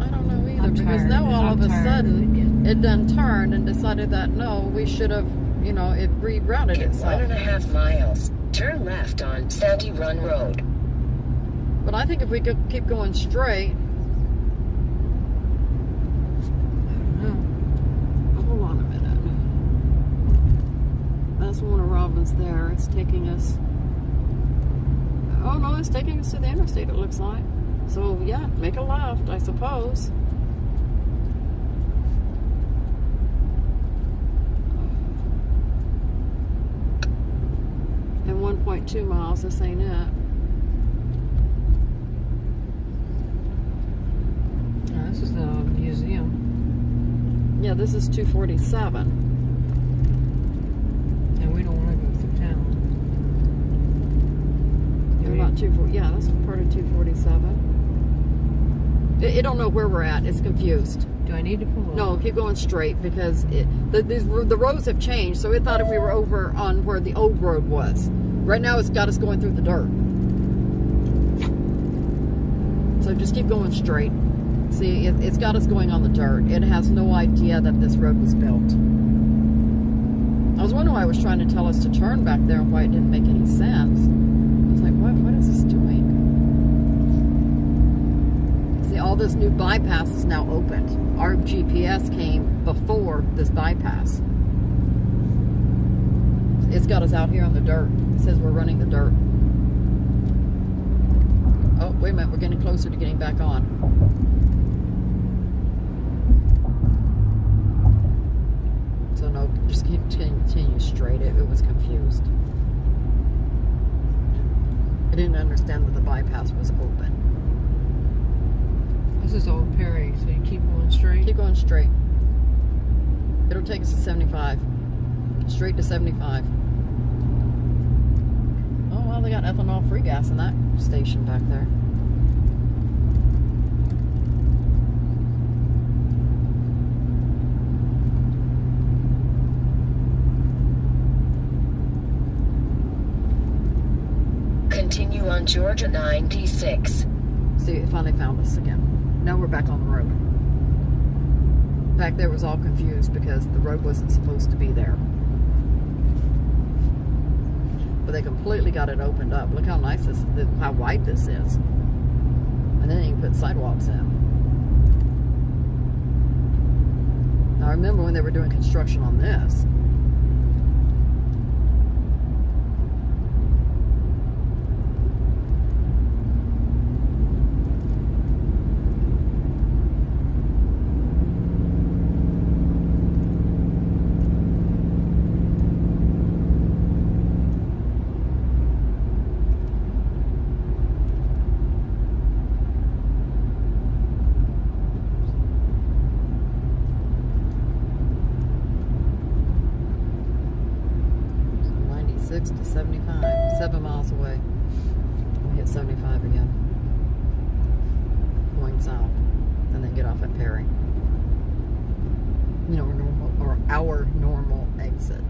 I don't know either, I'm because tired now of it. all of I'm a tired of sudden it. it done turned and decided that no, we should have, it rerouted In itself. 1.5 miles, turn left on Sandy Run Road. But I think if we could keep going straight, I don't know. hold on a minute. Calvin's there. It's taking us. Oh no, it's taking us to the interstate. It looks like. So yeah, make a left, I suppose. And 1.2 miles. This ain't it. This is the museum. Yeah, this is 247. And we don't want to go through town. What about 240? Yeah, that's part of 247. It don't know where we're at. It's confused. Do I need to pull over? No, keep going straight because the roads have changed. So it thought if we were over on where the old road was. Right now it's got us going through the dirt. So just keep going straight. See, it's got us going on the dirt. It has no idea that this road was built. I was wondering why it was trying to tell us to turn back there and why it didn't make any sense. I was like, what is this doing? See, all this new bypass is now opened. Our GPS came before this bypass. It's got us out here on the dirt. It says we're running the dirt. Oh, wait a minute. We're getting closer to getting back on. So no, just continue straight. It was confused. It didn't understand that the bypass was open. This is Old Perry, so you keep going straight. Keep going straight. It'll take us to 75. Straight to 75. Oh, well, they got ethanol-free gas in that station back there. Continue on Georgia 96. See, it finally found us again. Now we're back on the road. Back there was all confused because the road wasn't supposed to be there. But they completely got it opened up. Look how nice this, how wide this is. And then you can put sidewalks in. Now I remember when they were doing construction on this. To 75, 7 miles away. We'll hit 75 again. Going south. And then get off at Perry. You know, our normal exit.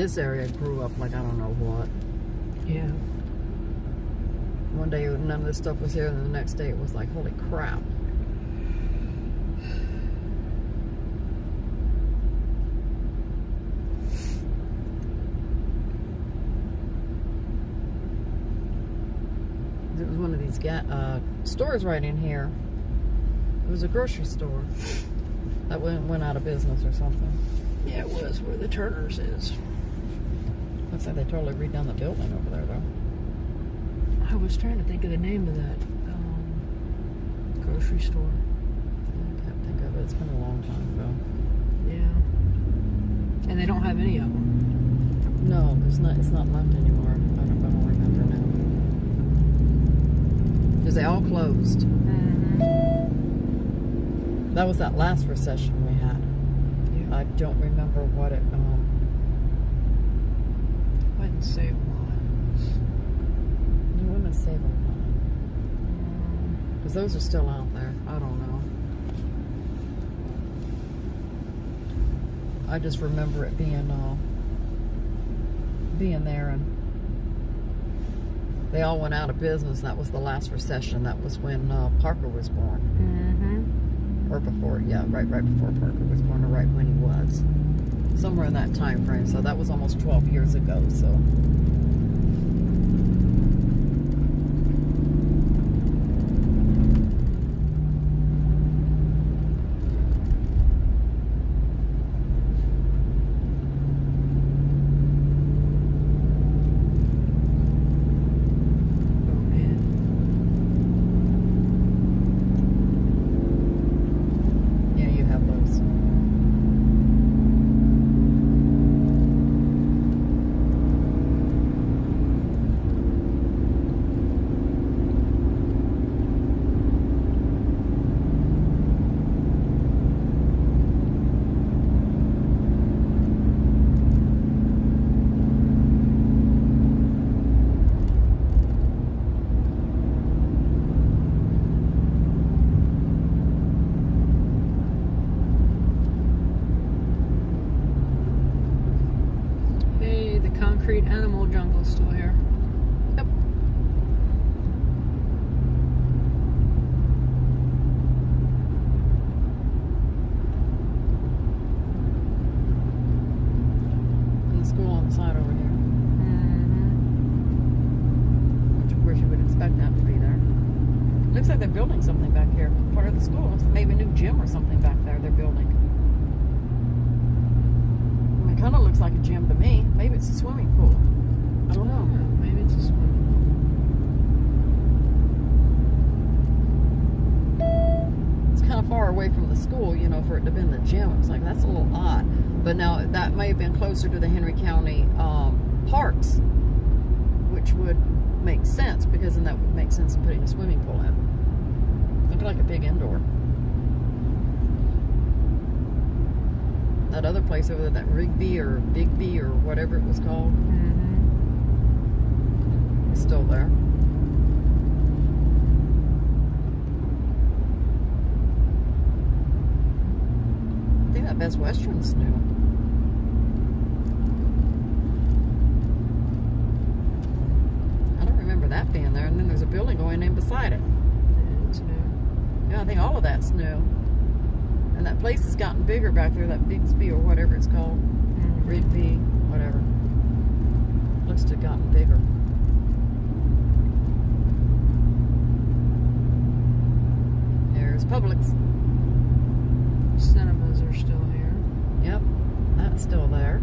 this area grew up like I don't know what. Yeah. One day none of this stuff was here, and then the next day it was like, holy crap. It was one of these stores right in here. It was a grocery store that went out of business or something. Yeah, it was where the Turner's is. Looks like they totally redone the building over there, though. I was trying to think of the name of that grocery store. I can't think of it. It's been a long time ago. Yeah. And they don't have any of them. No, it's not left anymore. I don't remember now. Because they all closed. Mm-hmm. That was that last recession we had. Yeah. I don't remember what it. I wouldn't say it was. You wouldn't save a lot. Because those are still out there. I don't know. I just remember it being there, and they all went out of business. That was the last recession. That was when Parker was born. Mm-hmm. Or before, yeah, right before Parker was born, or right when he was. Somewhere in that time frame. So that was almost 12 years ago, so. Concrete animal jungle still here. Yep. And the school on the side over here. Mm-hmm. Which of course you would expect that to be there. Looks like they're building something back here. Part of the school. Maybe a new gym or something back there they're building. I mean, it kind of looks like a gym to me. Maybe it's a swimming pool. I don't know. Maybe it's a swimming It's kind of far away from the school, you know, for it to have been the gym. It was like, that's a little odd. But now that may have been closer to the Henry County parks, which would make sense, because then that would make sense in putting a swimming pool in. Looked like a big indoor. That other place over there, that Rigby or Big B or whatever it was called, is still there. I think that Best Western's new. I don't remember that being there. And then there's a building going in beside it. Yeah, it's new. Yeah, I think all of that's new. And that place has gotten bigger back there, that Bigsby or whatever it's called. Rigby, whatever. Looks to have gotten bigger. There's Publix. Cinemas are still here. Yep, that's still there.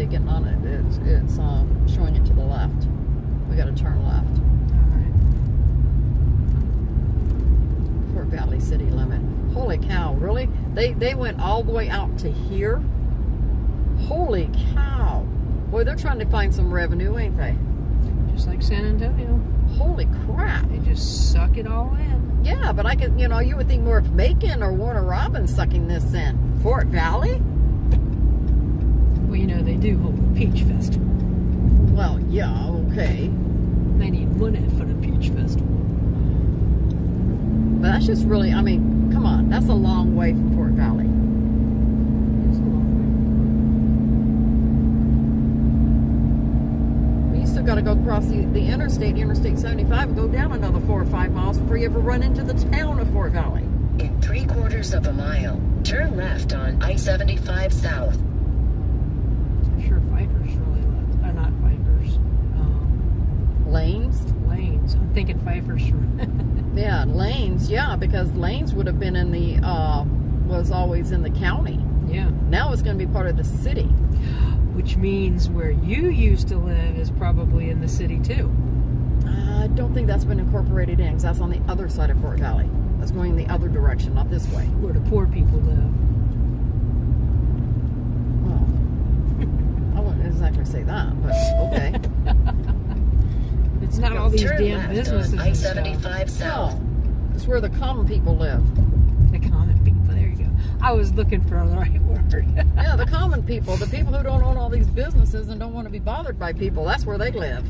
getting on it. It's showing it to the left. We got to turn left. All Fort Valley city limit. Holy cow! Really? They went all the way out to here. Holy cow! Boy, they're trying to find some revenue, ain't they? right. Just like San Antonio. Holy crap! They just suck it all in. Yeah, but I could, you would think more of Macon or Warner Robins sucking this in. Fort Valley? Well, they do hold the Peach Festival. Well, yeah, okay. They need money for the Peach Festival. But that's just really, come on. That's a long way from Fort Valley. It's a long You still got to go across the interstate, Interstate 75, and go down another 4 or 5 miles before you ever run into the town of Fort Valley. In 3/4 of a mile, turn left on I-75 South. way. I'm sure Pfeiffer's really left. Not Pfeiffer's. Lanes? Lanes. I'm thinking Pfeiffer's. Yeah, Lanes. Yeah, because Lanes would have been in the, was always in the county. Yeah. Now it's going to be part of the city. Which means where you used to live is probably in the city too. I don't think that's been incorporated in, because that's on the other side of Fort Valley. That's going the other direction, not this way. Where the poor people live. Well, I wouldn't exactly say that, but okay. It's not all these Turn damn left businesses on and stuff. I-75 South. No, it's where the common people live. The common people. There you go. I was looking for the right word. Yeah, the common people, the people who don't own all these businesses and don't want to be bothered by people, that's where they live.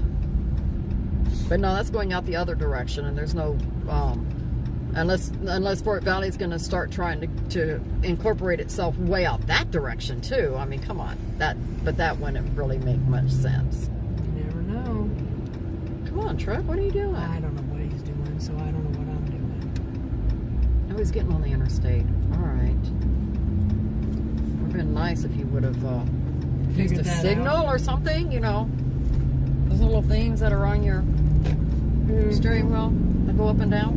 But no, that's going out the other direction, and there's no, unless Fort Valley's going to start trying to incorporate itself way out that direction too. Come on, but that wouldn't really make much sense. You never know. Come on, Truck, what are you doing? I don't know what he's doing, so I don't know what I'm doing. Oh, he's getting on the interstate. All right. Would have been nice if you would have used Figured a that signal out. or something, those little things that are on your steering wheel that go up and down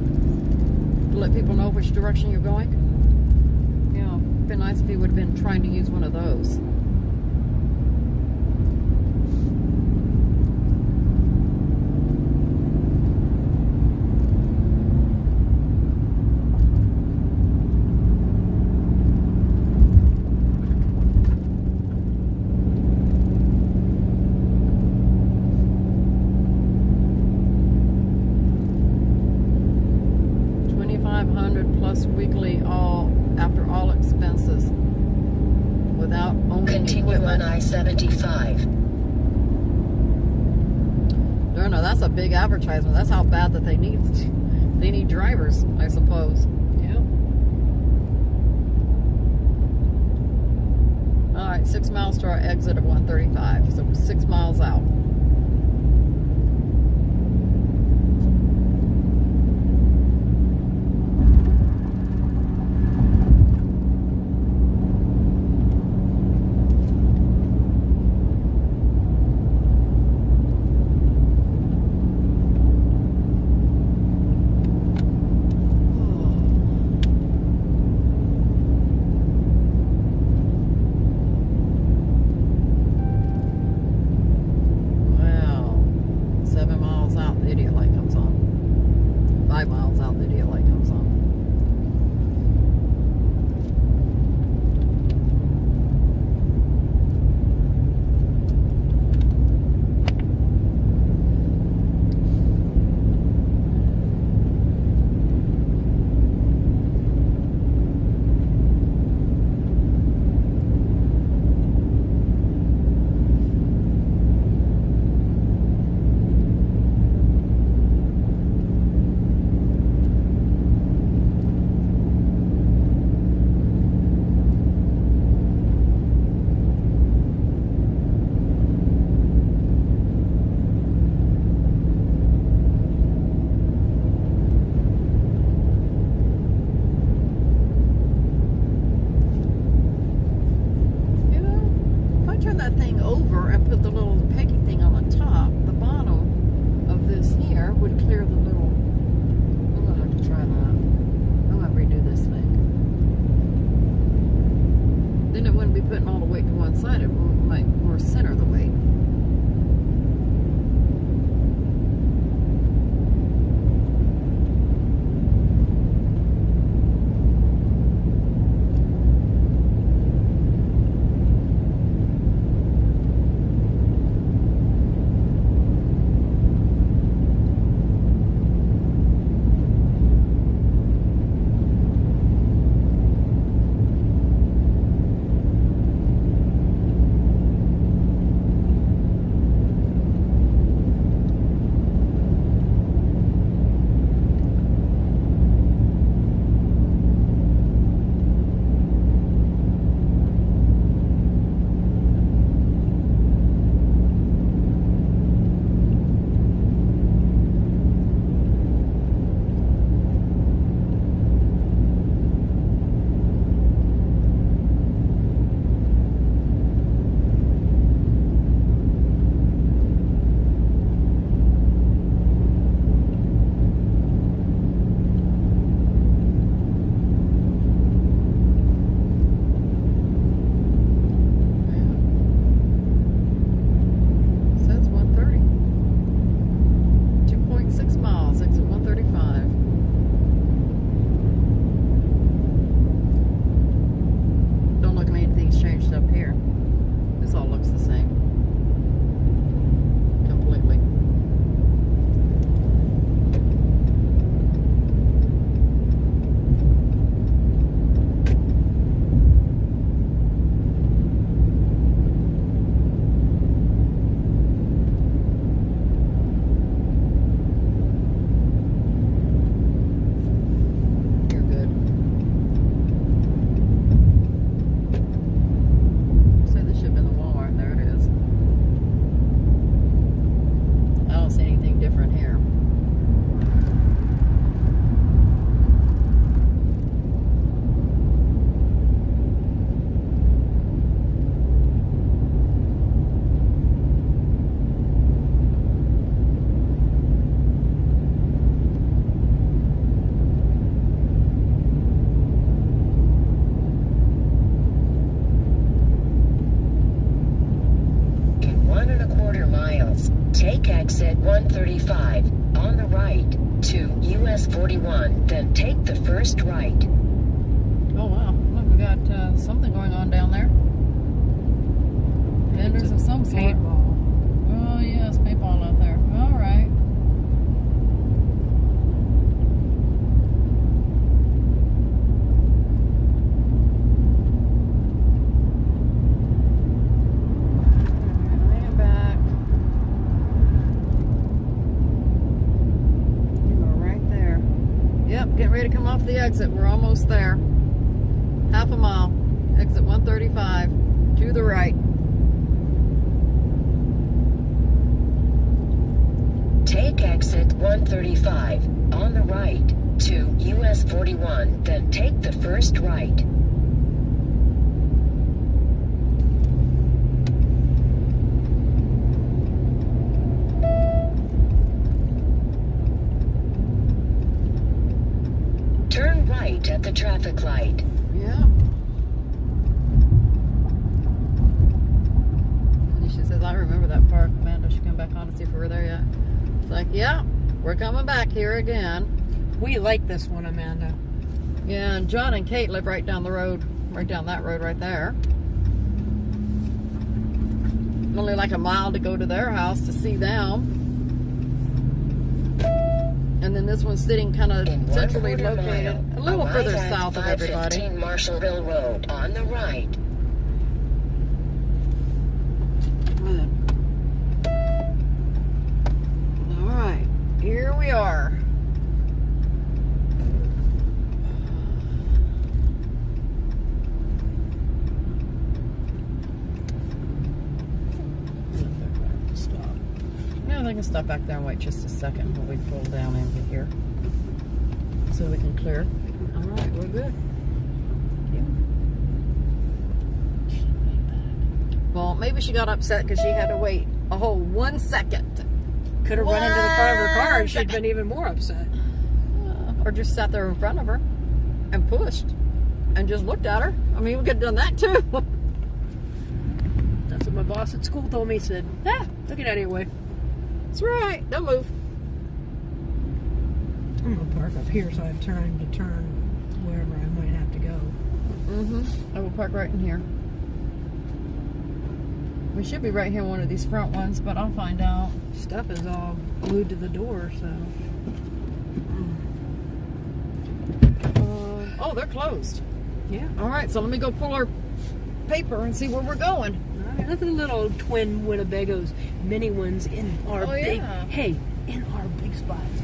to let people know which direction you're going. Yeah, it'd been nice if you would have been trying to use one of those. $2,500 weekly, all after all expenses, without owning Continue equipment. on I-75. No, that's a big advertisement. That's how bad that they need drivers, I suppose. Yeah. All right, 6 miles to our exit of 135, so 6 miles out. 135 on the right to US 41, then take the first right. Oh wow, look, we got something going on down there. Vendors of some sort. Paintball. Oh yes, paintball out there. All right. Laying back. You are right there. Yep, getting ready to come off the exit. We're almost there. Half a mile. Exit 135 to the right. Take exit 135 on the right to US 41, then take the first right. Turn right at the traffic light. Yeah. She says, I remember that park. Amanda should come back on and see if we were there yet. It's like, yeah, we're coming back here again. We like this one, Amanda. Yeah, and John and Kate live right down the road, right down that road right there. Only like a mile to go to their house to see them. And then this one's sitting kind of In centrally 1/4 located, mile, a little arrive further at south of everybody. 515 Marshallville Road on the right. All right, here we are. Yeah, they can stop back there and wait just a second while we pull down into here so we can clear. All right, we're good. Well, maybe she got upset because she had to wait a whole 1 second. Could have run into the front of her car and she'd been even more upset. Or just sat there in front of her and pushed and just looked at her. I mean, we could have done that too. That's what my boss at school told me. He said, look at out of your way. That's right. Don't move. I'm going to park up here so I have time to turn wherever I might have to go. I will park right in here. We should be right here in one of these front ones, but I'll find out. Stuff is all glued to the door, so. Oh, they're closed. Yeah. All right, so let me go pull our paper and see where we're going. All right, look at the little twin Winnebagos, mini ones in our big, in our big spots.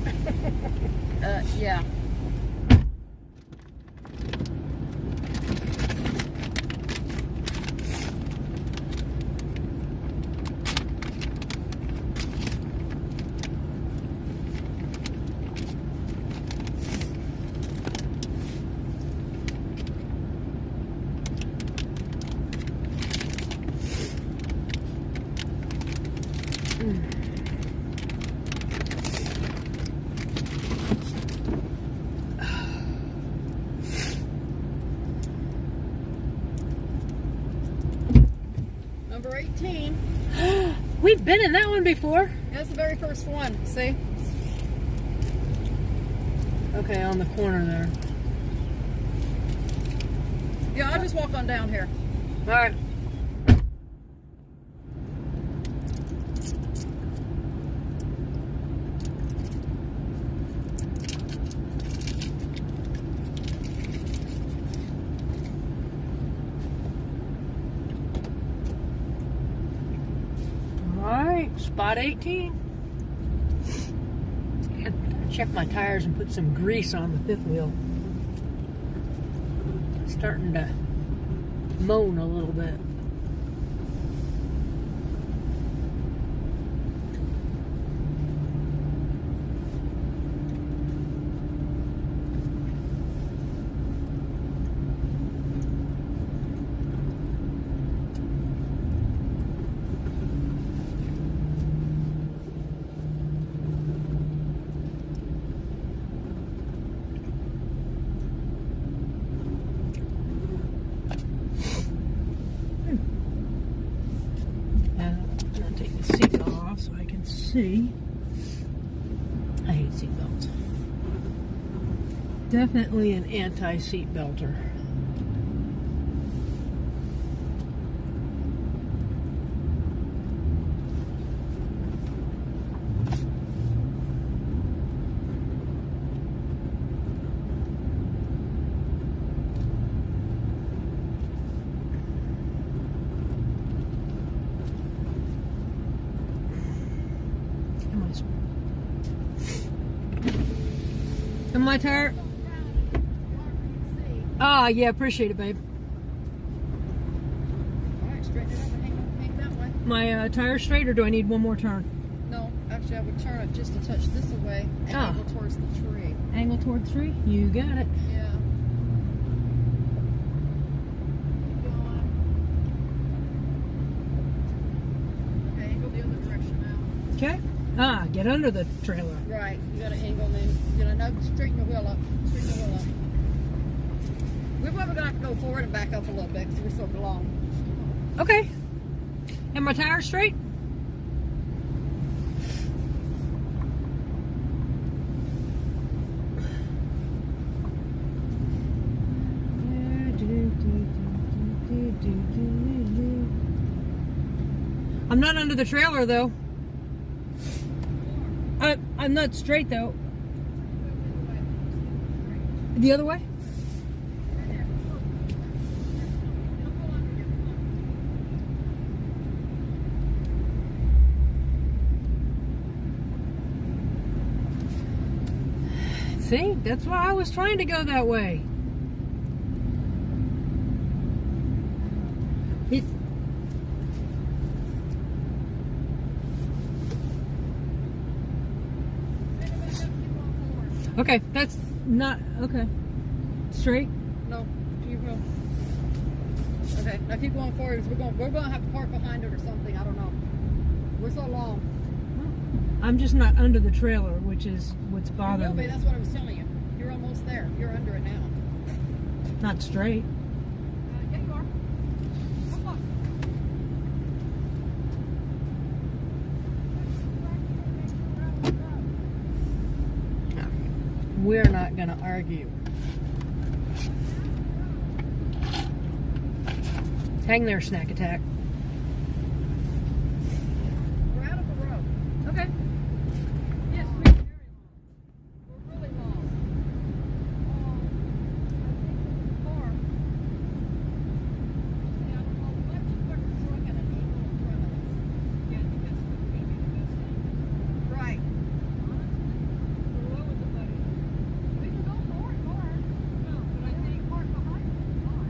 Yeah. Number 18. We've been in that one before. That's the very first one. See? Okay, on the corner there. Yeah, I'll just walk on down here. All right. Spot 18. Check my tires and put some grease on the fifth wheel. It's starting to moan a little bit. See. Definitely an anti-seat belter. Am my tire? Ah, yeah, appreciate it, babe. Alright, straighten it up and hang that way. My tire straight, or do I need one more turn? No, actually I would turn it just a touch this away and Ah. angle towards the tree. Angle toward 3? You got it. Yeah. Keep going. Okay, angle the other direction now. Okay. Ah, get under the trailer. Right, you gotta angle and then you gotta now straighten the wheel up. Straighten the wheel up. We're probably gonna have to go forward and back up a little bit because we're so long. Okay. And my tire straight? I'm not under the trailer though. I'm not straight though. The other way? See, that's why I was trying to go that way. It, okay, that's not okay. Straight. No, you go. Okay, now keep going forward. We're gonna have to park behind it or something. I don't know. We're so long. I'm just not under the trailer, which is what's You will bothering be. me. That's what I was telling you. You're almost there. You're under it now. Not straight. Yeah, you are. Come on. We're not gonna argue. Hang there, Snack Attack. We're out of the road. Okay. Yes, we're very long. We're really long. Car. See, I don't know. Let's just put the truck at an angle in front of us. Yeah, I think that's gonna be the best thing. Right. We're low with the buddy. We can go forward more. No, but I think park behind us. No.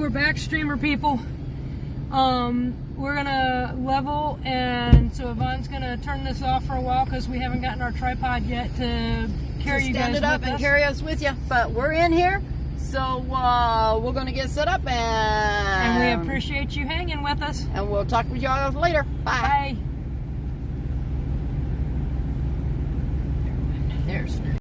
we're back, streamer people. We're gonna level, and so Yvonne's gonna turn this off for a while because we haven't gotten our tripod yet to carry you guys stand it up with and us. carry us with you. But we're in here, so we're gonna get set up And we appreciate you hanging with us. and we'll talk with y'all later. Bye. Bye. There's